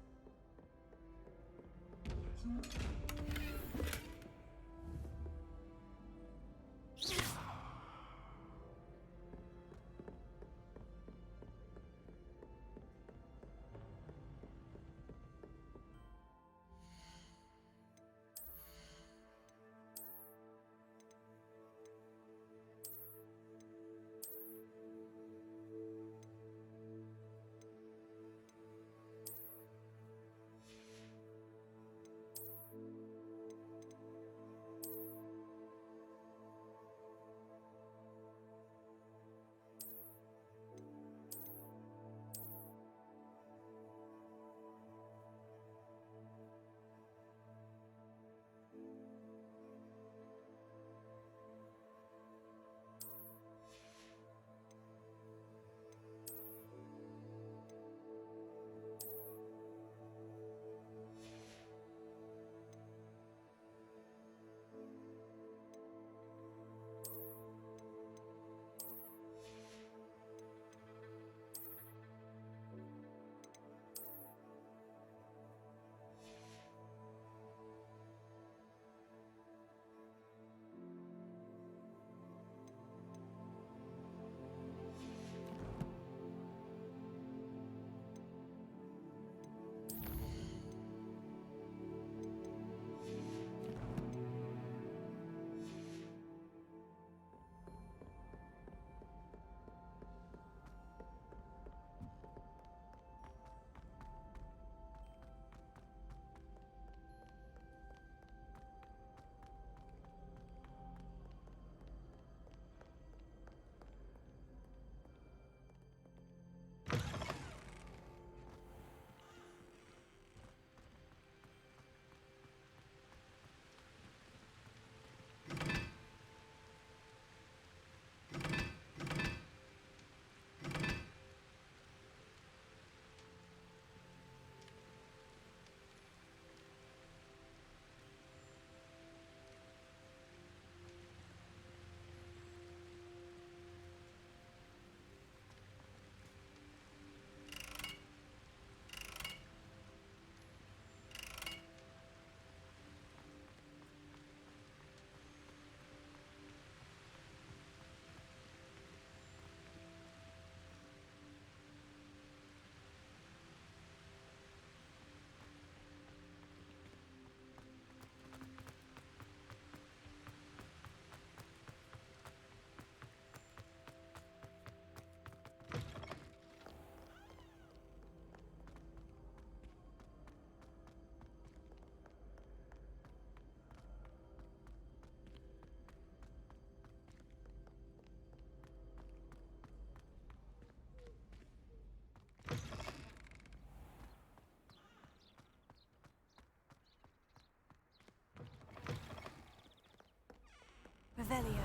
Revelio.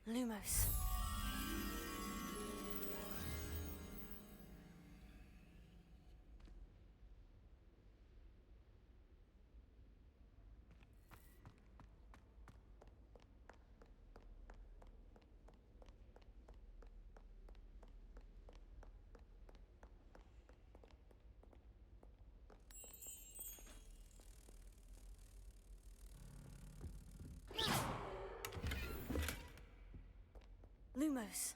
Lumos. Lumos.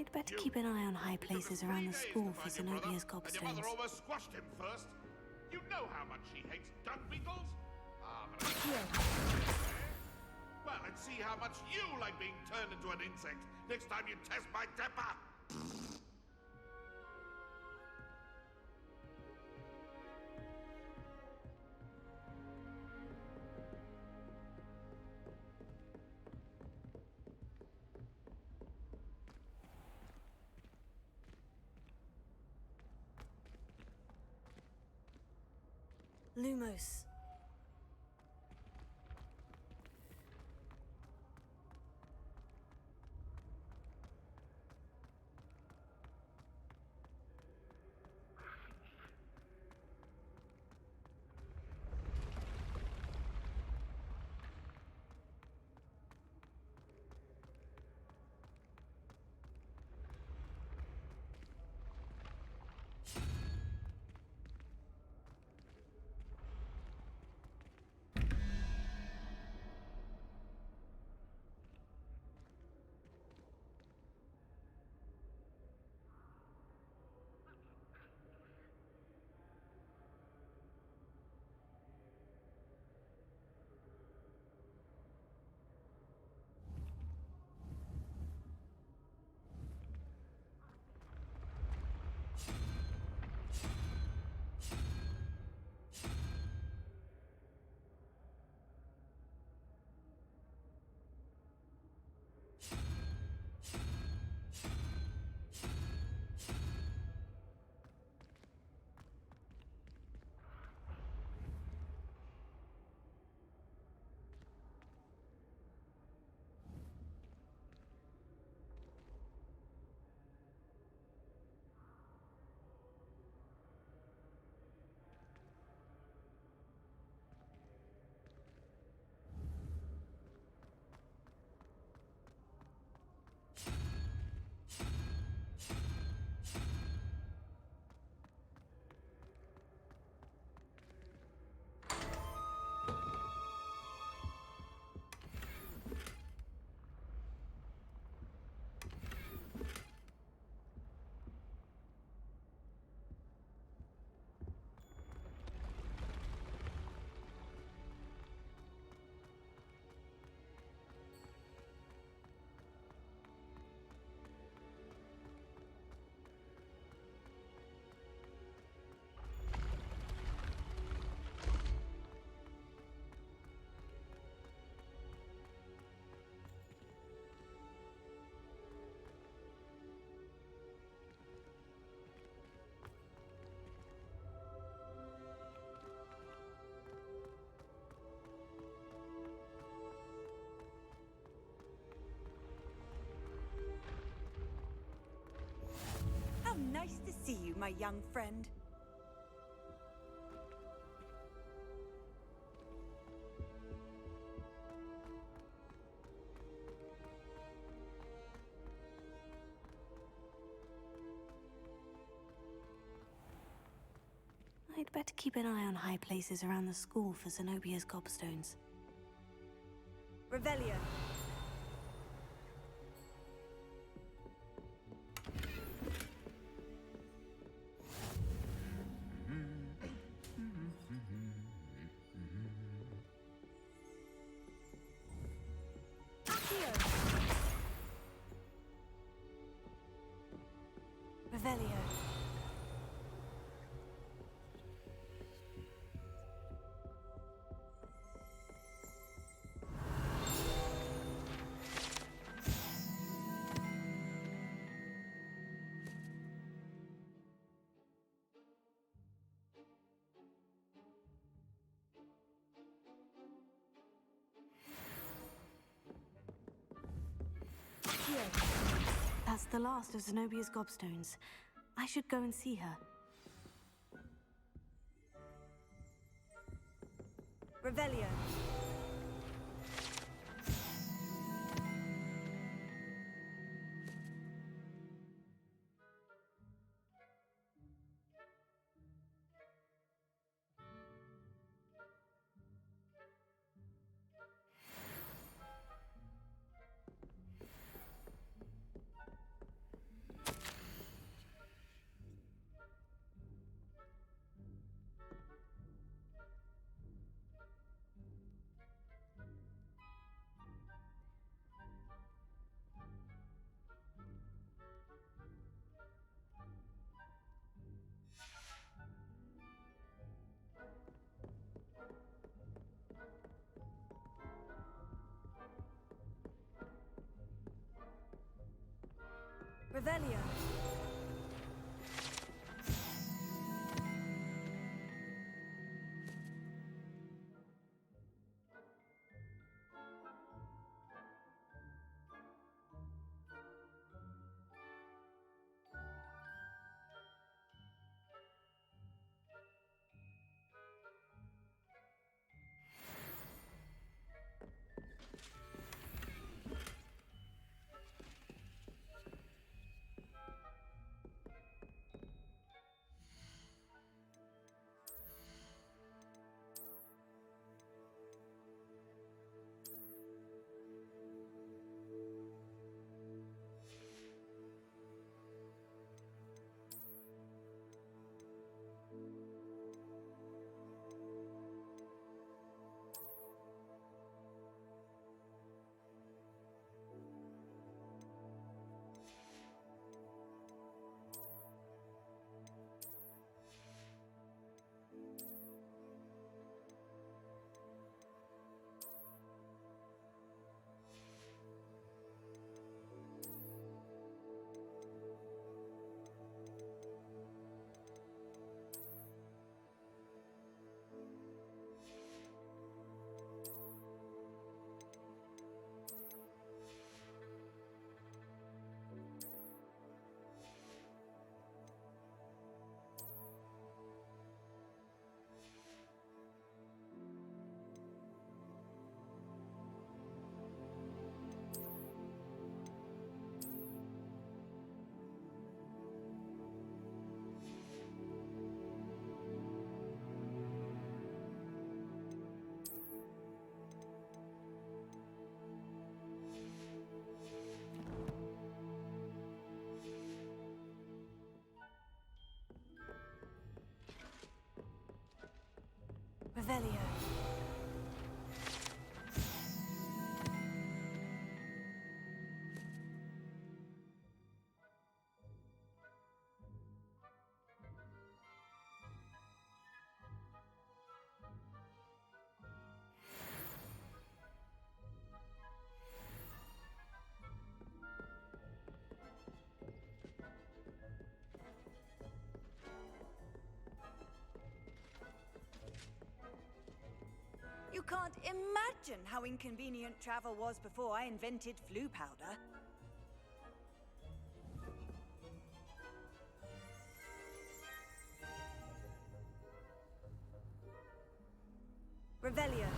I'd better keep an eye on high places around the school for Zenobia's And your mother gobstones. almost squashed him first. You know how much she hates dung beetles. Well, let's see how much you like being turned into an insect next time you test my temper. Lumos. my young friend. I'd better keep an eye on high places around the school for Zenobia's gobstones. Revelio. Revelio. That's the last of Zenobia's gobstones. I should go and see her. Revelio. Revelio. Revelio. You can't imagine how inconvenient travel was before I invented flu powder. Revelio.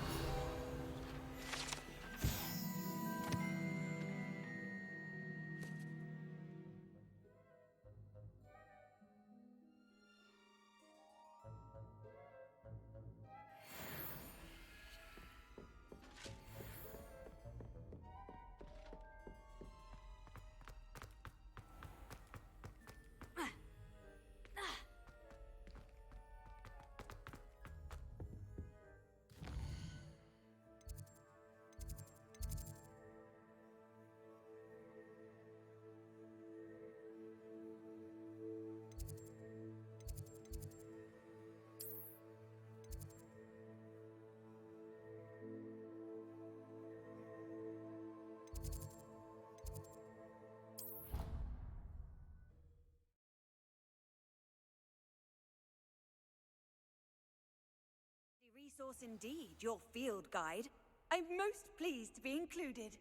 Resource indeed, your field guide. I'm most pleased to be included.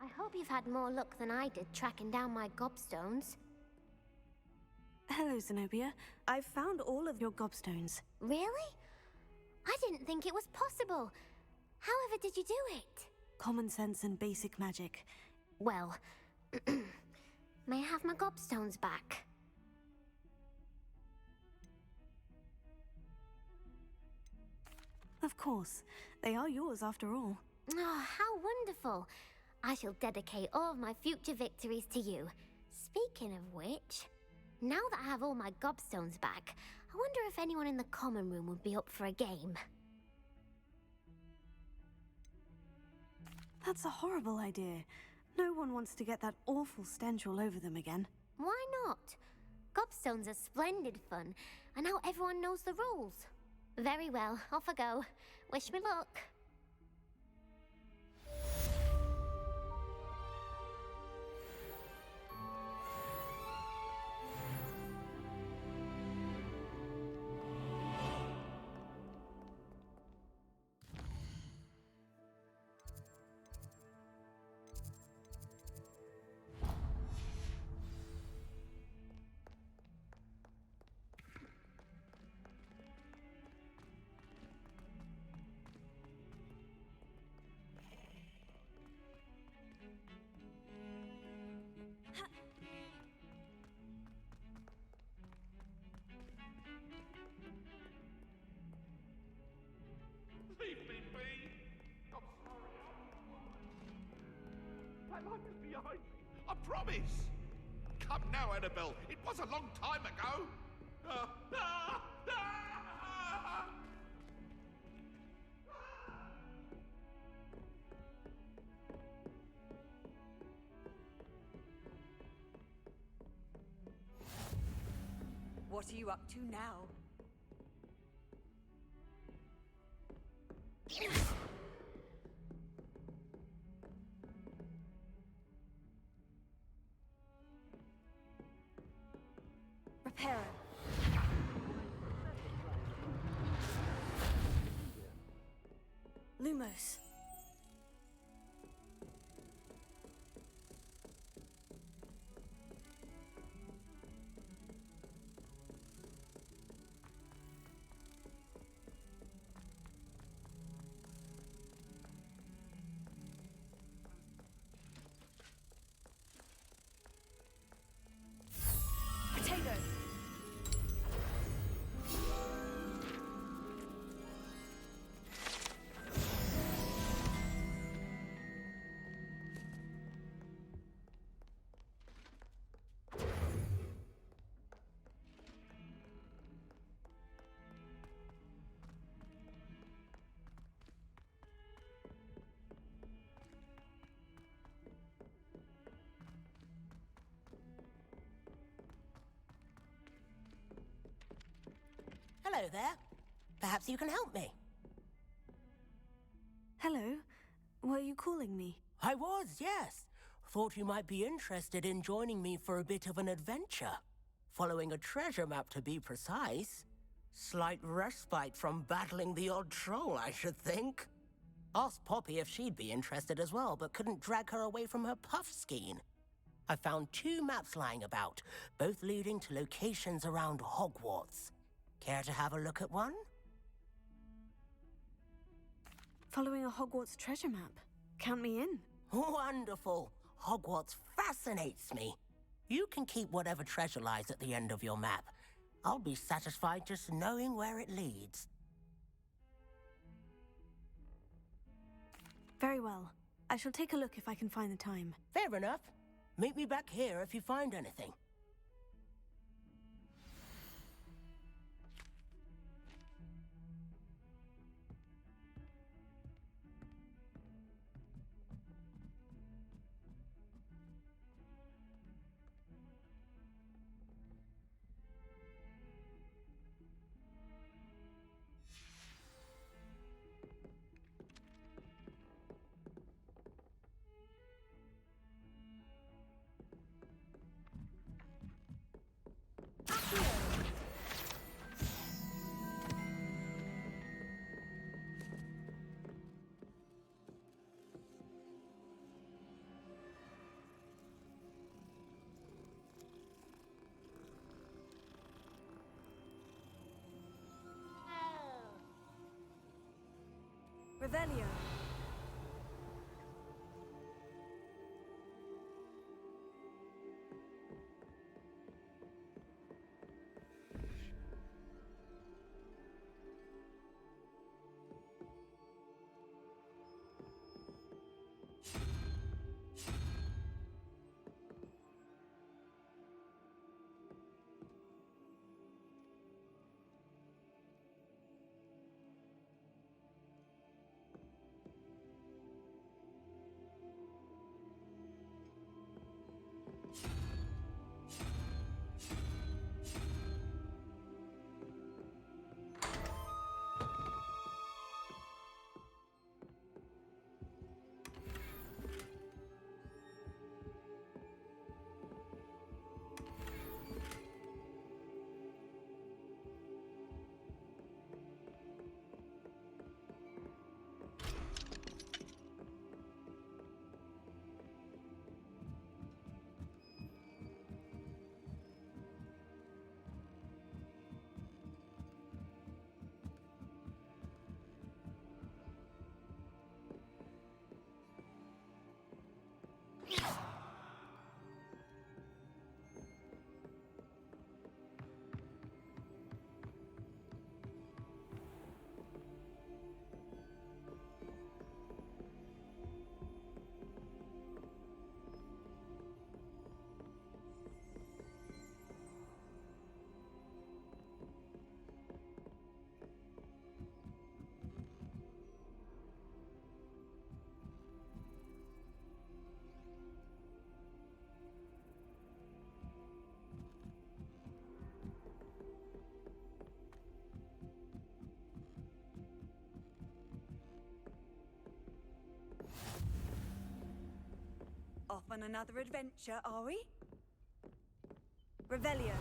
I hope you've had more luck than I did tracking down my gobstones. Hello, Zenobia. I've found all of your gobstones. Really? I didn't think it was possible. However did you do it? Common sense and basic magic. Well, may I have my gobstones back? Of course. They are yours after all. Oh, how wonderful. I shall dedicate all of my future victories to you. Speaking of which, now that I have all my gobstones back, I wonder if anyone in the common room would be up for a game. That's a horrible idea. No one wants to get that awful stench all over them again. Why not? Gobstones are splendid fun, and now everyone knows the rules. Very well, off I go. Wish me luck. Leave me be! I'm sorry. My life is behind me. I promise! Come now, Annabelle. It was a long time ago. What are you up to now? Reparo. Lumos. Potato. Hello there. Perhaps you can help me. Hello. Were you calling me? I was, yes. Thought you might be interested in joining me for a bit of an adventure. Following a treasure map, to be precise. Slight respite from battling the odd troll, I should think. Asked Poppy if she'd be interested as well, but couldn't drag her away from her puff skein. I found 2 maps lying about, both leading to locations around Hogwarts. Care to have a look at one? Following a Hogwarts treasure map. Count me in. Wonderful. Hogwarts fascinates me. You can keep whatever treasure lies at the end of your map. I'll be satisfied just knowing where it leads. Very well. I shall take a look if I can find the time. Fair enough. Meet me back here if you find anything. Revelio. Off on another adventure, are we? Revelio.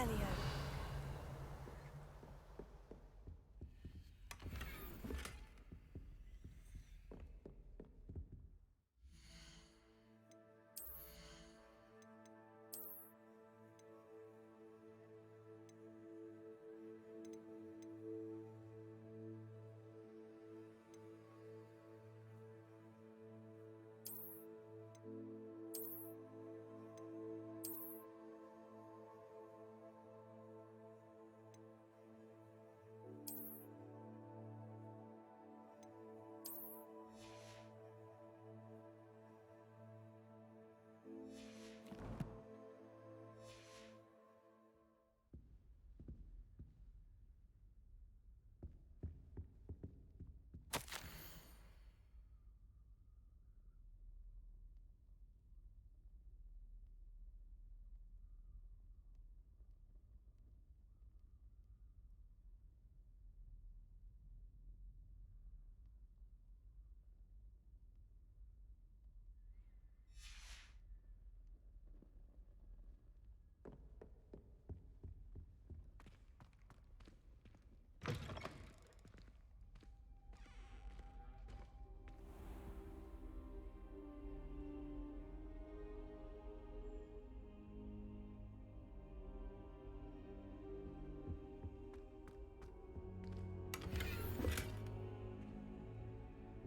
Revelio.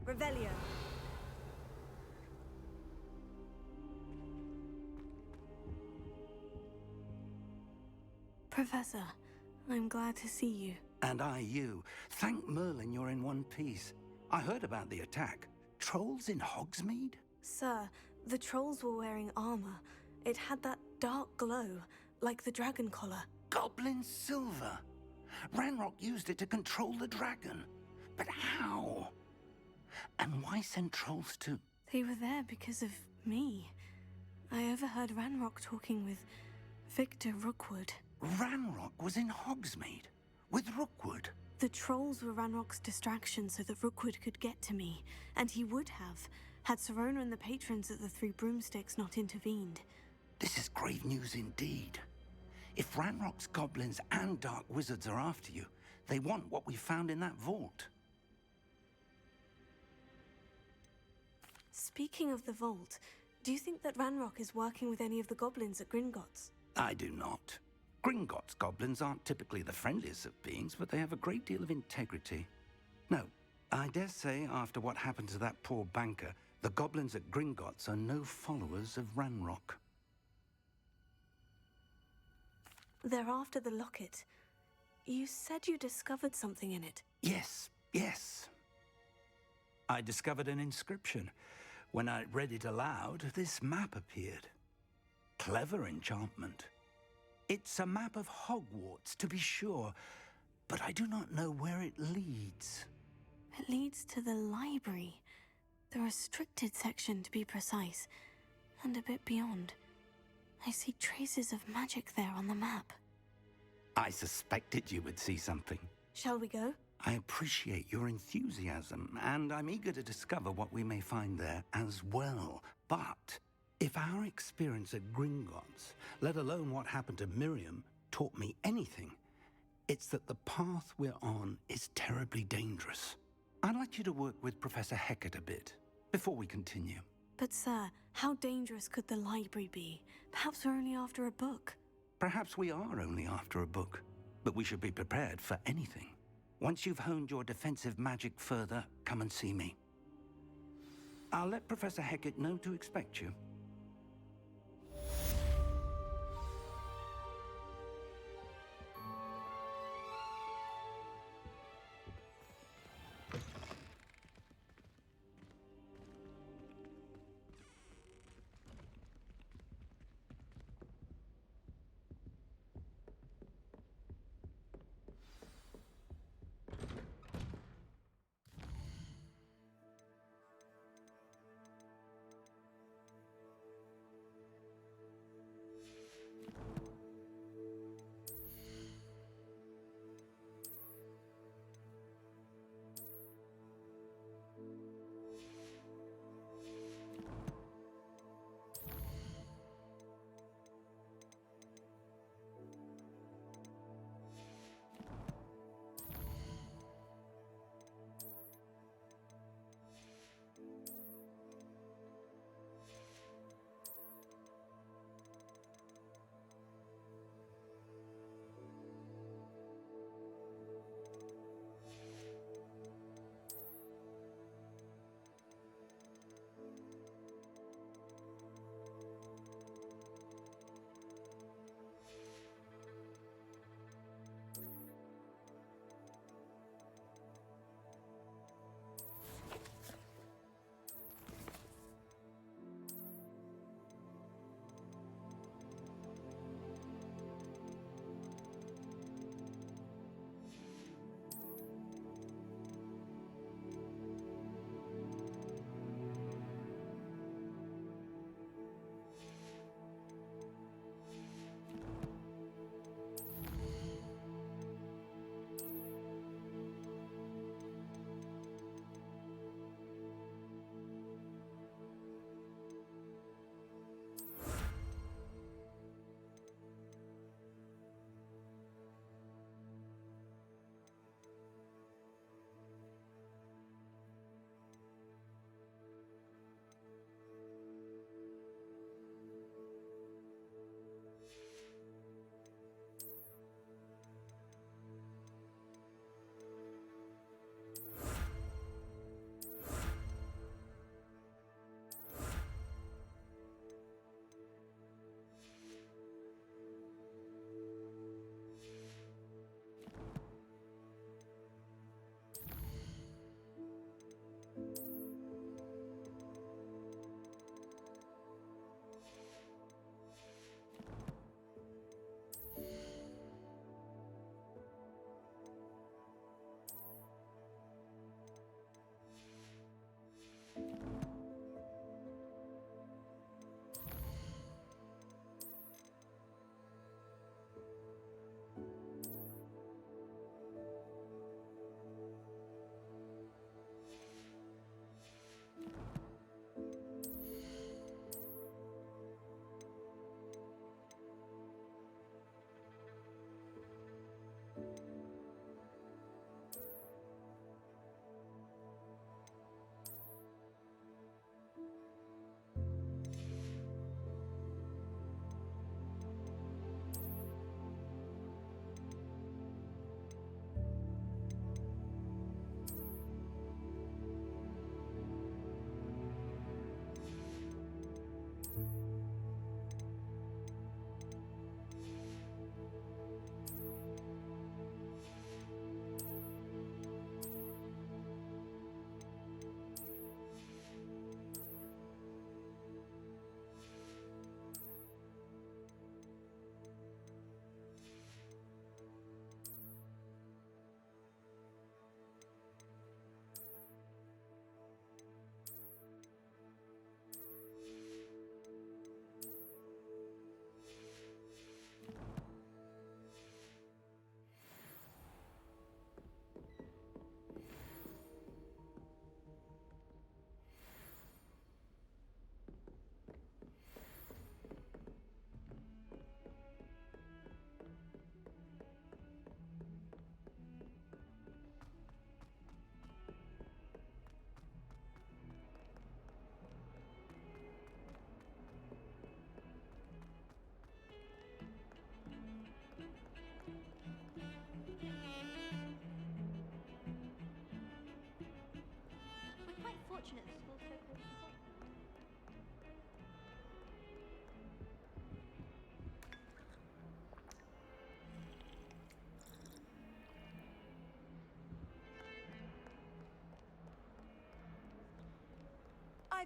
Revelio. Professor, I'm glad to see you. And I you. Thank Merlin you're in one piece. I heard about the attack. Trolls in Hogsmeade? Sir, the trolls were wearing armor. It had that dark glow, like the dragon collar. Goblin silver! Ranrock used it to control the dragon. But how? And why send trolls to... They were there because of me. I overheard Ranrock talking with Victor Rookwood. Ranrock was in Hogsmeade? With Rookwood? The trolls were Ranrock's distraction so that Rookwood could get to me. And he would have, had Serona and the patrons at the Three Broomsticks not intervened. This is grave news indeed. If Ranrock's goblins and dark wizards are after you, they want what we found in that vault. Speaking of the vault, do you think that Ranrock is working with any of the goblins at Gringotts? I do not. Gringotts goblins aren't typically the friendliest of beings, but they have a great deal of integrity. No, I dare say after what happened to that poor banker, the goblins at Gringotts are no followers of Ranrock. They're after the locket. You said you discovered something in it. Yes, yes. I discovered an inscription. When I read it aloud, this map appeared. Clever enchantment. It's a map of Hogwarts, to be sure, but I do not know where it leads. It leads to the library. The restricted section, to be precise, and a bit beyond. I see traces of magic there on the map. I suspected you would see something. Shall we go? I appreciate your enthusiasm, and I'm eager to discover what we may find there as well. But if our experience at Gringotts, let alone what happened to Miriam, taught me anything, it's that the path we're on is terribly dangerous. I'd like you to work with Professor Hecat a bit before we continue. But sir, how dangerous could the library be? Perhaps we're only after a book. Perhaps we are only after a book, but we should be prepared for anything. Once you've honed your defensive magic further, come and see me. I'll let Professor Hecat know to expect you.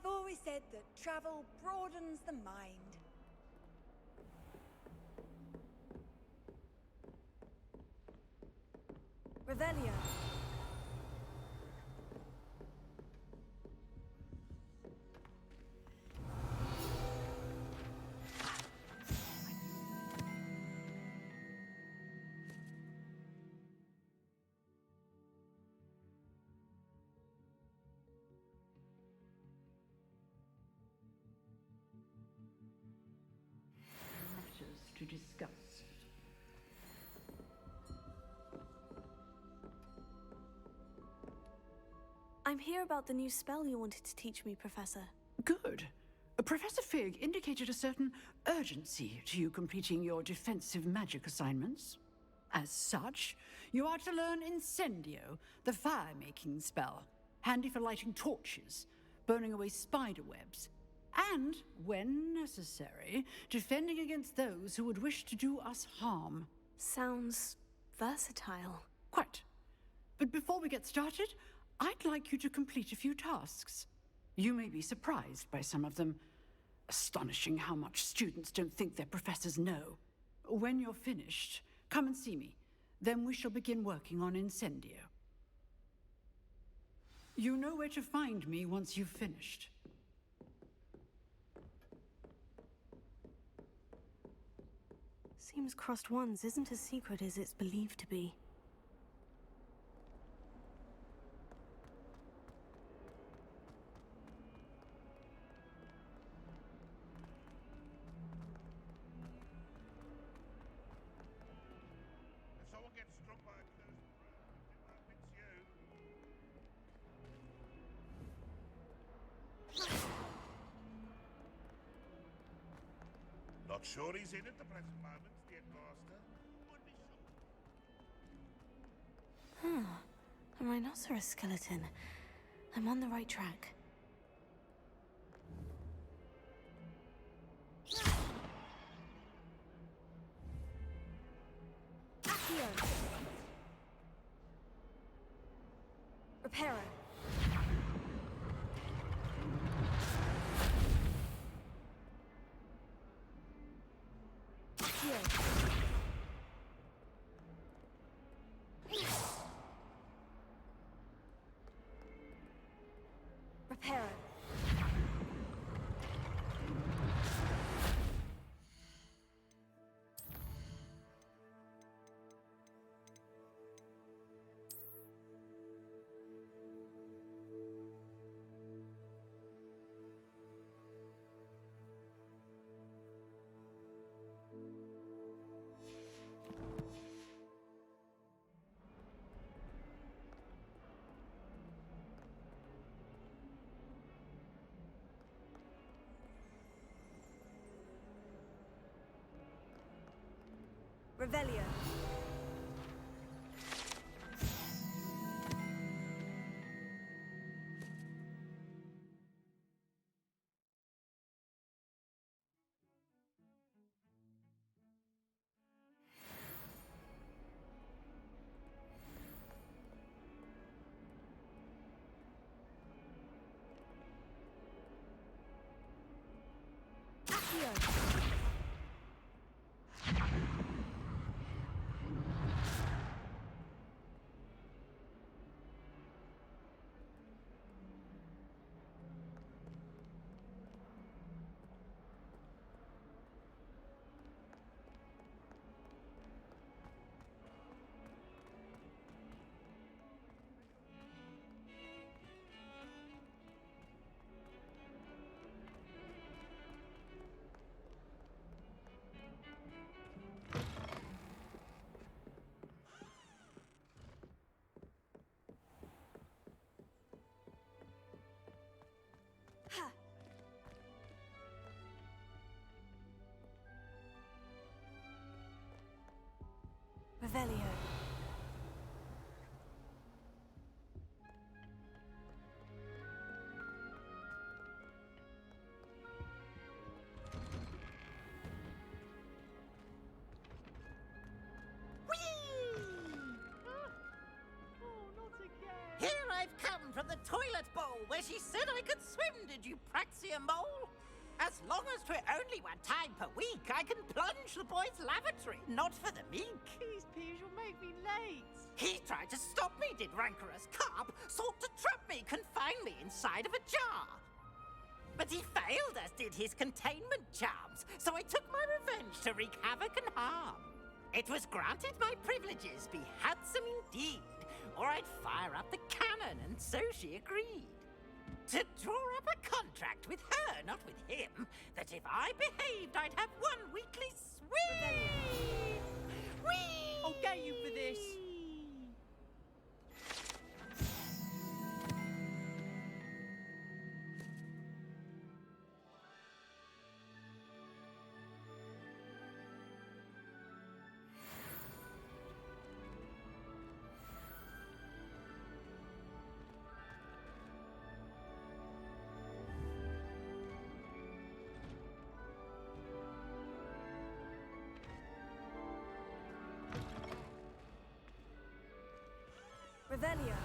I've always said that travel broadens the mind. Revelio. Matters to discuss. I'm here about the new spell you wanted to teach me, Professor. Good. Professor Fig indicated a certain urgency to you completing your defensive magic assignments. As such, you are to learn Incendio, the fire-making spell, handy for lighting torches, burning away spider webs, and, when necessary, defending against those who would wish to do us harm. Sounds versatile. Quite. But before we get started, I'd like you to complete a few tasks. You may be surprised by some of them. Astonishing how much students don't think their professors know. When you're finished, come and see me. Then we shall begin working on Incendio. You know where to find me once you've finished. Seems Crossed Wands isn't as secret as it's believed to be. If someone gets struck by a cursed bird, it's you. Not sure he's in at the present moment, the headmaster. Would be sure. A rhinoceros skeleton. I'm on the right track. Accio. Reparo. Reparo. Revelio. Accio. Ha! Revelio. Here I've come from the toilet bowl where Why, she said I could swim, did you praxia mole? As long as 'twere only one time per week, I can plunge the boy's lavatory, not for the meek. Ps5, you'll make me late. He tried to stop me, did rancorous carp, sought to trap me, confine me inside of a jar. But he failed, as did his containment charms, so I took my revenge to wreak havoc and harm. It was granted my privileges be handsome indeed, or I'd fire up the cannon, and so she agreed. To draw up a contract with her, not with him, that if I behaved, I'd have one weekly swim. Whee! I'll get you for this. Revelio.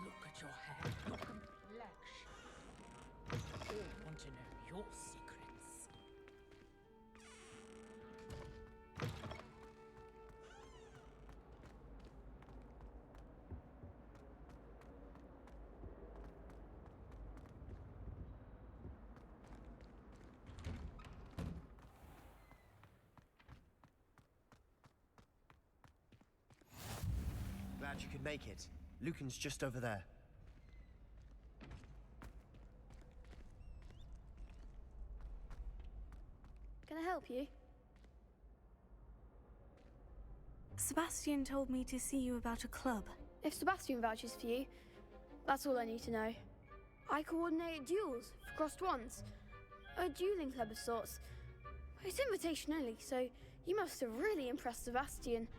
Look at your hair, your complexion. All want to know your secrets. Glad you could make it. Lucan's just over there. Can I help you? Sebastian told me to see you about a club. If Sebastian vouches for you, that's all I need to know. I coordinate duels for crossed ones. A dueling club of sorts. It's invitation only, so you must have really impressed Sebastian.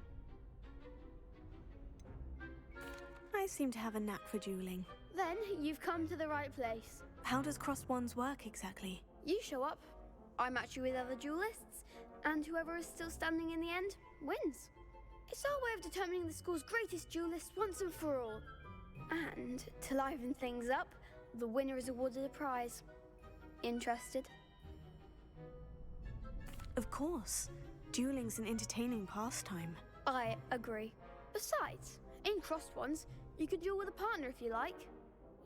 I seem to have a knack for dueling. Then you've come to the right place. How does crossed wands work exactly? You show up, I match you with other duelists, and whoever is still standing in the end wins. It's our way of determining the school's greatest duelist once and for all. And to liven things up, the winner is awarded a prize. Interested? Of course. Dueling's an entertaining pastime. I agree. Besides, in crossed ones, you can duel with a partner if you like.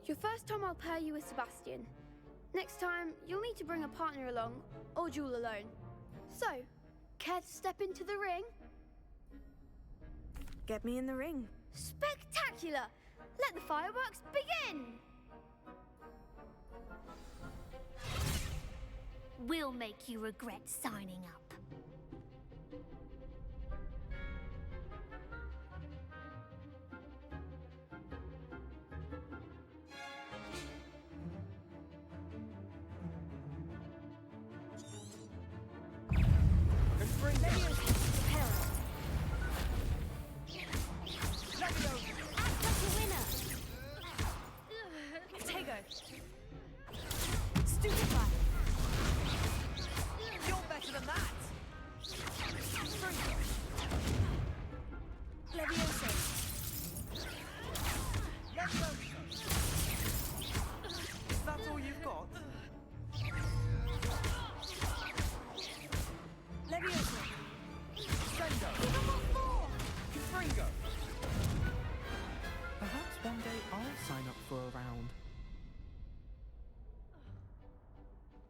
Your first time I'll pair you with Sebastian. Next time, you'll need to bring a partner along, or duel alone. So, care to step into the ring? Get me in the ring. Spectacular! Let the fireworks begin! We'll make you regret signing up.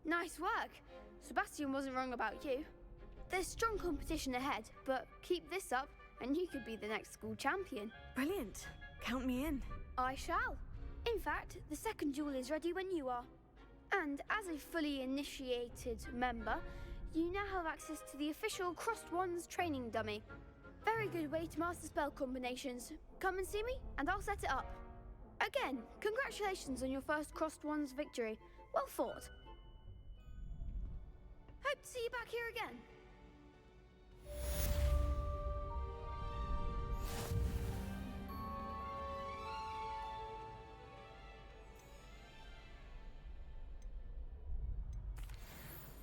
Nice work. Sebastian wasn't wrong about you. There's strong competition ahead, but keep this up and you could be the next school champion. Brilliant. Count me in. I shall. In fact, the second duel is ready when you are. And as a fully initiated member, you now have access to the official Crossed Wands training dummy. Very good way to master spell combinations. Come and see me, and I'll set it up. Again, congratulations on your first Crossed Wands victory. Well fought. Hope to see you back here again.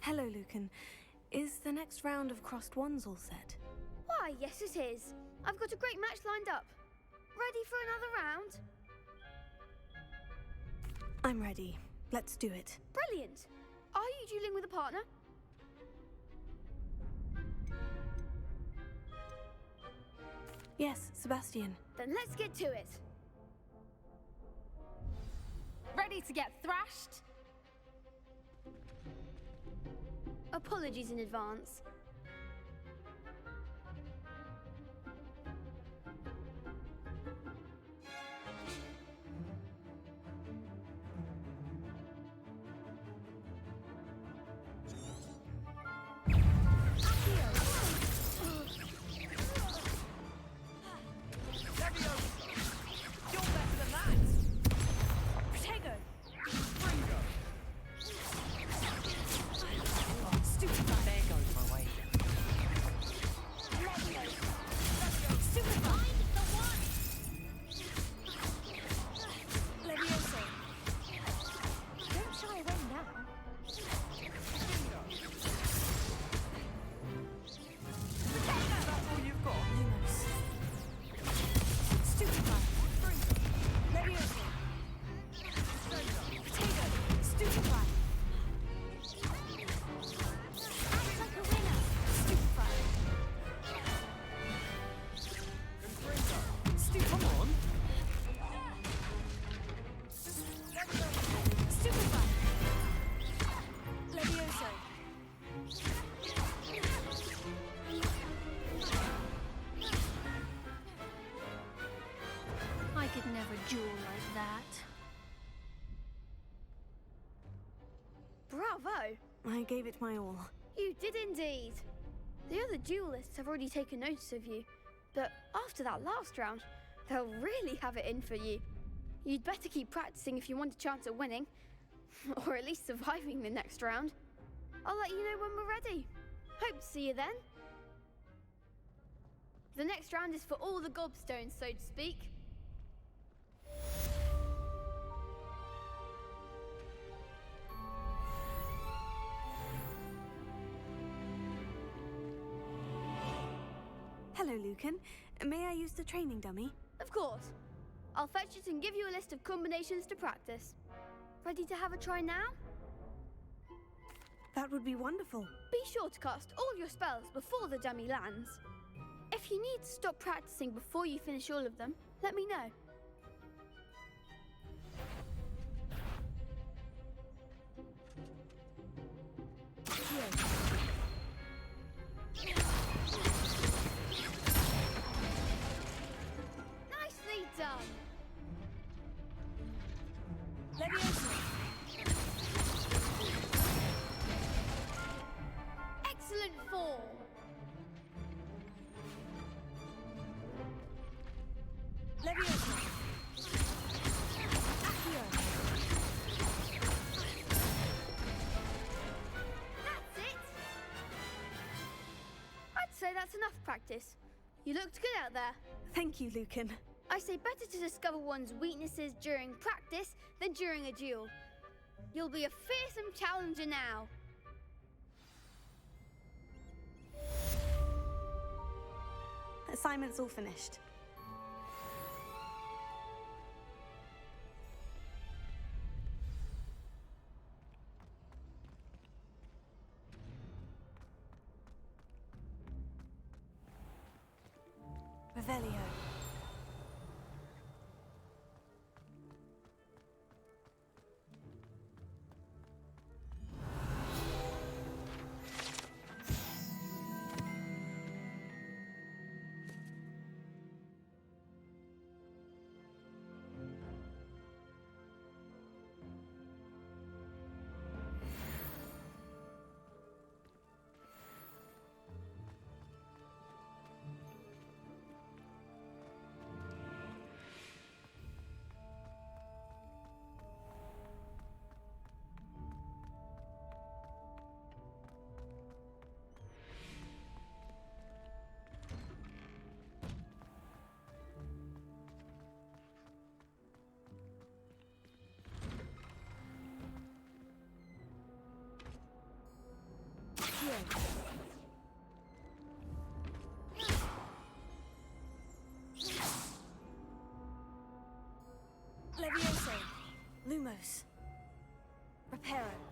Hello, Lucan. Is the next round of crossed wands all set? Why, yes it is. I've got a great match lined up. Ready for another round? I'm ready. Let's do it. Brilliant. Are you dueling with a partner? Yes, Sebastian. Then let's get to it. Ready to get thrashed? Apologies in advance. I could never duel like that. Bravo! I gave it my all. You did indeed. The other duelists have already taken notice of you, but after that last round, they'll really have it in for you. You'd better keep practicing if you want a chance at winning, or at least surviving the next round. I'll let you know when we're ready. Hope to see you then. The next round is for all the gobstones, so to speak. Hello, Lucan. May I use the training dummy? Of course. I'll fetch it and give you a list of combinations to practice. Ready to have a try now? That would be wonderful. Be sure to cast all your spells before the dummy lands. If you need to stop practicing before you finish all of them, let me know. Nicely done. Excellent form. That's it. I'd say that's enough practice. You looked good out there. Thank you, Lucan. I say better to discover one's weaknesses during practice than during a duel. You'll be a fearsome challenger now. Assignment's all finished. Revelio. Here. Lumos. Reparo.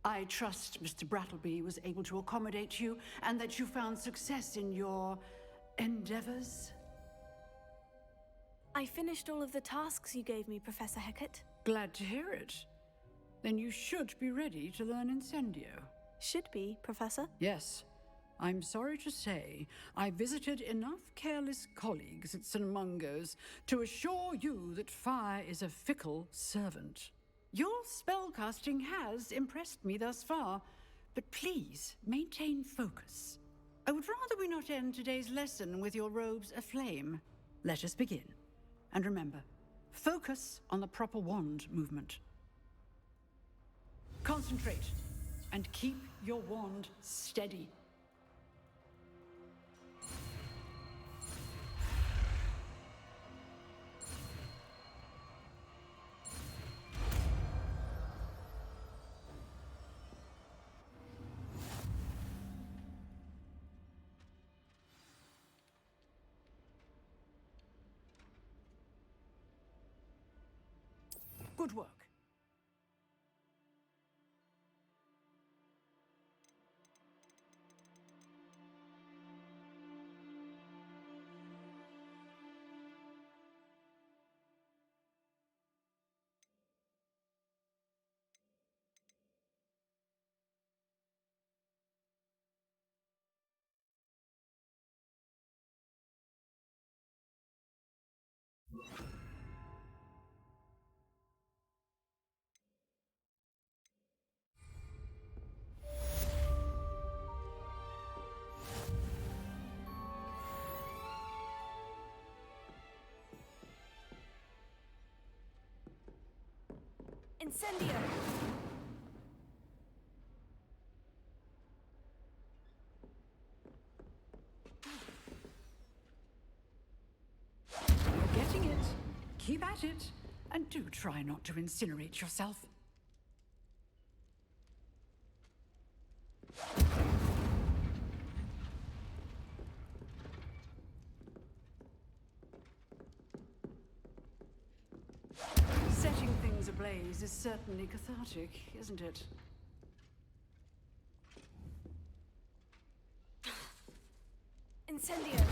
I trust Mr. Brattleby was able to accommodate you and that you found success in your endeavors. I finished all of the tasks you gave me, Professor Hecat. Glad to hear it. Then you should be ready to learn Incendio. Should be, Professor. Yes. I'm sorry to say, I visited enough careless colleagues at St. Mungo's to assure you that fire is a fickle servant. Your spellcasting has impressed me thus far, but please maintain focus. I would rather we not end today's lesson with your robes aflame. Let us begin. And remember, focus on the proper wand movement. Concentrate, and keep your wand steady. Good work. Incendio! You're getting it. Keep at it. And do try not to incinerate yourself. Setting things ablaze is certainly cathartic, isn't it? Incendio!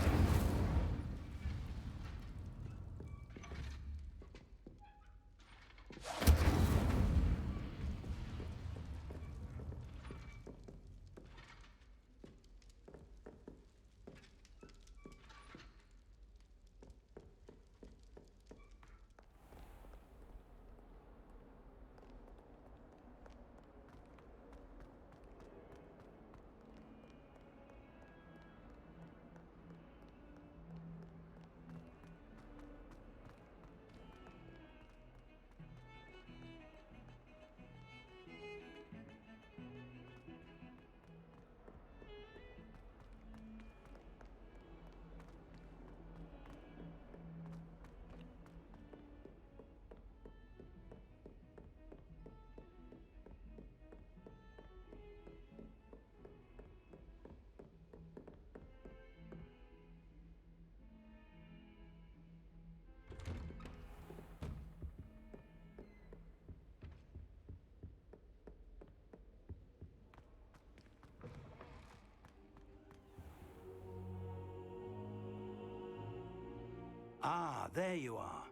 Ah, there you are.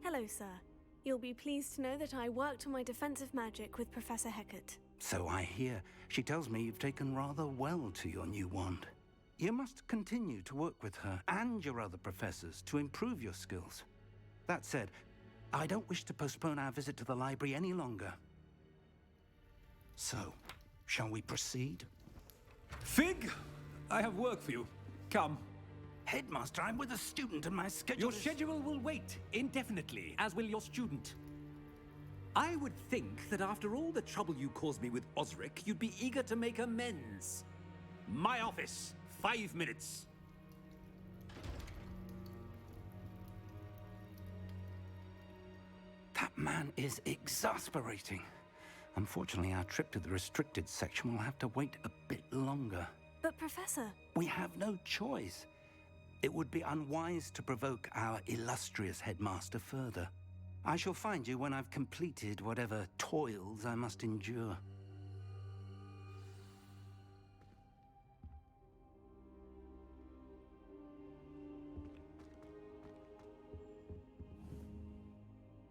Hello, sir. You'll be pleased to know that I worked on my defensive magic with Professor Hecat. So I hear. She tells me you've taken rather well to your new wand. You must continue to work with her and your other professors to improve your skills. That said, I don't wish to postpone our visit to the library any longer. So, shall we proceed? Fig! I have work for you. Come. Headmaster, I'm with a student and my schedule Your schedule will wait indefinitely, as will your student. I would think that after all the trouble you caused me with Osric, you'd be eager to make amends. My office, 5 minutes. That man is exasperating. Unfortunately, our trip to the restricted section will have to wait a bit longer. But, Professor... We have no choice. It would be unwise to provoke our illustrious headmaster further. I shall find you when I've completed whatever toils I must endure.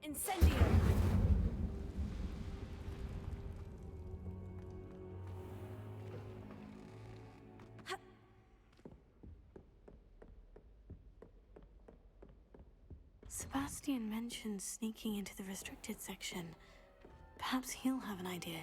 Incendio! Sebastian mentioned sneaking into the restricted section. Perhaps he'll have an idea.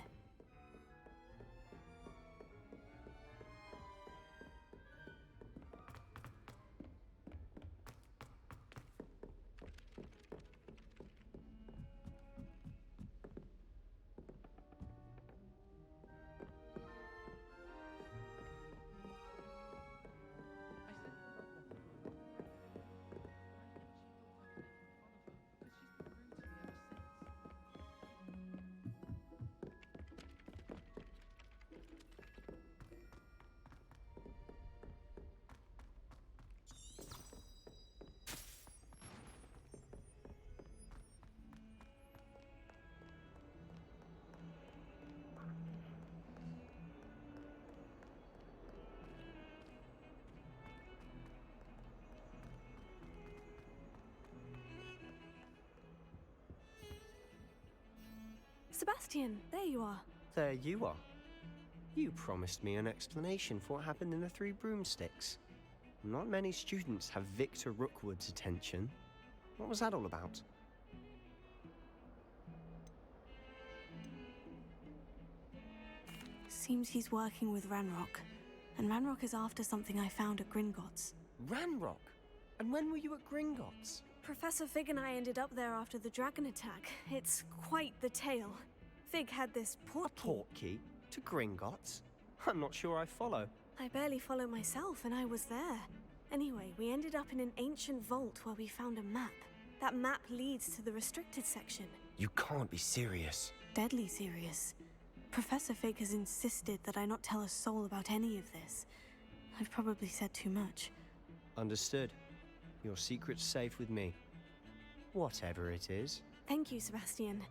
Sebastian, there you are. There you are. You promised me an explanation for what happened in the Three Broomsticks. Not many students have Victor Rookwood's attention. What was that all about? Seems he's working with Ranrock. And Ranrock is after something I found at Gringotts. Ranrock? And when were you at Gringotts? Professor Fig and I ended up there after the dragon attack. It's quite the tale. Fig had this portkey to Gringotts? I'm not sure I follow. I barely follow myself, and I was there. Anyway, we ended up in an ancient vault where we found a map. That map leads to the restricted section. You can't be serious. Deadly serious. Professor Fig has insisted that I not tell a soul about any of this. I've probably said too much. Understood. Your secret's safe with me. Whatever it is. Thank you, Sebastian.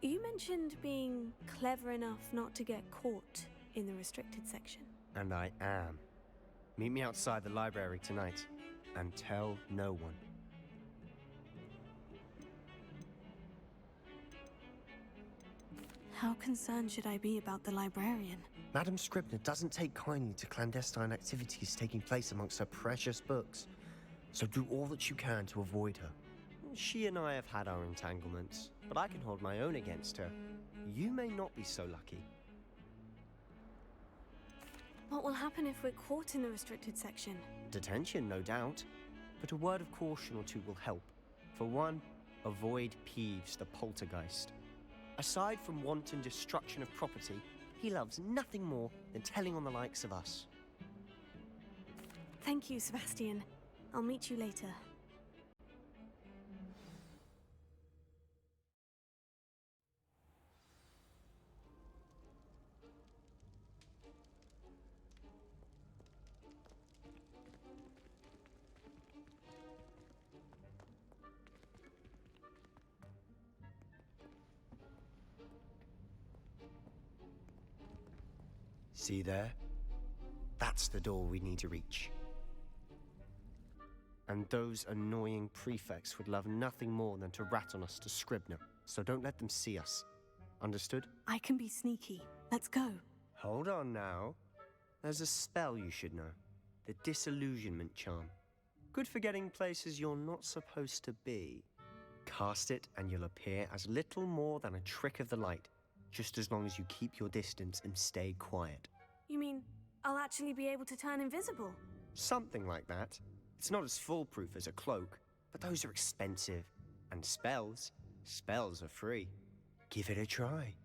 You mentioned being clever enough not to get caught in the restricted section. And I am. Meet me outside the library tonight, and tell no one. How concerned should I be about the librarian? Madam Scribner doesn't take kindly to clandestine activities taking place amongst her precious books. So do all that you can to avoid her. She and I have had our entanglements, but I can hold my own against her. You may not be so lucky. What will happen if we're caught in the restricted section? Detention, no doubt. But a word of caution or two will help. For one, avoid Ps5, the poltergeist. Aside from wanton destruction of property, he loves nothing more than telling on the likes of us. Thank you, Sebastian. I'll meet you later. See there? That's the door we need to reach. And those annoying prefects would love nothing more than to rat on us to Scribner, so don't let them see us. Understood? I can be sneaky. Let's go. Hold on now. There's a spell you should know. The Disillusionment Charm. Good for getting places you're not supposed to be. Cast it and you'll appear as little more than a trick of the light, just as long as you keep your distance and stay quiet. You mean I'll actually be able to turn invisible? Something like that. It's not as foolproof as a cloak, but those are expensive. And spells are free. Give it a try.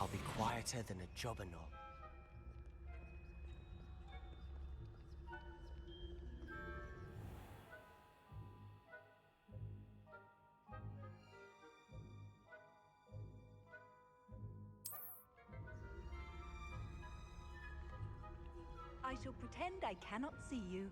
I'll be quieter than a jobberknoll. I shall pretend I cannot see you.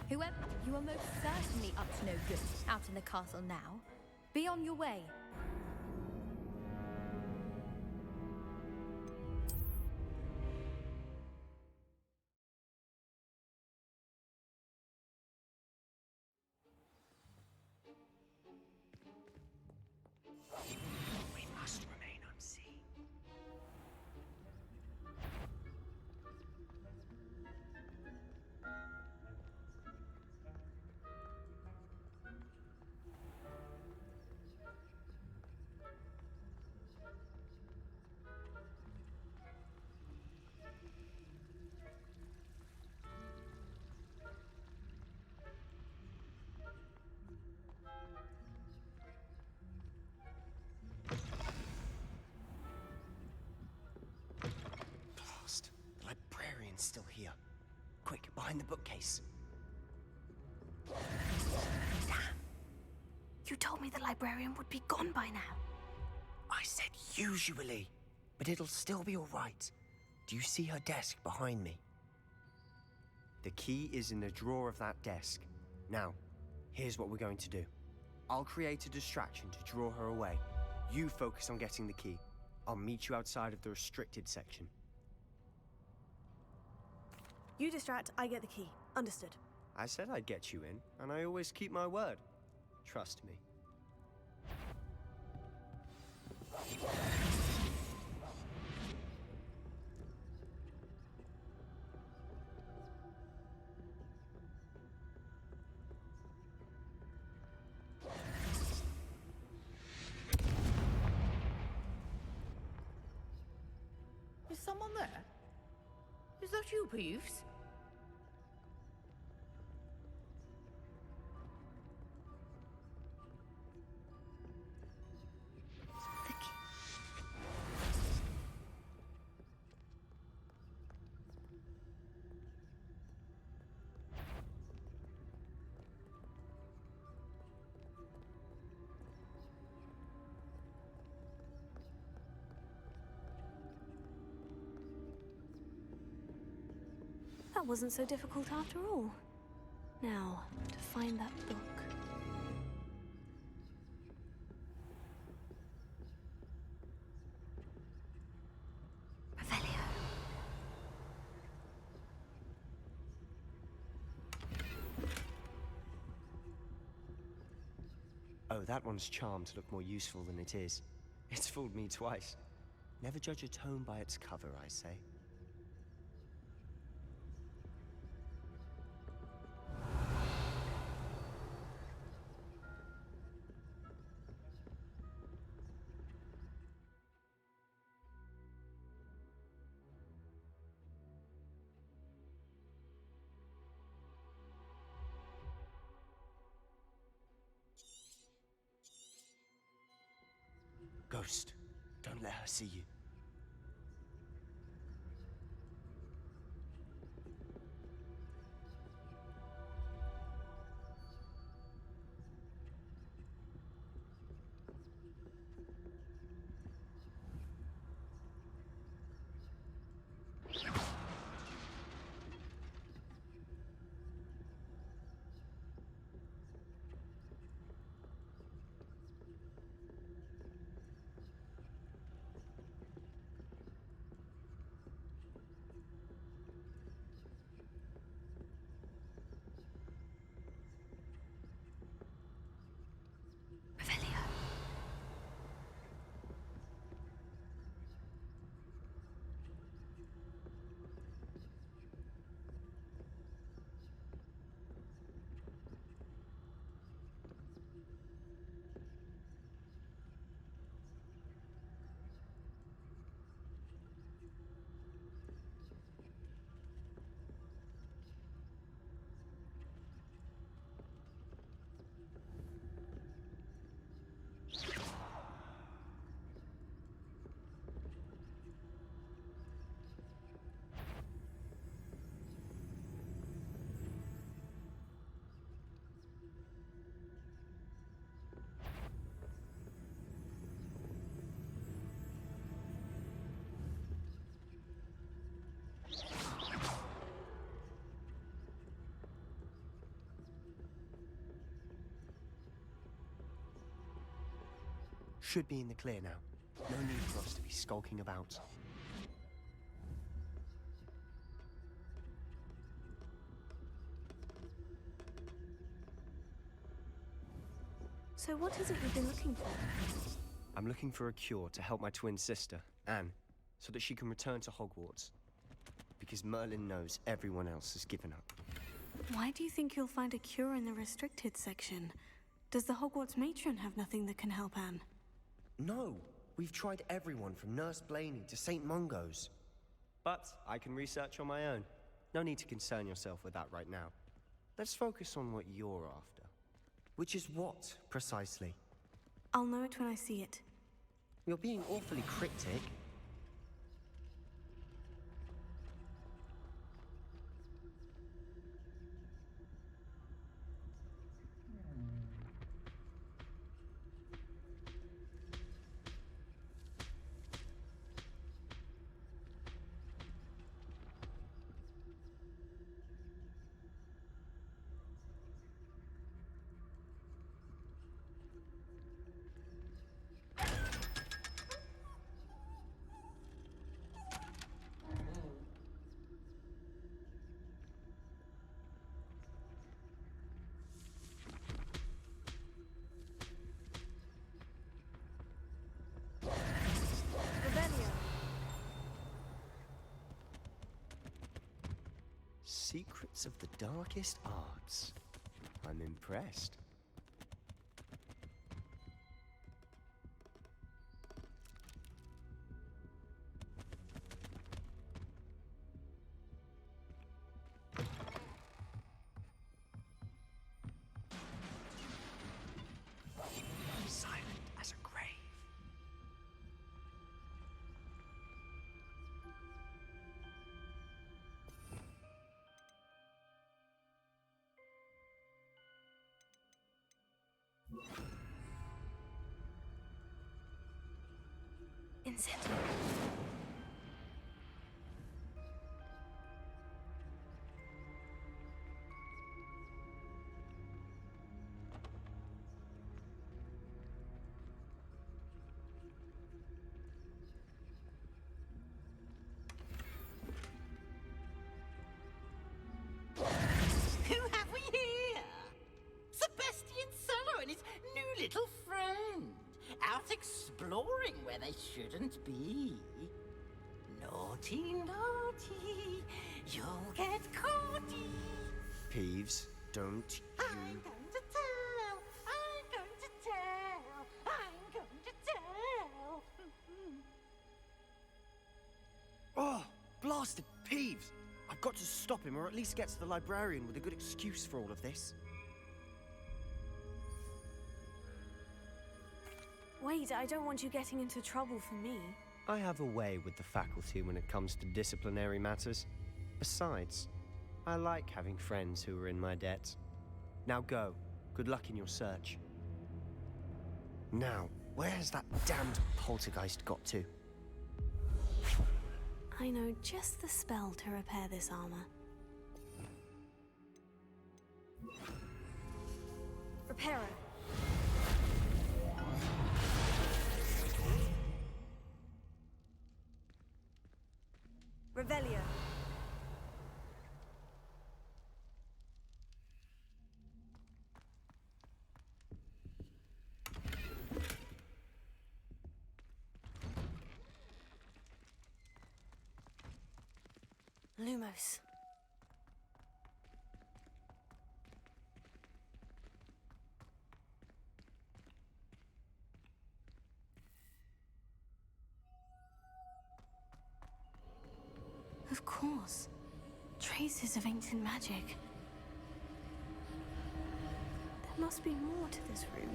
Whoever, you are most certainly up to no good out in the castle now. Be on your way. We must remain unseen. Blast. The librarian's still here. Quick, behind the bookcase. You told me the librarian would be gone by now. I said usually, but it'll still be all right. Do you see her desk behind me? The key is in the drawer of that desk. Now, here's what we're going to do. I'll create a distraction to draw her away. You focus on getting the key. I'll meet you outside of the restricted section. You distract, I get the key. Understood. I said I'd get you in, and I always keep my word. Trust me. Is someone there? Is that you, Ps5? That wasn't so difficult after all. Now, to find that book. Revelio. Oh, that one's charmed to look more useful than it is. It's fooled me twice. Never judge a tome by its cover, I say. Ghost, don't let her see you. Should be in the clear now. No need for us to be skulking about. So what is it you've been looking for? I'm looking for a cure to help my twin sister, Anne, so that she can return to Hogwarts. Because Merlin knows everyone else has given up. Why do you think you'll find a cure in the restricted section? Does the Hogwarts matron have nothing that can help Anne? No! We've tried everyone from Nurse Blaney to St. Mungo's. But I can research on my own. No need to concern yourself with that right now. Let's focus on what you're after. Which is what, precisely? I'll know it when I see it. You're being awfully cryptic. Secrets of the darkest arts. I'm impressed. Silent as a grave. Incendio. Who have we here? Sebastian Solo and his new little friend. Out exploring where they shouldn't be. Naughty, naughty, you'll get caughty. Peeves, don't you... I'm going to tell, I'm going to tell, I'm going to tell. Oh, blasted Peeves! I've got to stop him, or at least get to the librarian with a good excuse for all of this. Wait. Wait, I don't want you getting into trouble for me. I have a way with the faculty when it comes to disciplinary matters. Besides, I like having friends who are in my debt. Now go. Good luck in your search. Now, where's that damned poltergeist got to? I know just the spell to repair this armor. Reparo. Revelio. Lumos. Of course. Traces of ancient magic. There must be more to this room.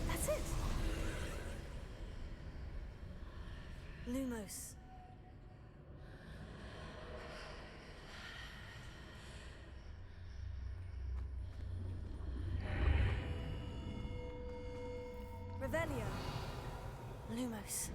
That's it! Lumos. Revelio. Lumos.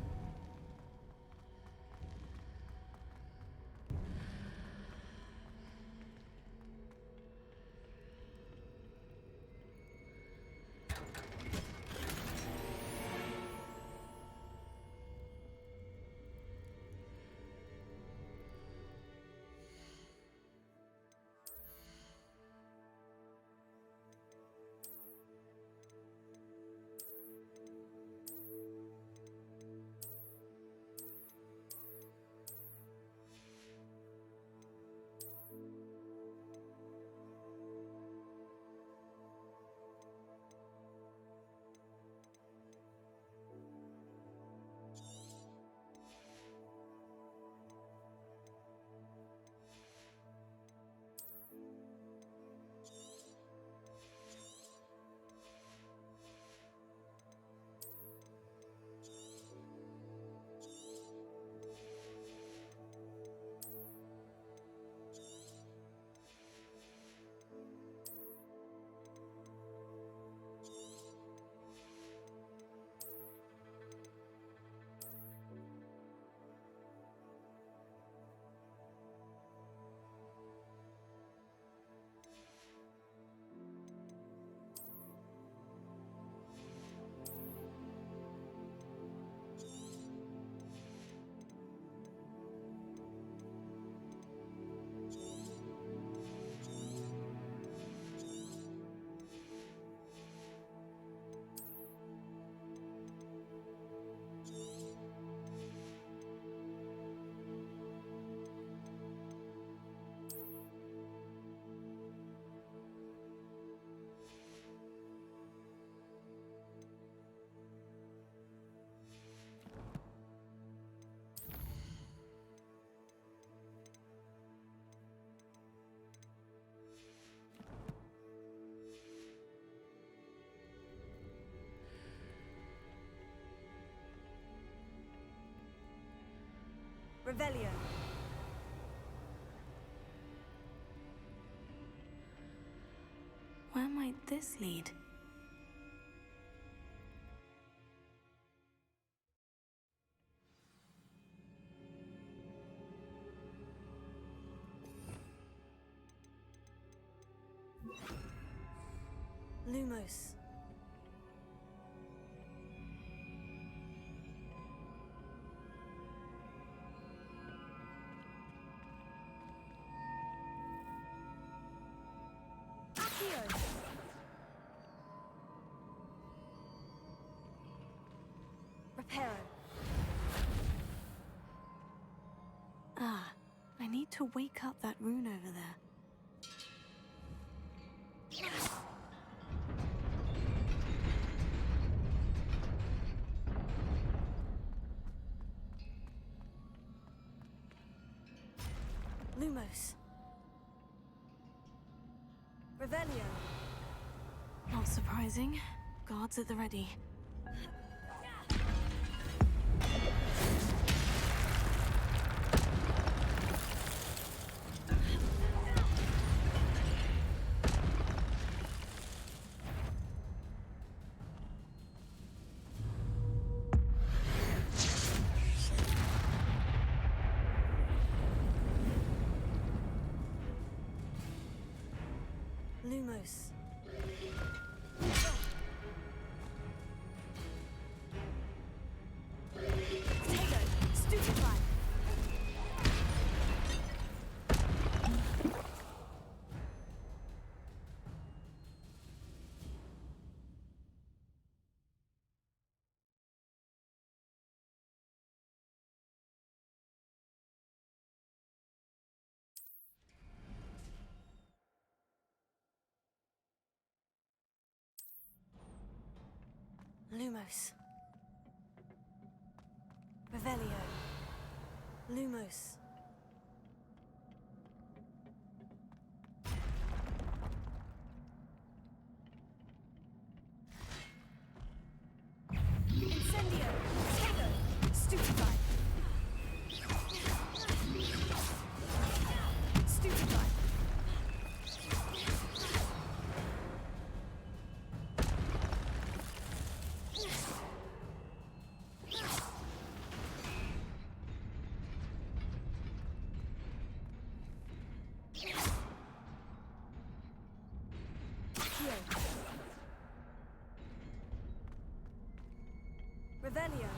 Revelio. Where might this lead? Lumos. Accio. Reparo. Ah, I need to wake up that rune over there. Lumos. Revelio. Not surprising. Guards at the ready. Lumos. Potato. Stupefy. Lumos. Revelio. Lumos. Incendio. Potato. Stupefy. Stupefy. Revelio.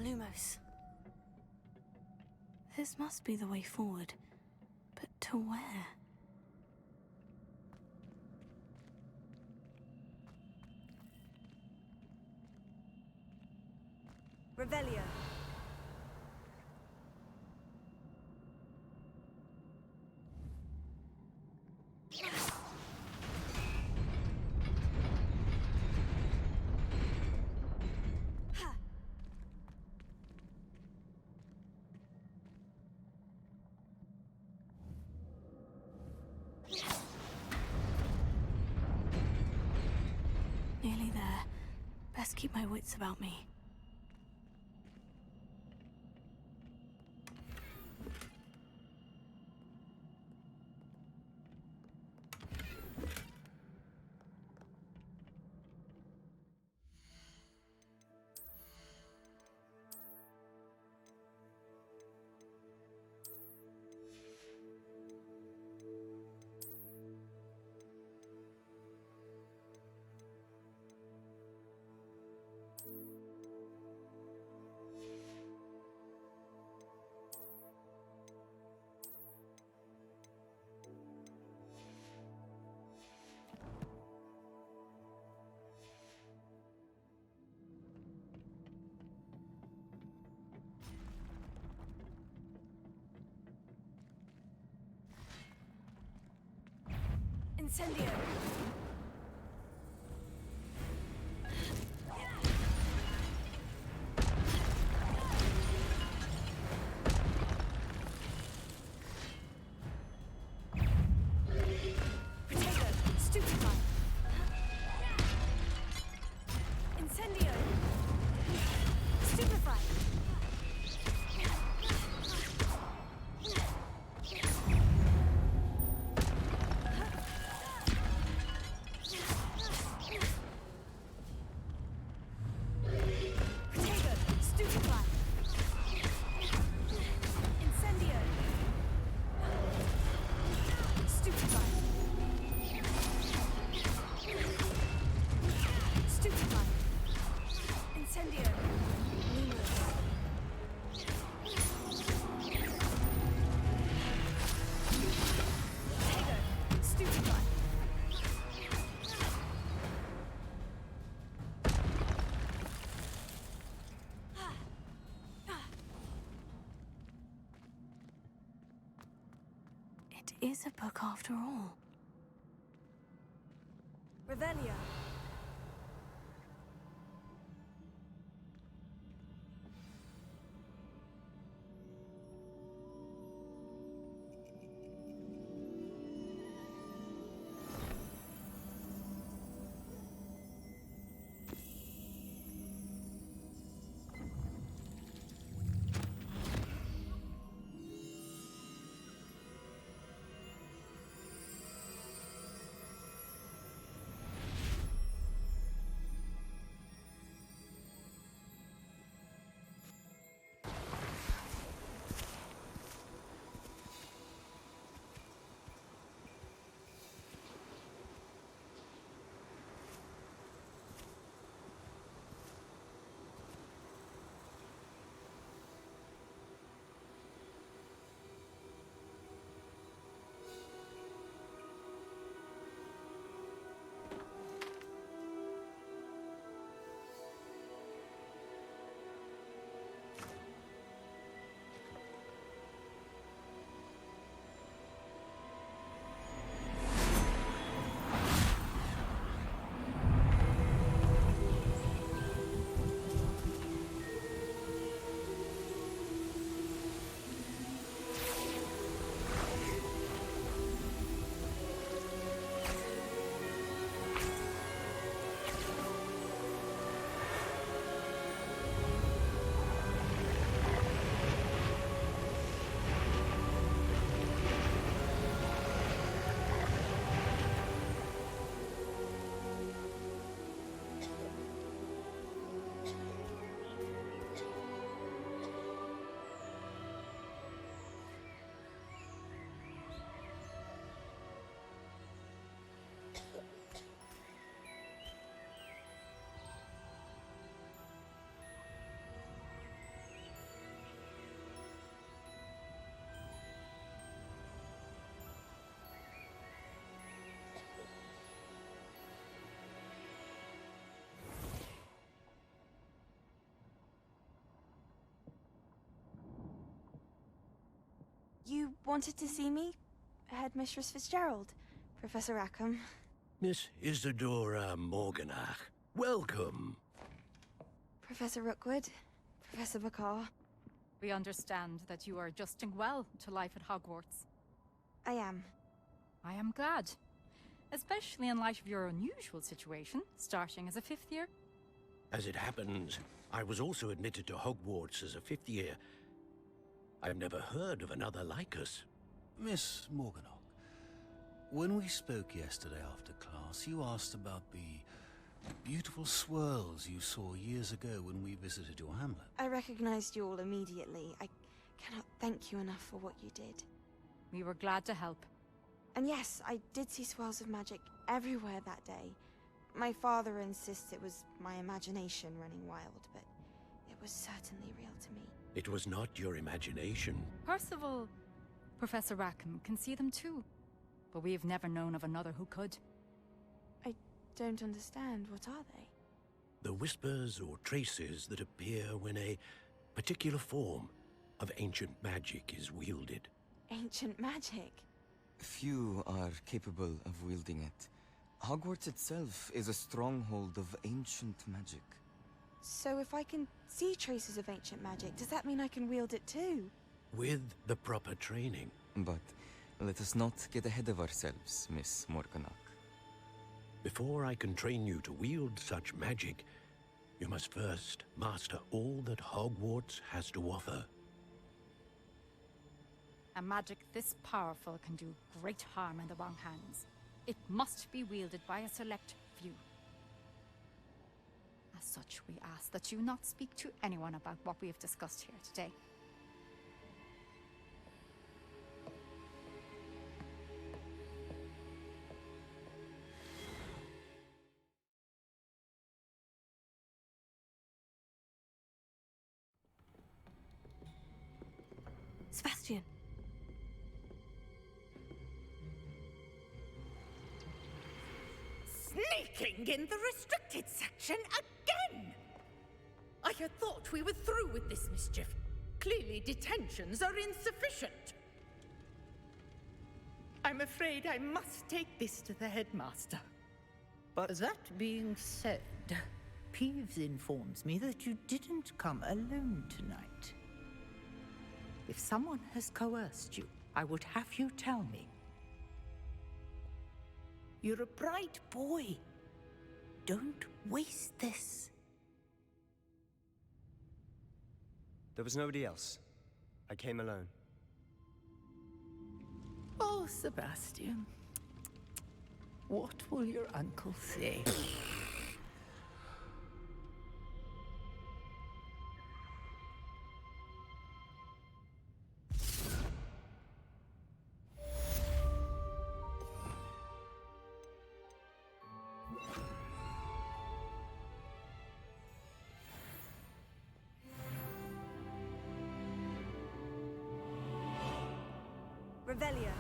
Lumos. This must be the way forward. But to where? Revelio. Nearly there. Best keep my wits about me. Incendio. Potato. Stupefy. Incendio. Stupefy. It is a book after all. Revelio. You wanted to see me? Headmistress Fitzgerald, Professor Rackham. Miss Isadora Morganach, welcome. Professor Rookwood, Professor Bakar. We understand that you are adjusting well to life at Hogwarts. I am. I am glad. Especially in light of your unusual situation, starting as a 5th year. As it happens, I was also admitted to Hogwarts as a 5th year. I've never heard of another like us. Miss Morganach, when we spoke yesterday after class, you asked about the beautiful swirls you saw years ago when we visited your hamlet. I recognized you all immediately. I cannot thank you enough for what you did. We were glad to help. And yes, I did see swirls of magic everywhere that day. My father insists it was my imagination running wild, but it was certainly real to me. It was not your imagination. Percival, Professor Rackham can see them too. But we have never known of another who could. I don't understand. What are they? The whispers or traces that appear when a particular form of ancient magic is wielded. Ancient magic? Few are capable of wielding it. Hogwarts itself is a stronghold of ancient magic. So if I can see traces of ancient magic, does that mean I can wield it too? With the proper training. But let us not get ahead of ourselves, Miss Morganach. Before I can train you to wield such magic, you must first master all that Hogwarts has to offer. A magic this powerful can do great harm in the wrong hands. It must be wielded by a select few. As such, we ask that you not speak to anyone about what we have discussed here today. Sebastian. Sneaking in the restricted section again! I had thought we were through with this mischief. Clearly detentions are insufficient. I'm afraid I must take this to the headmaster. But that being said, Peeves informs me that you didn't come alone tonight. If someone has coerced you, I would have you tell me. You're a bright boy. Don't waste this. There was nobody else. I came alone. Oh, Sebastian. What will your uncle say? Revelio.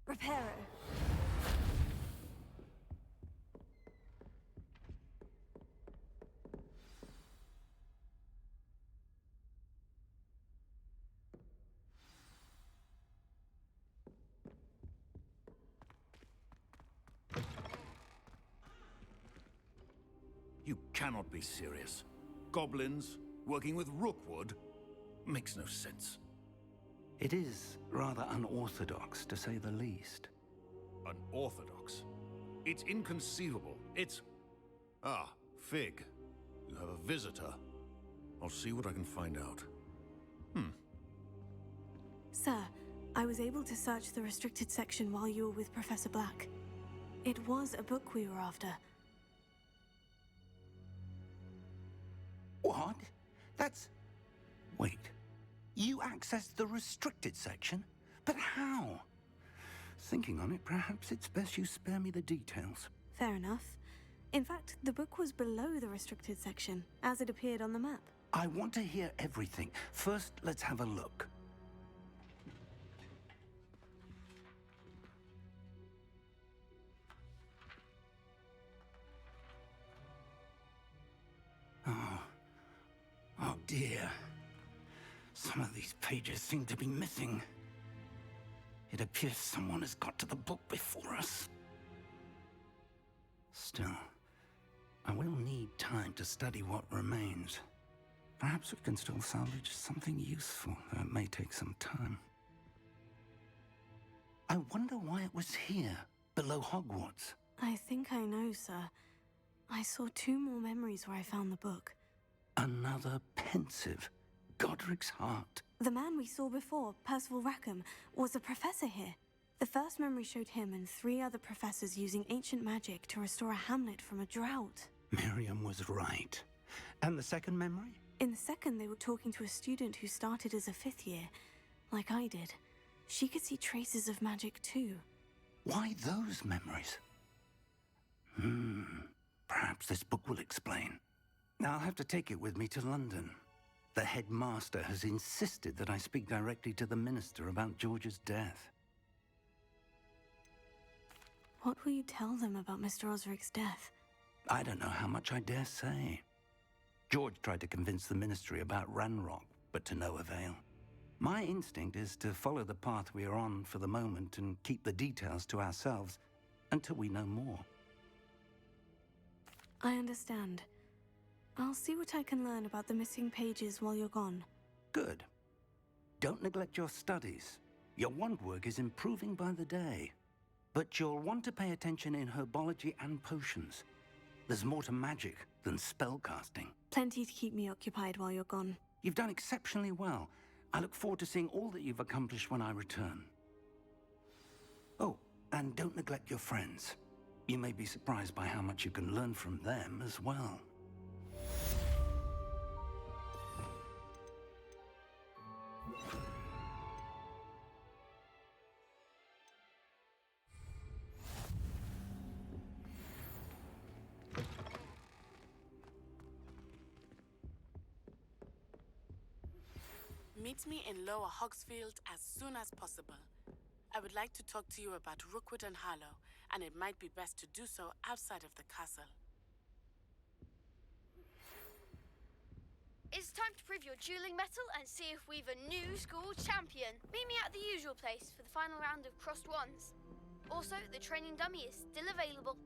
Reparo. You cannot be serious. Goblins working with Rookwood makes no sense. It is rather unorthodox, to say the least. Unorthodox? It's inconceivable. It's... Ah, Fig. You have a visitor. I'll see what I can find out. Sir, I was able to search the restricted section while you were with Professor Black. It was a book we were after. What? That's... Wait. You accessed the restricted section? But how? Thinking on it, perhaps it's best you spare me the details. Fair enough. In fact, the book was below the restricted section, as it appeared on the map. I want to hear everything. First, let's have a look. Oh dear. Some of these pages seem to be missing. It appears someone has got to the book before us. Still, I will need time to study what remains. Perhaps we can still salvage something useful, though it may take some time. I wonder why it was here, below Hogwarts. I think I know, sir. I saw 2 more memories where I found the book. Another pensive. Godric's heart. The man we saw before, Percival Rackham, was a professor here. The first memory showed him and 3 other professors using ancient magic to restore a hamlet from a drought. Miriam was right. And the second memory? In the second, they were talking to a student who started as a 5th year, like I did. She could see traces of magic too. Why those memories? Perhaps this book will explain. I'll have to take it with me to London. The headmaster has insisted that I speak directly to the minister about George's death. What will you tell them about Mr. Osric's death? I don't know how much I dare say. George tried to convince the ministry about Ranrock, but to no avail. My instinct is to follow the path we are on for the moment and keep the details to ourselves until we know more. I understand. I'll see what I can learn about the missing pages while you're gone. Good. Don't neglect your studies. Your wand work is improving by the day. But you'll want to pay attention in herbology and potions. There's more to magic than spellcasting. Plenty to keep me occupied while you're gone. You've done exceptionally well. I look forward to seeing all that you've accomplished when I return. Oh, and don't neglect your friends. You may be surprised by how much you can learn from them as well. Meet me in Lower Hogsfield as soon as possible. I would like to talk to you about Rookwood and Harlow, and it might be best to do so outside of the castle. It's time to prove your dueling mettle and see if we've a new school champion. Meet me at the usual place for the final round of crossed wands. Also, the training dummy is still available.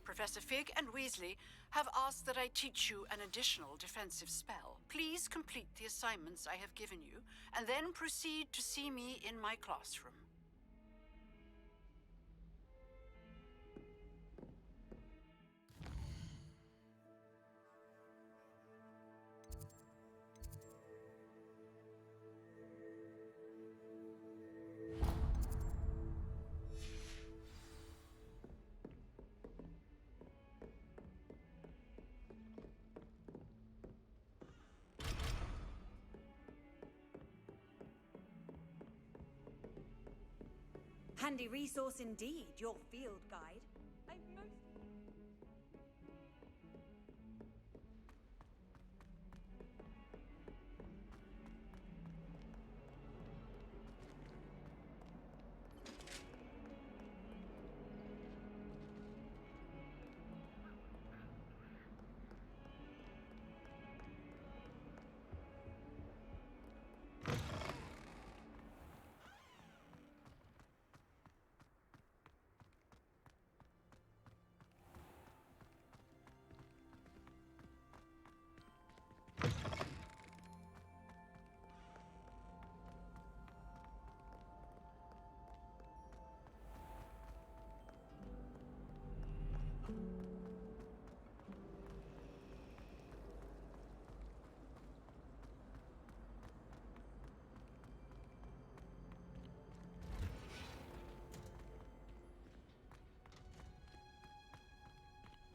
Professor Fig and Weasley have asked that I teach you an additional defensive spell. Please complete the assignments I have given you, and then proceed to see me in my classroom. Handy resource indeed, your field guide.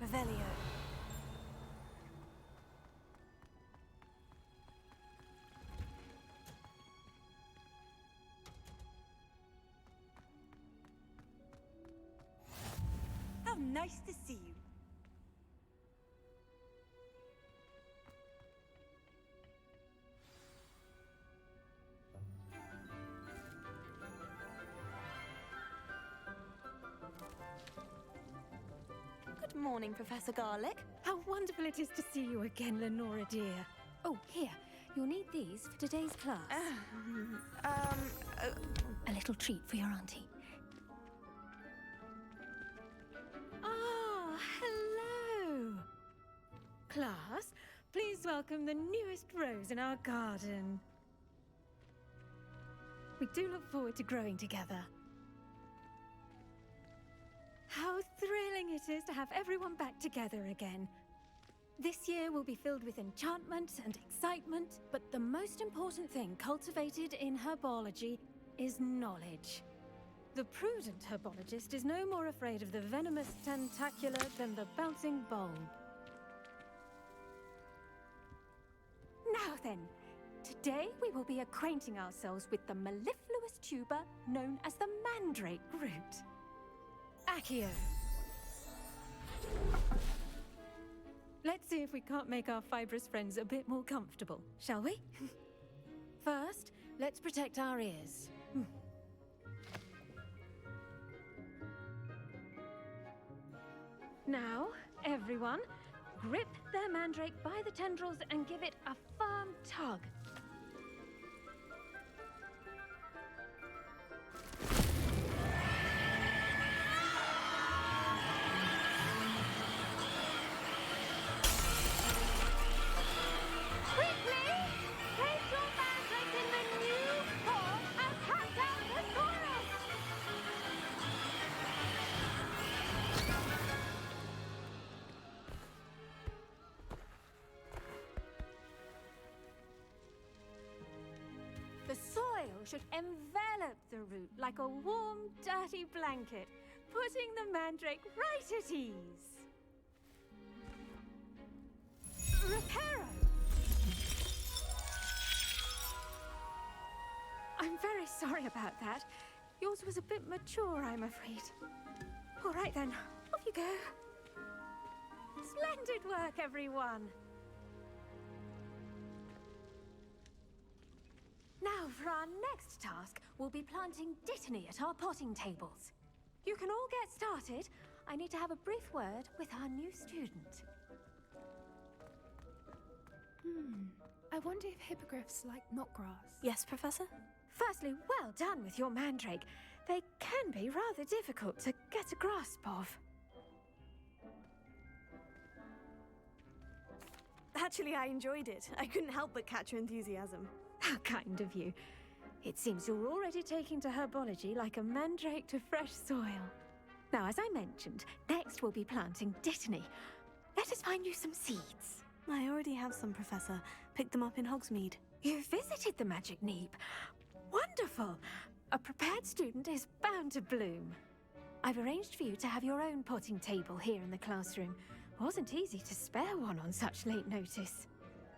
Revelio. How nice to see you. morning, Professor Garlic. How wonderful it is to see you again, Lenora dear. Oh, here. You'll need these for today's class. A little treat for your auntie. Ah, hello! Class, please welcome the newest rose in our garden. We do look forward to growing together. How thrilling it is to have everyone back together again. This year will be filled with enchantment and excitement, but the most important thing cultivated in herbology is knowledge. The prudent herbologist is no more afraid of the venomous tentacula than the bouncing bulb. Now then, today we will be acquainting ourselves with the mellifluous tuber known as the mandrake root. Accio. Let's see if we can't make our fibrous friends a bit more comfortable, shall we? First, let's protect our ears. Now, everyone, grip their mandrake by the tendrils and give it a firm tug. The soil should envelop the root like a warm, dirty blanket, putting the mandrake right at ease. Reparo! I'm very sorry about that. Yours was a bit mature, I'm afraid. All right then, off you go. Splendid work, everyone. Now, for our next task, we'll be planting Dittany at our potting tables. You can all get started. I need to have a brief word with our new student. I wonder if hippogriffs like knotgrass. Yes, Professor? Firstly, well done with your mandrake. They can be rather difficult to get a grasp of. Actually, I enjoyed it. I couldn't help but catch your enthusiasm. How kind of you. It seems you're already taking to herbology like a mandrake to fresh soil. Now, as I mentioned, next we'll be planting Dittany. Let us find you some seeds. I already have some, Professor. Picked them up in Hogsmeade. You visited the Magic Neep. Wonderful! A prepared student is bound to bloom. I've arranged for you to have your own potting table here in the classroom. Wasn't easy to spare one on such late notice.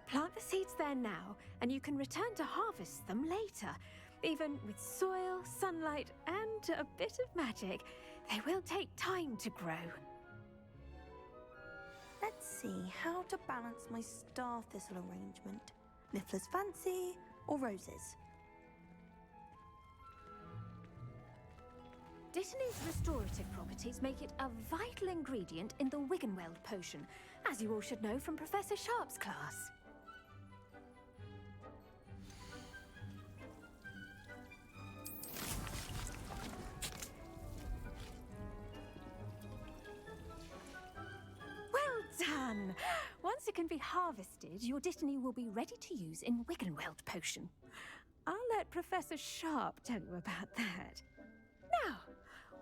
Plant the seeds there now, and you can return to harvest them later. Even with soil, sunlight, and a bit of magic, they will take time to grow. Let's see how to balance my star thistle arrangement. Niffler's fancy or roses? Dittany's restorative properties make it a vital ingredient in the Wiggenweld potion, as you all should know from Professor Sharp's class. Done! Once it can be harvested, your Dittany will be ready to use in Wiggenweld potion. I'll let Professor Sharp tell you about that. Now,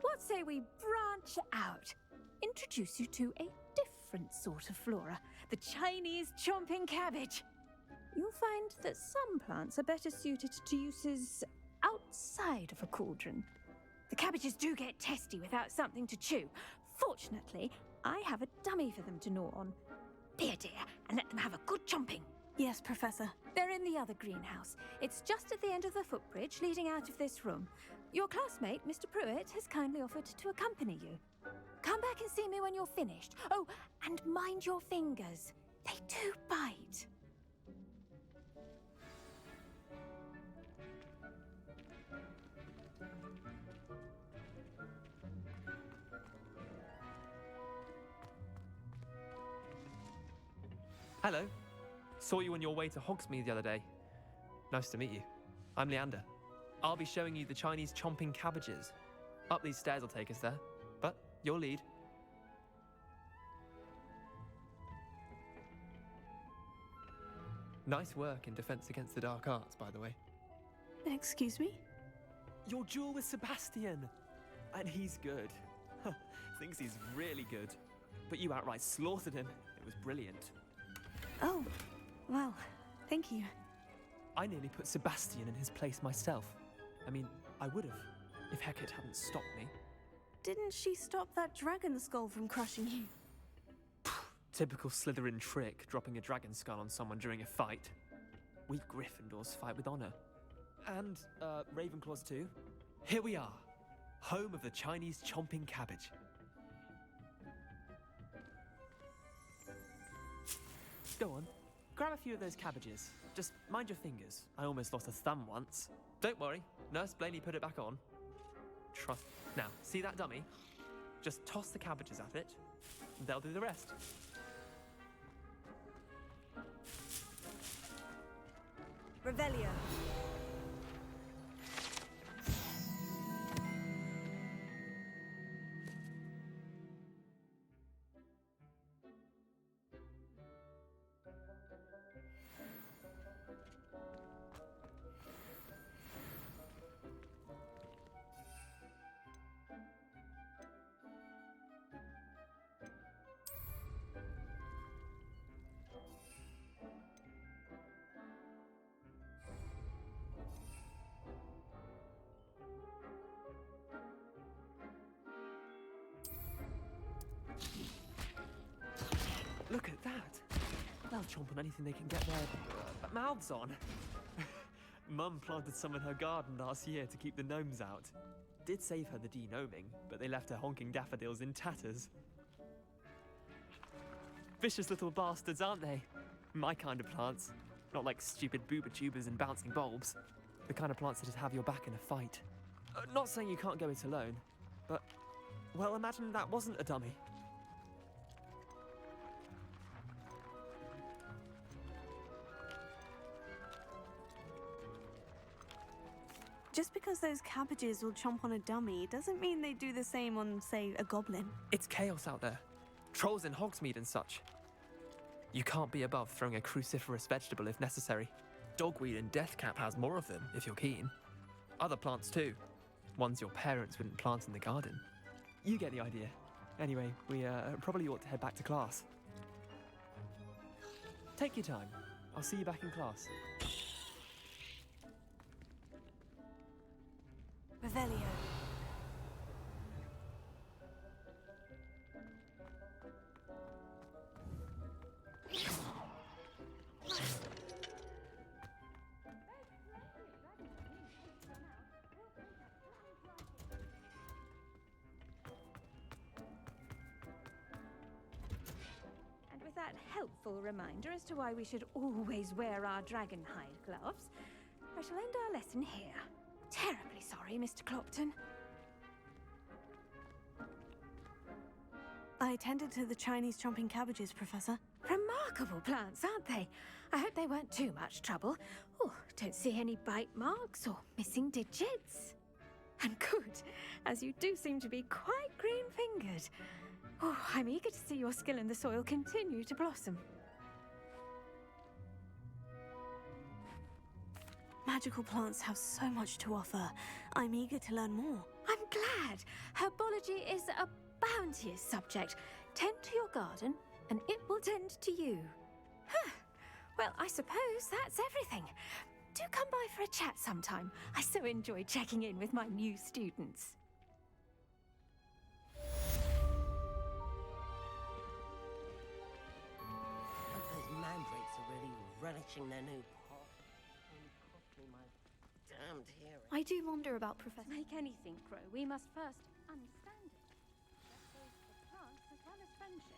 what say we branch out? Introduce you to a different sort of flora, the Chinese chomping cabbage. You'll find that some plants are better suited to uses outside of a cauldron. The cabbages do get testy without something to chew. Fortunately, I have a dummy for them to gnaw on. Be a dear and let them have a good chomping. Yes, Professor. They're in the other greenhouse. It's just at the end of the footbridge leading out of this room. Your classmate, Mr. Pruitt, has kindly offered to accompany you. Come back and see me when you're finished. Oh, and mind your fingers. They do bite. Hello. Saw you on your way to Hogsmeade the other day. Nice to meet you. I'm Leander. I'll be showing you the Chinese chomping cabbages. Up these stairs will take us there, but your lead. Nice work in Defense Against the Dark Arts, by the way. Excuse me? Your duel with Sebastian! And he's good. Thinks he's really good. But you outright slaughtered him. It was brilliant. Oh, well, thank you. I nearly put Sebastian in his place myself. I mean, I would have, if Hecate hadn't stopped me. Didn't she stop that dragon skull from crushing you? Typical Slytherin trick, dropping a dragon skull on someone during a fight. We Gryffindors fight with honor. And, Ravenclaws too. Here we are, home of the Chinese chomping cabbage. Go on, grab a few of those cabbages. Just mind your fingers. I almost lost a thumb once. Don't worry, Nurse Blaney put it back on. Trust. Now, see that dummy? Just toss the cabbages at it, and they'll do the rest. Revelio. Look at that. They'll chomp on anything they can get their mouths on. Mum planted some in her garden last year to keep the gnomes out. Did save her the de-gnoming, but they left her honking daffodils in tatters. Vicious little bastards, aren't they? My kind of plants. Not like stupid booba tubers and bouncing bulbs. The kind of plants that'd have your back in a fight. Not saying you can't go it alone, but, well, imagine that wasn't a dummy. Just because those cabbages will chomp on a dummy doesn't mean they do the same on, say, a goblin. It's chaos out there. Trolls in Hogsmeade and such. You can't be above throwing a cruciferous vegetable if necessary. Dogweed and deathcap has more of them, if you're keen. Other plants too. Ones your parents wouldn't plant in the garden. You get the idea. Anyway, we probably ought to head back to class. Take your time. I'll see you back in class. Revelio. And with that helpful reminder as to why we should always wear our dragon hide gloves, I shall end our lesson here. Terribly sorry, Mr. Clopton. I attended to the Chinese chomping cabbages, Professor. Remarkable plants, aren't they? I hope they weren't too much trouble. Oh, don't see any bite marks or missing digits. And good, as you do seem to be quite green-fingered. Oh, I'm eager to see your skill in the soil continue to blossom. Magical plants have so much to offer. I'm eager to learn more. I'm glad. Herbology is a bounteous subject. Tend to your garden, and it will tend to you. Huh. Well, I suppose that's everything. Do come by for a chat sometime. I so enjoy checking in with my new students. Those mandrakes are really relishing their new pot. Damned hearing. I do wonder about Professor. Make anything grow, we must first understand it. That goes for plants as well as friendships.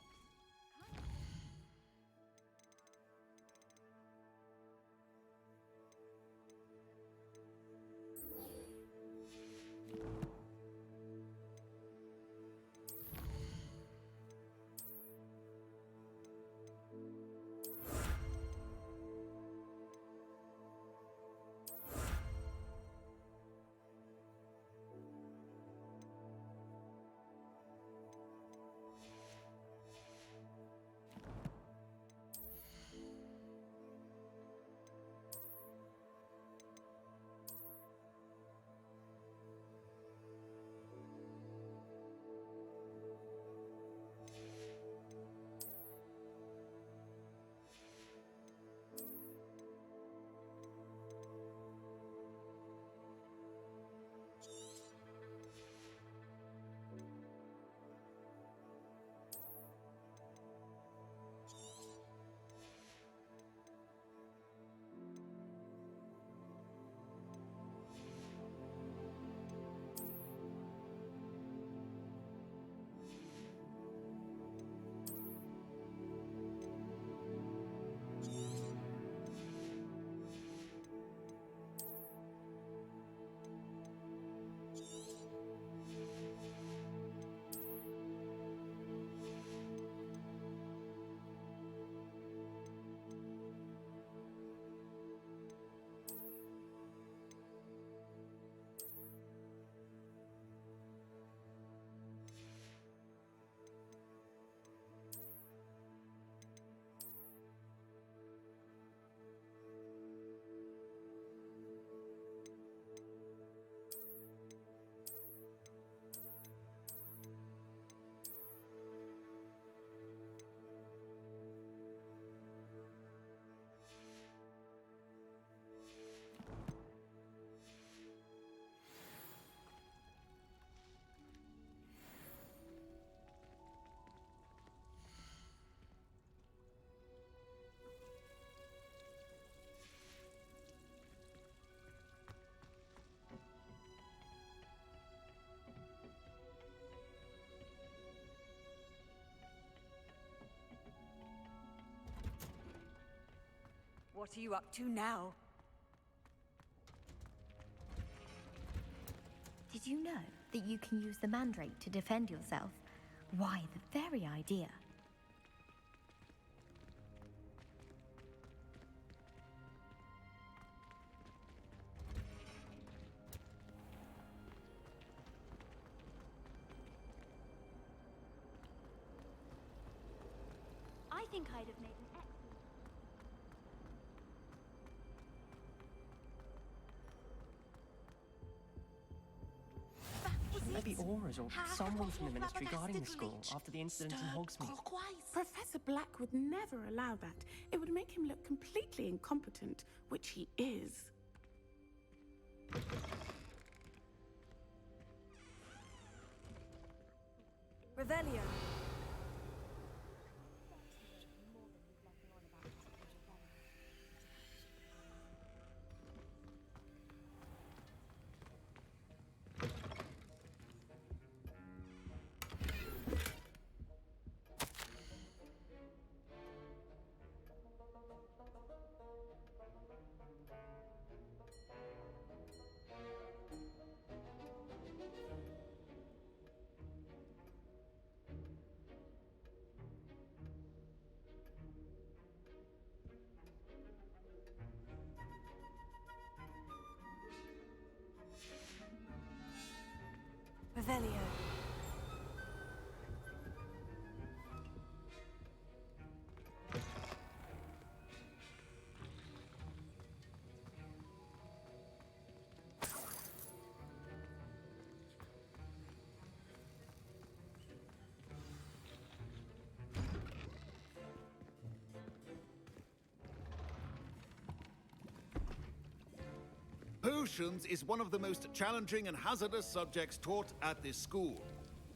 What are you up to now? Did you know that you can use the mandrake to defend yourself? Why, the very idea. I think I'd have made an excellent... Shouldn't there be auras or someone from the Ministry guarding the school after the incident in Hogsmeade? Professor Black would never allow that. It would make him look completely incompetent, which he is. Revelio. Revelio. Potions is one of the most challenging and hazardous subjects taught at this school.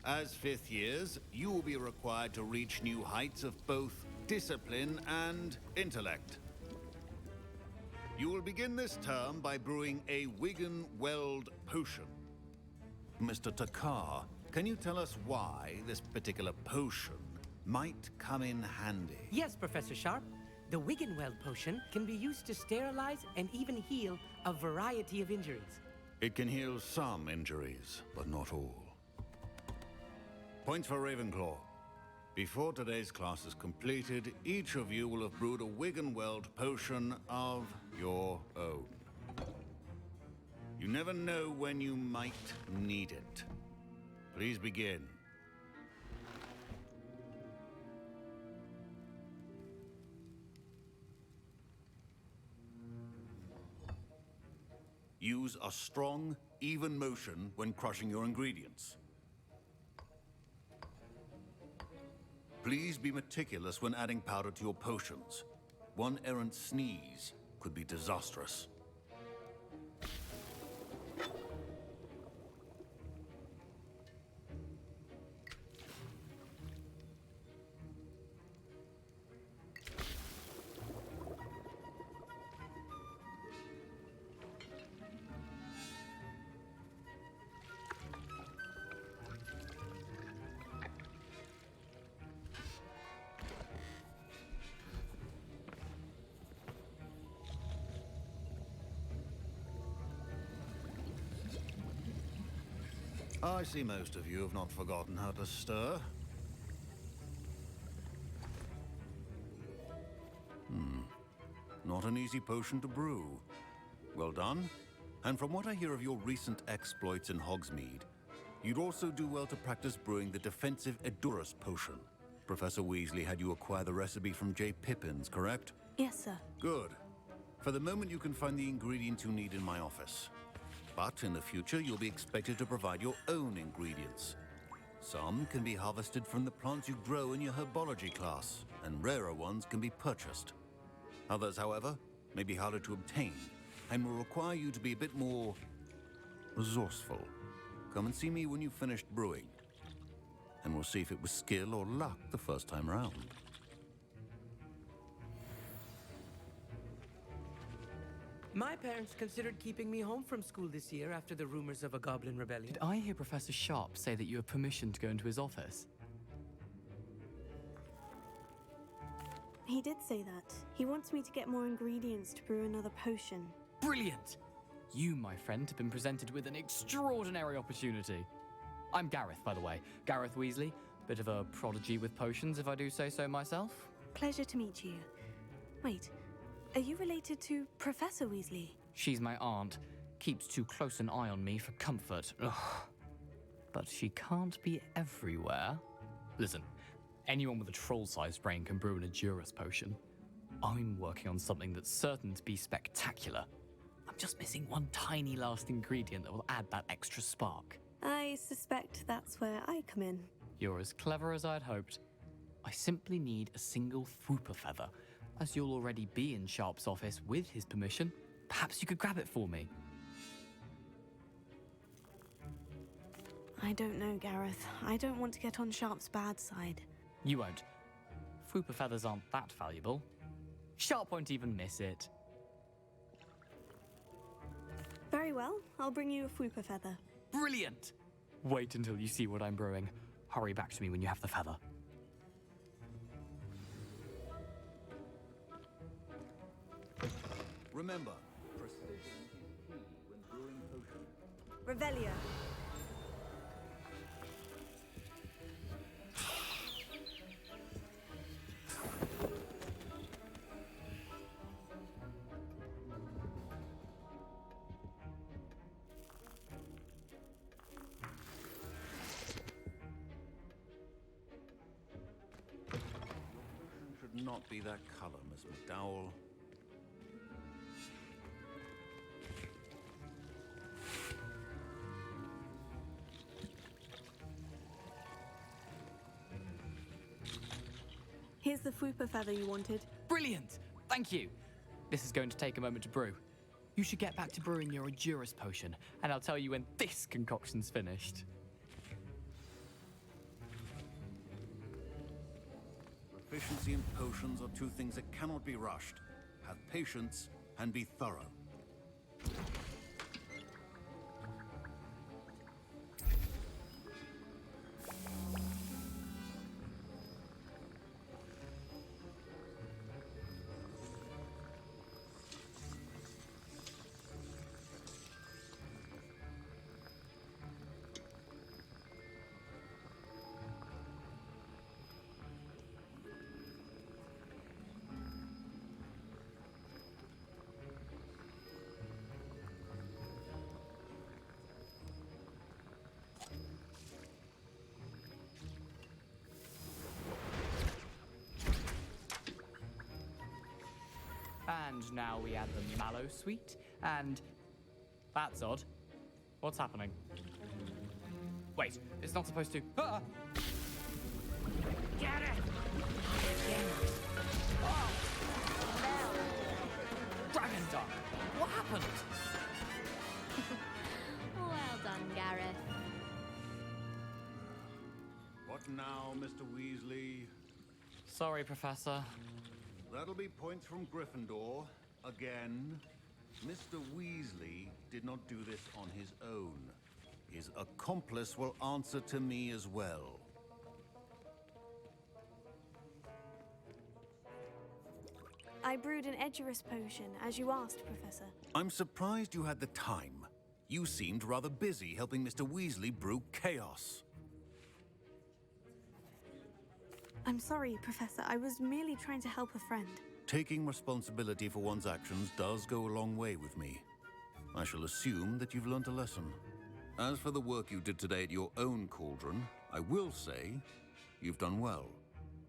As fifth years, you will be required to reach new heights of both discipline and intellect. You will begin this term by brewing a Wiggenweld potion. Mr. Takar, can you tell us why this particular potion might come in handy? Yes, Professor Sharp. The Wiggenweld potion can be used to sterilize and even heal a variety of injuries. It can heal some injuries, but not all. Points for Ravenclaw. Before today's class is completed, each of you will have brewed a Wiggenweld potion of your own. You never know when you might need it. Please begin. Use a strong, even motion when crushing your ingredients. Please be meticulous when adding powder to your potions. One errant sneeze could be disastrous. I see most of you have not forgotten how to stir. Not an easy potion to brew. Well done. And from what I hear of your recent exploits in Hogsmeade, you'd also do well to practice brewing the defensive Edurus potion. Professor Weasley had you acquire the recipe from J. Pippin's, correct? Yes, sir. Good. For the moment, you can find the ingredients you need in my office. But in the future, you'll be expected to provide your own ingredients. Some can be harvested from the plants you grow in your herbology class, and rarer ones can be purchased. Others, however, may be harder to obtain, and will require you to be a bit more resourceful. Come and see me when you've finished brewing, and we'll see if it was skill or luck the first time round. My parents considered keeping me home from school this year after the rumors of a goblin rebellion. Did I hear Professor Sharp say that you have permission to go into his office? He did say that. He wants me to get more ingredients to brew another potion. Brilliant! You, my friend, have been presented with an extraordinary opportunity. I'm Gareth, by the way. Gareth Weasley. Bit of a prodigy with potions, if I do say so myself. Pleasure to meet you. Wait, are you related to Professor Weasley? She's my aunt. Keeps too close an eye on me for comfort. Ugh. But she can't be everywhere. Listen, anyone with a troll-sized brain can brew an Edurus potion. I'm working on something that's certain to be spectacular. I'm just missing one tiny last ingredient that will add that extra spark. I suspect that's where I come in. You're as clever as I'd hoped. I simply need a single Fwooper feather. As you'll already be in Sharp's office with his permission, perhaps you could grab it for me. I don't know, Gareth. I don't want to get on Sharp's bad side. You won't. Fwooper feathers aren't that valuable. Sharp won't even miss it. Very well, I'll bring you a Fwooper feather. Brilliant! Wait until you see what I'm brewing. Hurry back to me when you have the feather. Remember, precision is key when brewing potions. Revelio. Should not be that color, Miss McDowell. Here's the Fwooper feather you wanted. Brilliant! Thank you! This is going to take a moment to brew. You should get back to brewing your Edurus potion, and I'll tell you when this concoction's finished. Proficiency and potions are two things that cannot be rushed. Have patience and be thorough. And now we add the mallow sweet, and... That's odd. What's happening? Wait, it's not supposed to... Ah! Get it! Oh! Dragon Dog! What happened? Well done, Gareth. What now, Mr. Weasley? Sorry, Professor. That'll be points from Gryffindor. Again. Mr. Weasley did not do this on his own. His accomplice will answer to me as well. I brewed an Edurus potion, as you asked, Professor. I'm surprised you had the time. You seemed rather busy helping Mr. Weasley brew chaos. I'm sorry, Professor. I was merely trying to help a friend. Taking responsibility for one's actions does go a long way with me. I shall assume that you've learnt a lesson. As for the work you did today at your own cauldron, I will say you've done well.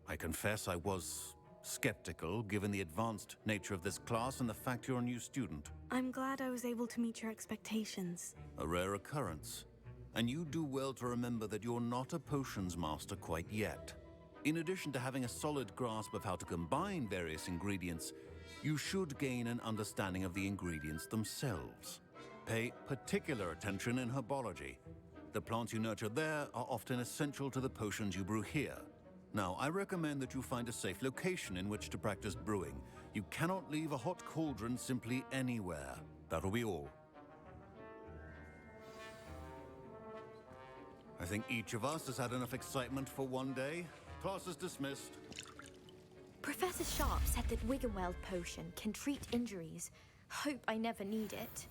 I confess I was skeptical, given the advanced nature of this class and the fact you're a new student. I'm glad I was able to meet your expectations. A rare occurrence. And you do well to remember that you're not a potions master quite yet. In addition to having a solid grasp of how to combine various ingredients, you should gain an understanding of the ingredients themselves. Pay particular attention in herbology. The plants you nurture there are often essential to the potions you brew here. Now, I recommend that you find a safe location in which to practice brewing. You cannot leave a hot cauldron simply anywhere. That'll be all. I think each of us has had enough excitement for one day. Class is dismissed. Professor Sharp said that Wiggenweld potion can treat injuries. Hope I never need it.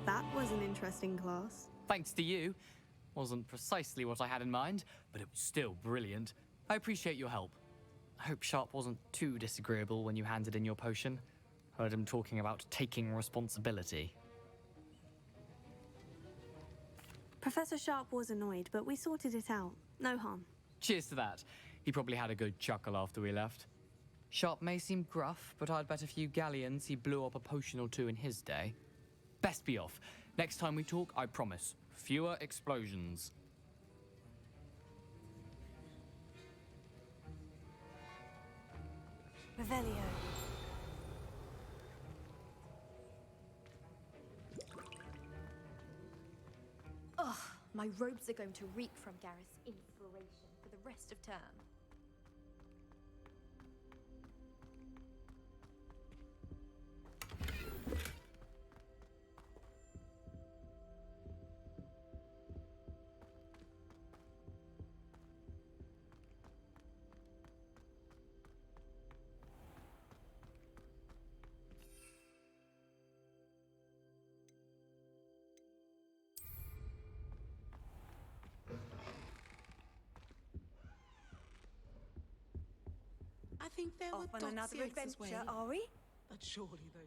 That was an interesting class. Thanks to you. Wasn't precisely what I had in mind, but it was still brilliant. I appreciate your help. I hope Sharp wasn't too disagreeable when you handed in your potion. Heard him talking about taking responsibility. Professor Sharp was annoyed, but we sorted it out. No harm. Cheers to that. He probably had a good chuckle after we left. Sharp may seem gruff, but I'd bet a few galleons he blew up a potion or two in his day. Best be off. Next time we talk, I promise, fewer explosions. Revelio. Ugh, my robes are going to reek from Gareth's inspiration for the rest of term. I think there Off were on another adventure, are we? But surely those...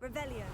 Revelio.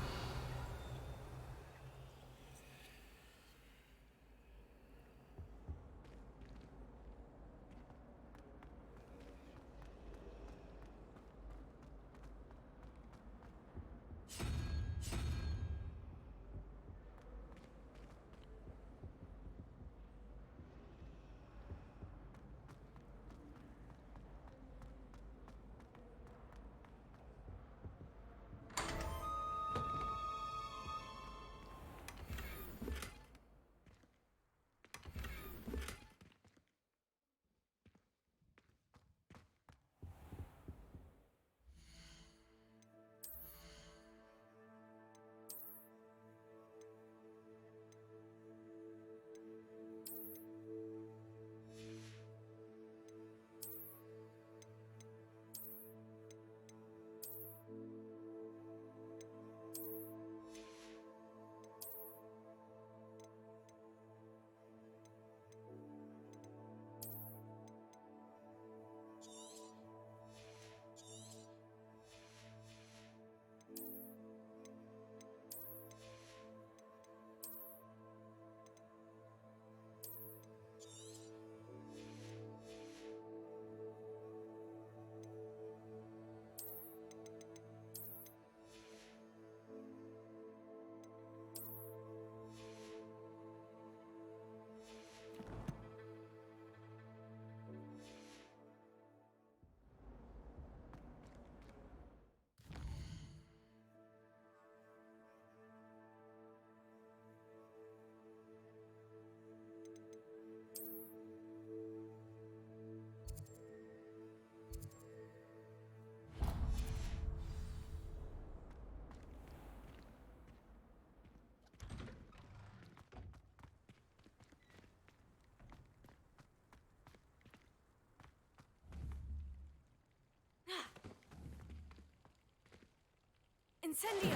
Incendio!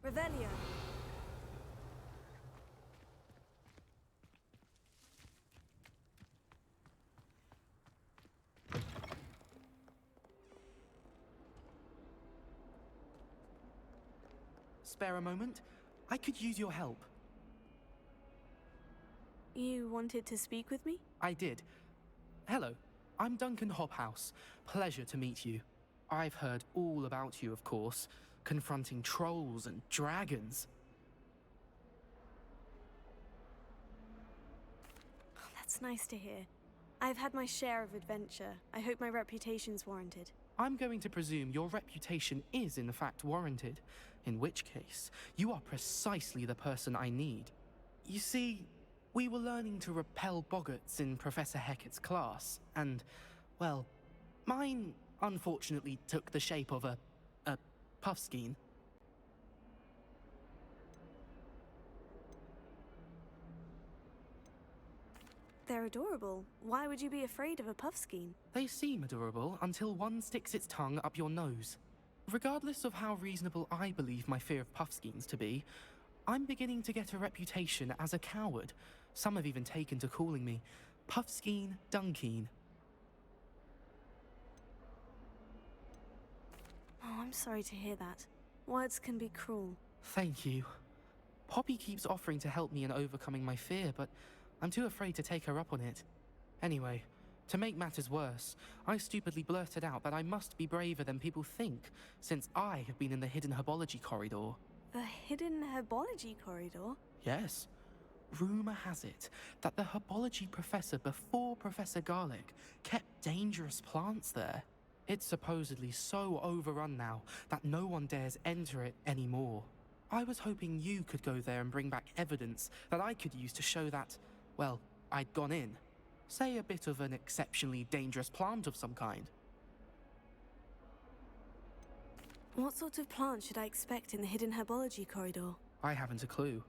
Revelio. Spare a moment? I could use your help. You wanted to speak with me? I did. Hello, I'm Duncan Hobhouse. Pleasure to meet you. I've heard all about you, of course, confronting trolls and dragons. That's nice to hear. I've had my share of adventure. I hope my reputation's warranted. I'm going to presume your reputation is in fact warranted, in which case, you are precisely the person I need. You see, we were learning to repel boggarts in Professor Hecat's class, and, well, mine unfortunately took the shape of a puffskein. They're adorable. Why would you be afraid of a puffskein? They seem adorable until one sticks its tongue up your nose. Regardless of how reasonable I believe my fear of puffskeins to be, I'm beginning to get a reputation as a coward. Some have even taken to calling me Puffskein Dunkeen. Oh, I'm sorry to hear that. Words can be cruel. Thank you. Poppy keeps offering to help me in overcoming my fear, but I'm too afraid to take her up on it. Anyway, to make matters worse, I stupidly blurted out that I must be braver than people think, since I have been in the hidden herbology corridor. The hidden herbology corridor? Yes. Rumour has it that the herbology professor before Professor Garlic kept dangerous plants there. It's supposedly so overrun now that no one dares enter it anymore. I was hoping you could go there and bring back evidence that I could use to show that, well, I'd gone in. Say a bit of an exceptionally dangerous plant of some kind. What sort of plant should I expect in the hidden herbology corridor? I haven't a clue.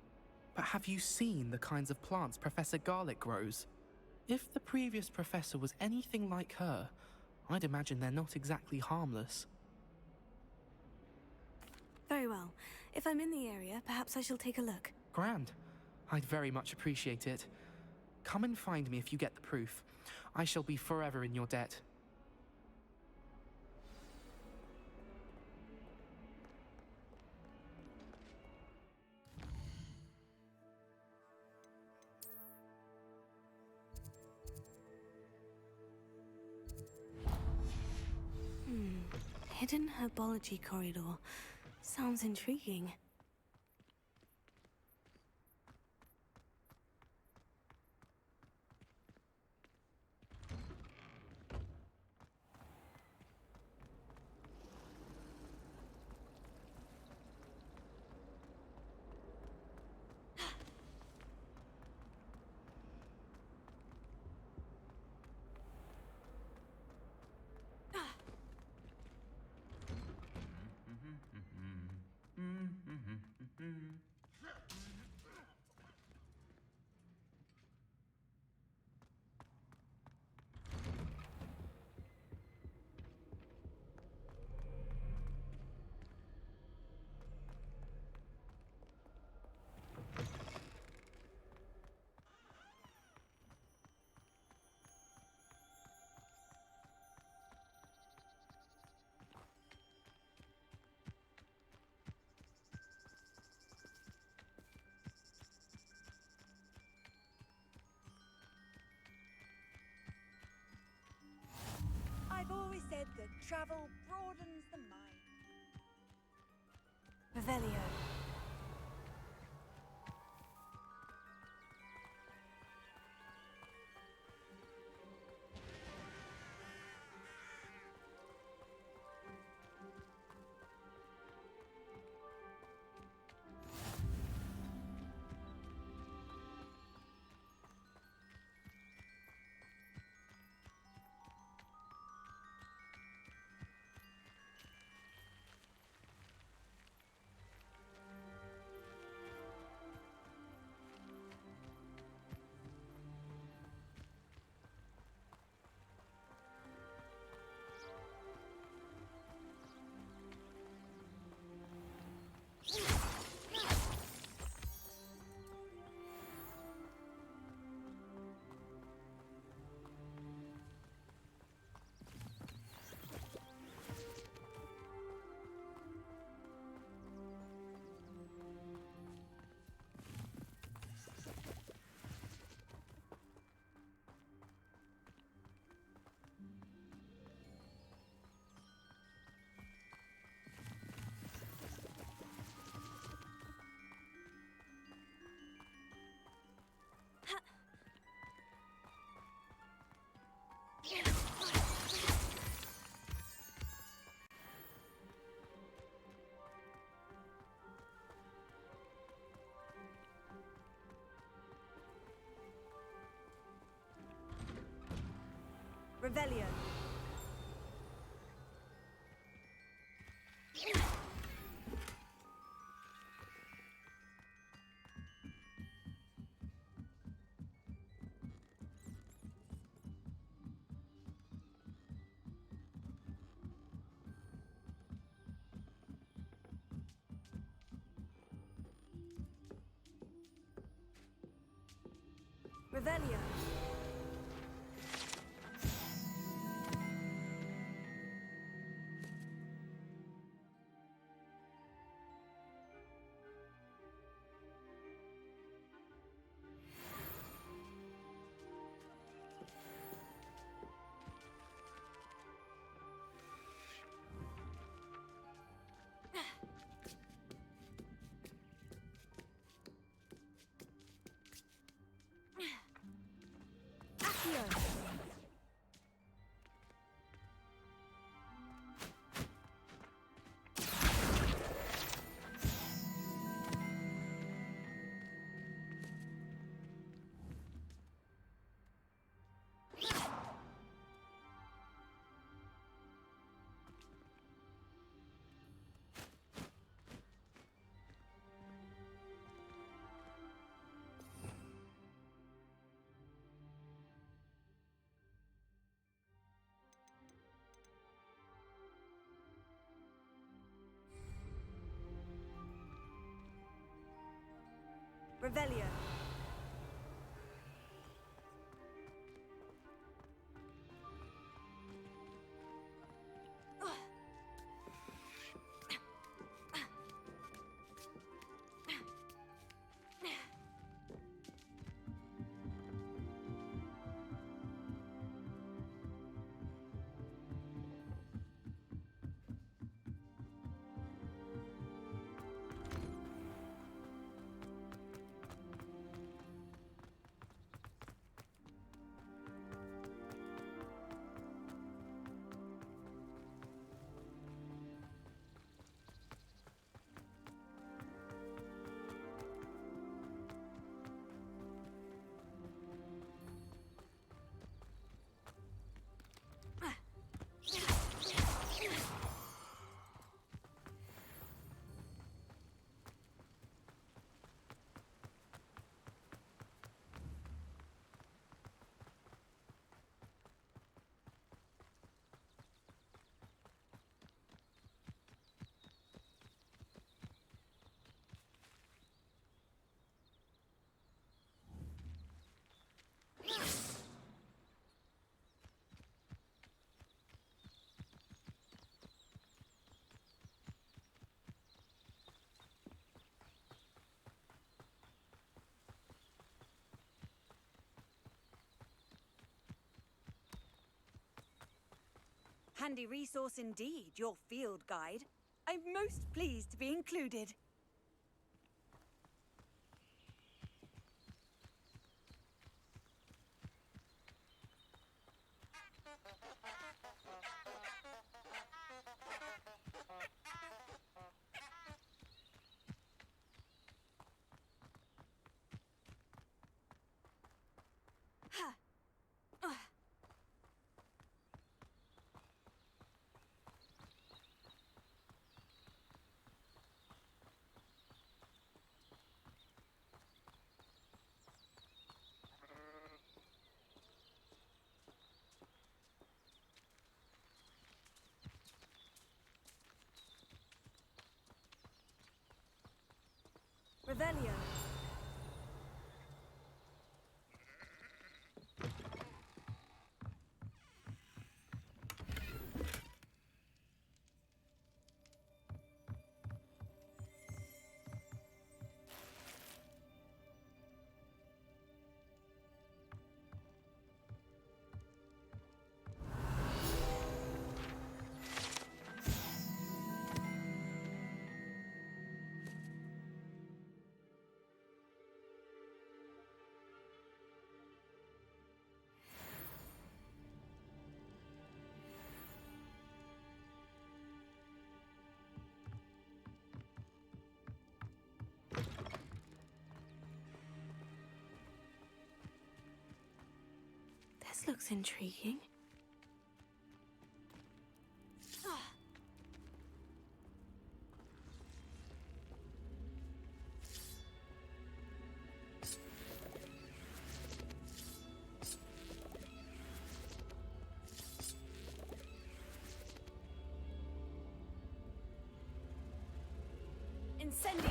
But have you seen the kinds of plants Professor Garlic grows? If the previous professor was anything like her, I'd imagine they're not exactly harmless. Very well. If I'm in the area, perhaps I shall take a look. Grand. I'd very much appreciate it. Come and find me if you get the proof. I shall be forever in your debt. Hidden herbology corridor. Sounds intriguing. I've always said that travel broadens the mind. Revelio. Revelio. Revelio. Revelio. Handy resource indeed, your field guide. I'm most pleased to be included. Revelio. This looks intriguing. Incendio!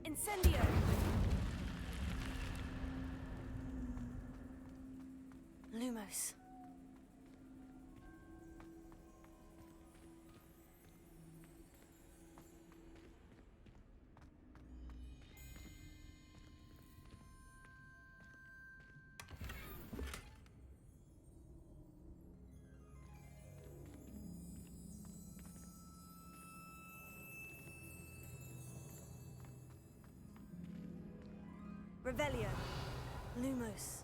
Incendio! Lumos. Revelio. Lumos.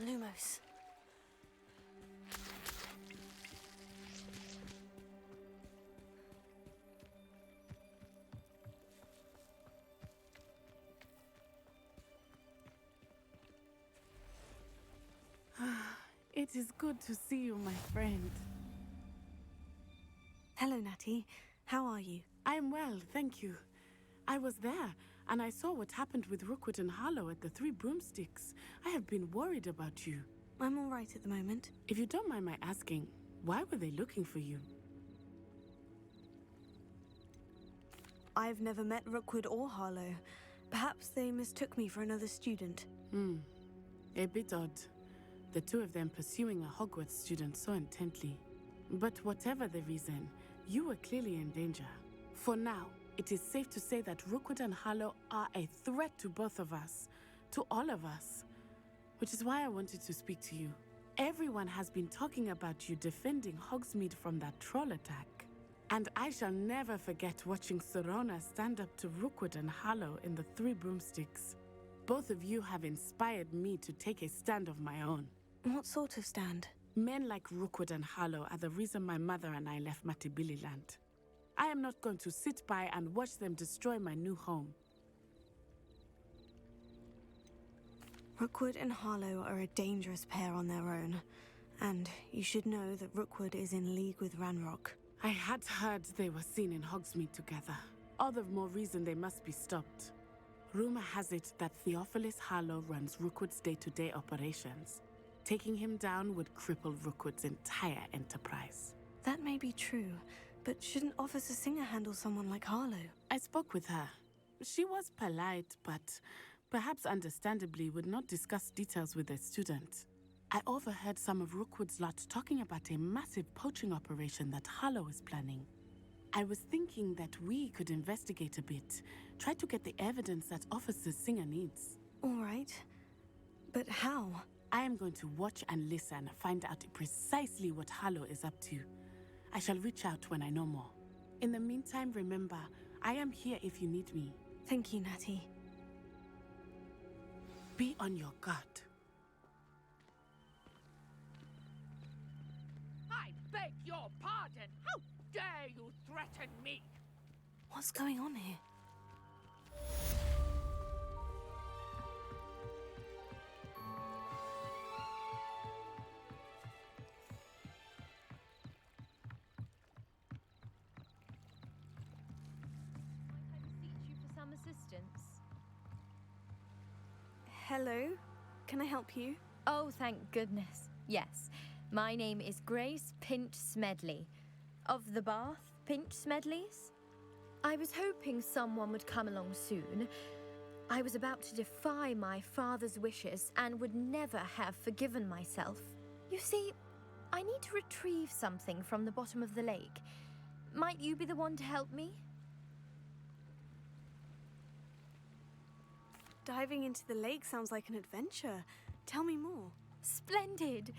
Lumos. It is good to see you, my friend. Hello, Natty. How are you? I'm well, thank you. I was there, and I saw what happened with Rookwood and Harlow at the Three Broomsticks. I have been worried about you. I'm all right at the moment. If you don't mind my asking, why were they looking for you? I've never met Rookwood or Harlow. Perhaps they mistook me for another student. A bit odd. The two of them pursuing a Hogwarts student so intently. But whatever the reason, you were clearly in danger. For now, it is safe to say that Rookwood and Harlow are a threat to both of us, to all of us. Which is why I wanted to speak to you. Everyone has been talking about you defending Hogsmeade from that troll attack. And I shall never forget watching Serona stand up to Rookwood and Harlow in the Three Broomsticks. Both of you have inspired me to take a stand of my own. What sort of stand? Men like Rookwood and Harlow are the reason my mother and I left Matibili Land. I am not going to sit by and watch them destroy my new home. Rookwood and Harlow are a dangerous pair on their own. And you should know that Rookwood is in league with Ranrock. I had heard they were seen in Hogsmeade together. All the more reason they must be stopped. Rumor has it that Theophilus Harlow runs Rookwood's day-to-day operations. Taking him down would cripple Rookwood's entire enterprise. That may be true, but shouldn't Officer Singer handle someone like Harlow? I spoke with her. She was polite, but perhaps understandably would not discuss details with a student. I overheard some of Rookwood's lot talking about a massive poaching operation that Harlow is planning. I was thinking that we could investigate a bit, try to get the evidence that Officer Singer needs. All right, but how? I am going to watch and listen, find out precisely what Harlow is up to. I shall reach out when I know more. In the meantime, remember, I am here if you need me. Thank you, Natty. Be on your guard. I beg your pardon. How dare you threaten me? What's going on here? I beseech you for some assistance. Hello. Can I help you? Oh, thank goodness. Yes. My name is Grace Pinch Smedley. Of the Bath Pinch Smedleys? I was hoping someone would come along soon. I was about to defy my father's wishes and would never have forgiven myself. You see, I need to retrieve something from the bottom of the lake. Might you be the one to help me? Diving into the lake sounds like an adventure. Tell me more. Splendid!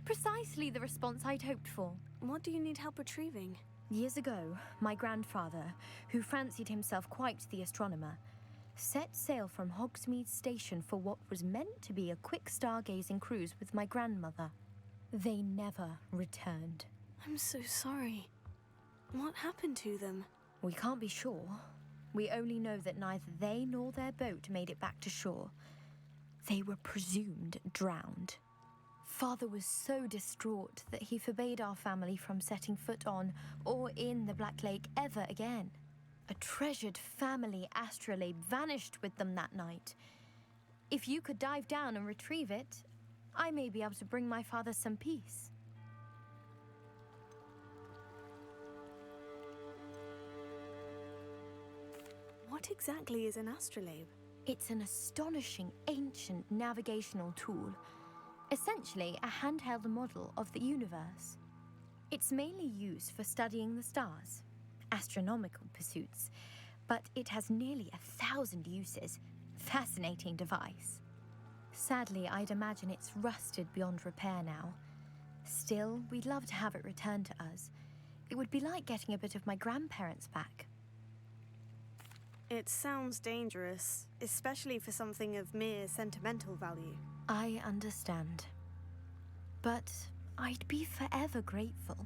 Precisely the response I'd hoped for. What do you need help retrieving? Years ago, my grandfather, who fancied himself quite the astronomer, set sail from Hogsmeade Station for what was meant to be a quick stargazing cruise with my grandmother. They never returned. I'm so sorry. What happened to them? We can't be sure. We only know that neither they nor their boat made it back to shore. They were presumed drowned. Father was so distraught that he forbade our family from setting foot on or in the Black Lake ever again. A treasured family astrolabe vanished with them that night. If you could dive down and retrieve it, I may be able to bring my father some peace. What exactly is an astrolabe? It's an astonishing ancient navigational tool. Essentially, a handheld model of the universe. It's mainly used for studying the stars, astronomical pursuits, but it has nearly 1,000 uses. Fascinating device. Sadly, I'd imagine it's rusted beyond repair now. Still, we'd love to have it returned to us. It would be like getting a bit of my grandparents back. It sounds dangerous, especially for something of mere sentimental value. I understand. But I'd be forever grateful.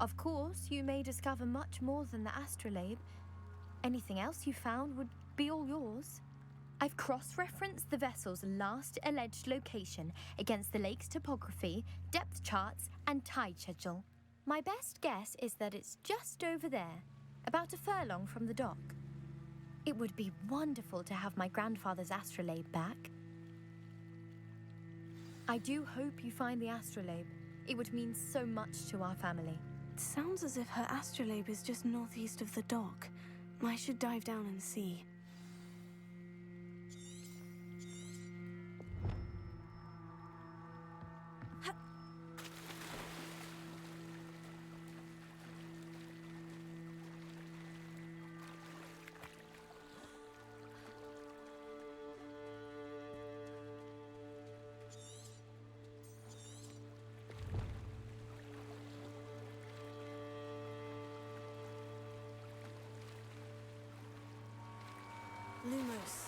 Of course, you may discover much more than the astrolabe. Anything else you found would be all yours. I've cross-referenced the vessel's last alleged location against the lake's topography, depth charts, and tide schedule. My best guess is that it's just over there, about a furlong from the dock. It would be wonderful to have my grandfather's astrolabe back. I do hope you find the astrolabe. It would mean so much to our family. It sounds as if her astrolabe is just northeast of the dock. I should dive down and see. Lumos.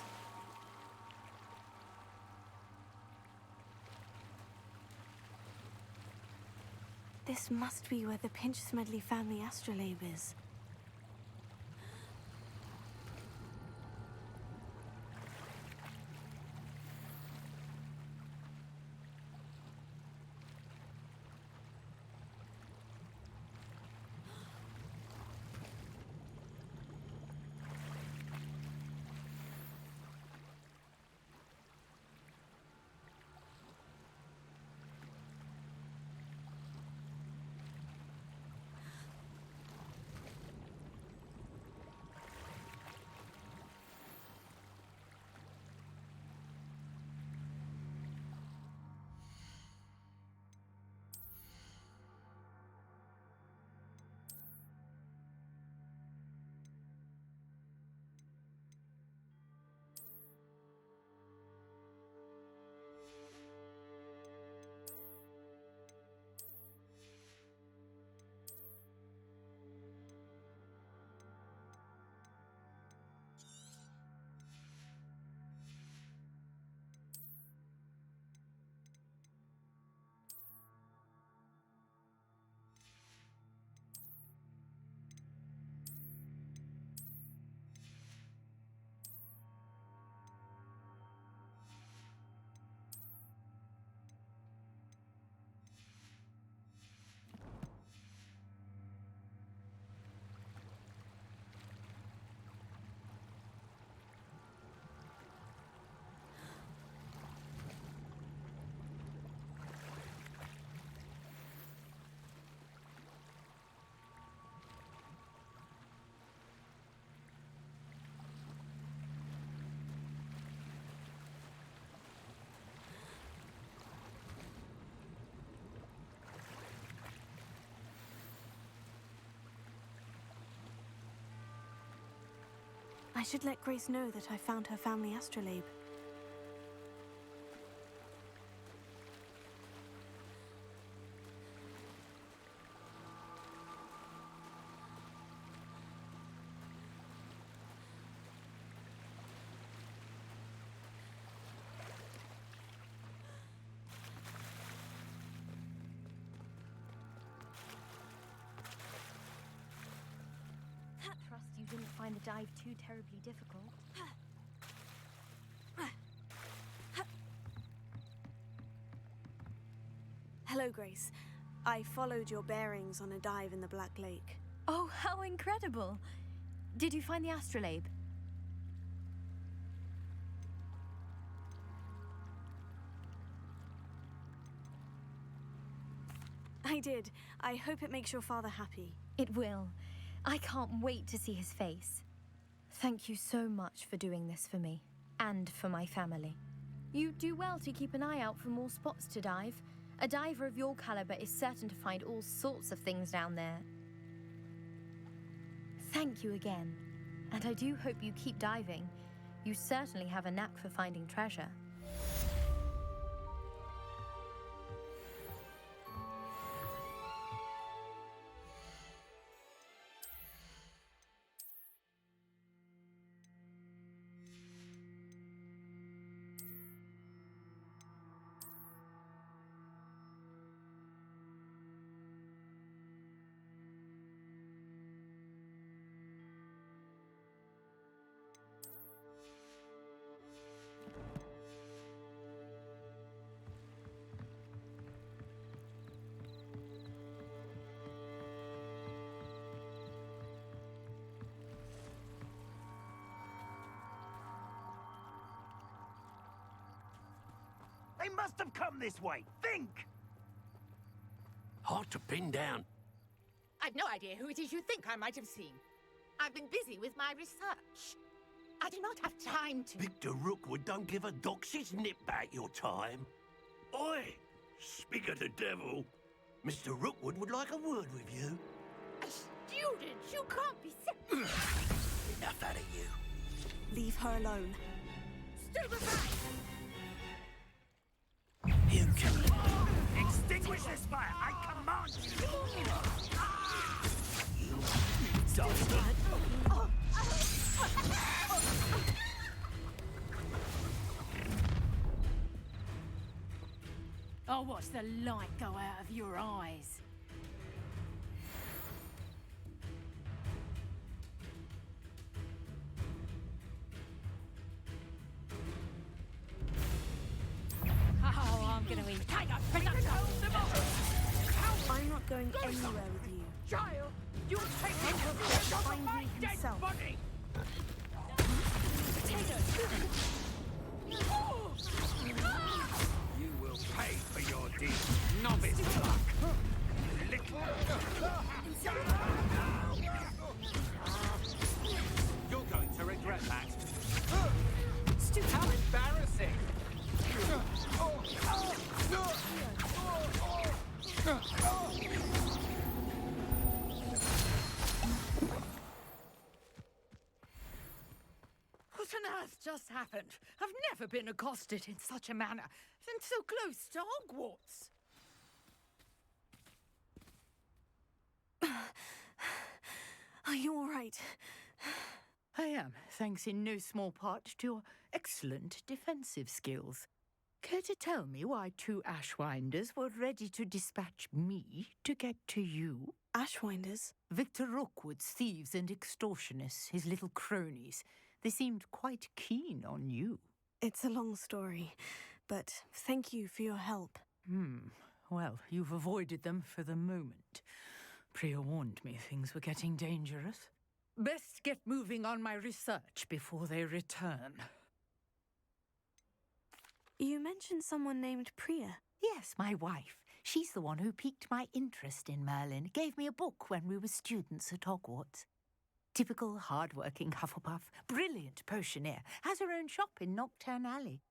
This must be where the Pinch Smedley family astrolabe is. should let Grace know that I found her family astrolabe. Trust you didn't find the dive too terribly difficult. Hello, Grace. I followed your bearings on a dive in the Black Lake. Oh, how incredible! Did you find the astrolabe? I did. I hope it makes your father happy. It will. I can't wait to see his face. Thank you so much for doing this for me, and for my family. You do well to keep an eye out for more spots to dive. A diver of your caliber is certain to find all sorts of things down there. Thank you again, and I do hope you keep diving. You certainly have a knack for finding treasure. They must have come this way. Think! Hard to pin down. I've no idea who it is you think I might have seen. I've been busy with my research. I do not have time to... Victor Rookwood don't give a doxy's nip back your time. Oi! Speak of the devil. Mr. Rookwood would like a word with you. A student? You can't be... Enough out of you. Leave her alone. Stupefy! You can... Extinguish this fire! I command you! You bastard! I'll watch the light go out of your eyes. Oh, I'm gonna eat. I'm not going anywhere with you. Child, you'll take I'll him find me dead himself. body! You will pay for your deeds, novice luck! You're going to regret that. How embarrassing! What on earth just happened? I've never been accosted in such a manner, and so close to Hogwarts. Are you all right? I am, thanks in no small part to your excellent defensive skills. Care to tell me why two Ashwinders were ready to dispatch me to get to you? Ashwinders? Victor Rookwood's thieves and extortionists, his little cronies. They seemed quite keen on you. It's a long story, but thank you for your help. Well, you've avoided them for the moment. Priya warned me things were getting dangerous. Best get moving on my research before they return. You mentioned someone named Priya. Yes, my wife. She's the one who piqued my interest in Merlin. Gave me a book when we were students at Hogwarts. Typical hard-working Hufflepuff, brilliant potioneer, has her own shop in Nocturne Alley.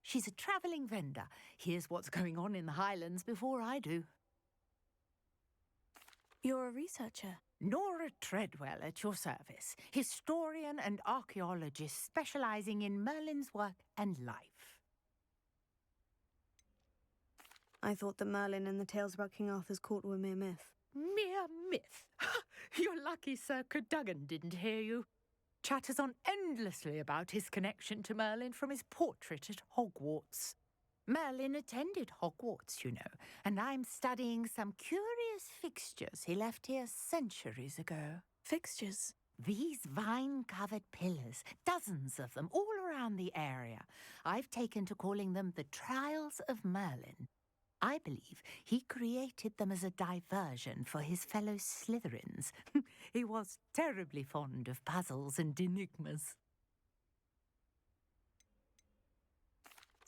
She's a travelling vendor. Hears what's going on in the Highlands before I do. You're a researcher? Nora Treadwell at your service, historian and archaeologist specializing in Merlin's work and life. I thought that Merlin and the tales about King Arthur's court were mere myth. Mere myth? You're lucky Sir Cadogan didn't hear you. Chatters on endlessly about his connection to Merlin from his portrait at Hogwarts. Merlin attended Hogwarts, you know, and I'm studying some curious fixtures he left here centuries ago. Fixtures? These vine-covered pillars, dozens of them, all around the area. I've taken to calling them the Trials of Merlin. I believe he created them as a diversion for his fellow Slytherins. He was terribly fond of puzzles and enigmas.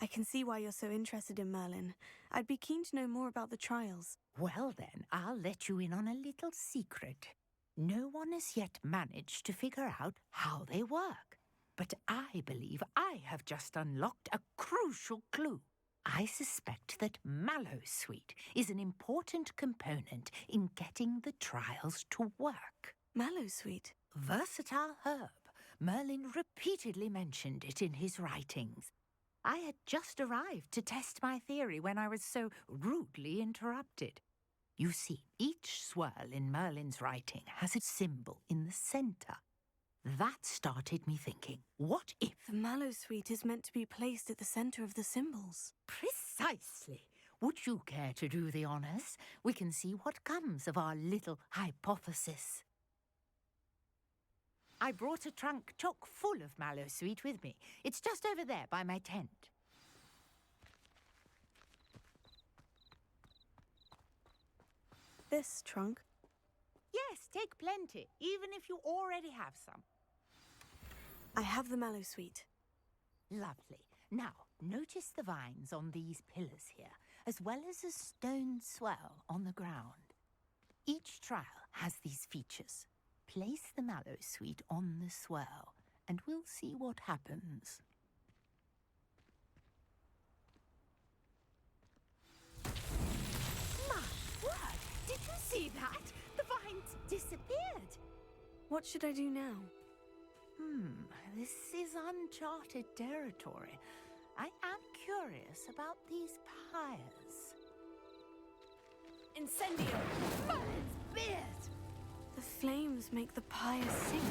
I can see why you're so interested in Merlin. I'd be keen to know more about the trials. Well then, I'll let you in on a little secret. No one has yet managed to figure out how they work. But I believe I have just unlocked a crucial clue. I suspect that Mallowsweet is an important component in getting the trials to work. Mallowsweet? Versatile herb. Merlin repeatedly mentioned it in his writings. I had just arrived to test my theory when I was so rudely interrupted. You see, each swirl in Merlin's writing has a symbol in the centre. That started me thinking, what if... The Mallowsweet is meant to be placed at the centre of the symbols. Precisely. Would you care to do the honours? We can see what comes of our little hypothesis. I brought a trunk chock full of Mallowsweet with me. It's just over there by my tent. This trunk? Yes, take plenty, even if you already have some. I have the Mallowsweet. Lovely. Now, notice the vines on these pillars here, as well as a stone swell on the ground. Each trial has these features. Place the Mallowsweet on the swell, and we'll see what happens. My word! Did you see that? The vines disappeared. What should I do now? This is uncharted territory. I am curious about these pyres. Incendio! Merlin's beard! The flames make the pyre sink.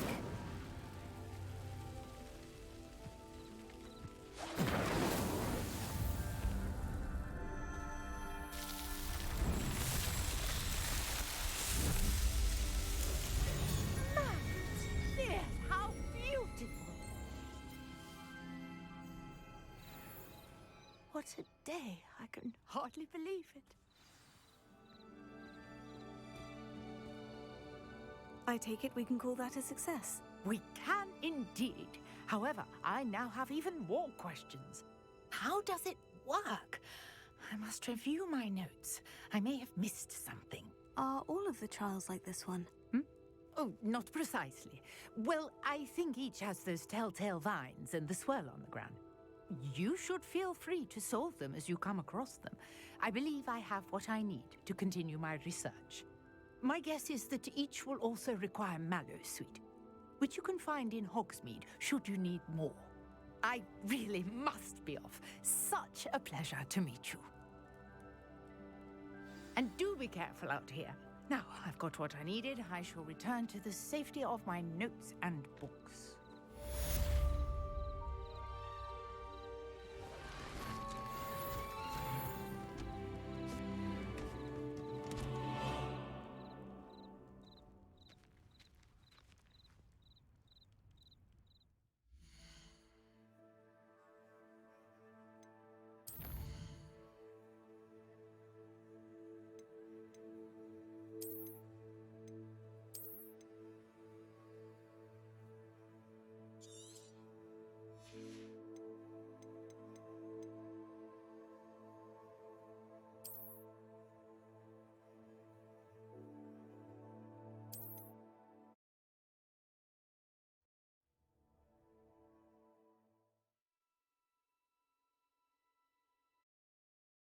Merlin's beard! How beautiful! What a day! I can hardly believe it. I take it we can call that a success. We can indeed. However, I now have even more questions. How does it work? I must review my notes. I may have missed something. Are all of the trials like this one? Oh, not precisely. Well, I think each has those telltale vines and the swirl on the ground. You should feel free to solve them as you come across them. I believe I have what I need to continue my research. My guess is that each will also require Mallowsweet, which you can find in Hogsmeade should you need more. I really must be off. Such a pleasure to meet you. And do be careful out here. Now, I've got what I needed. I shall return to the safety of my notes and books.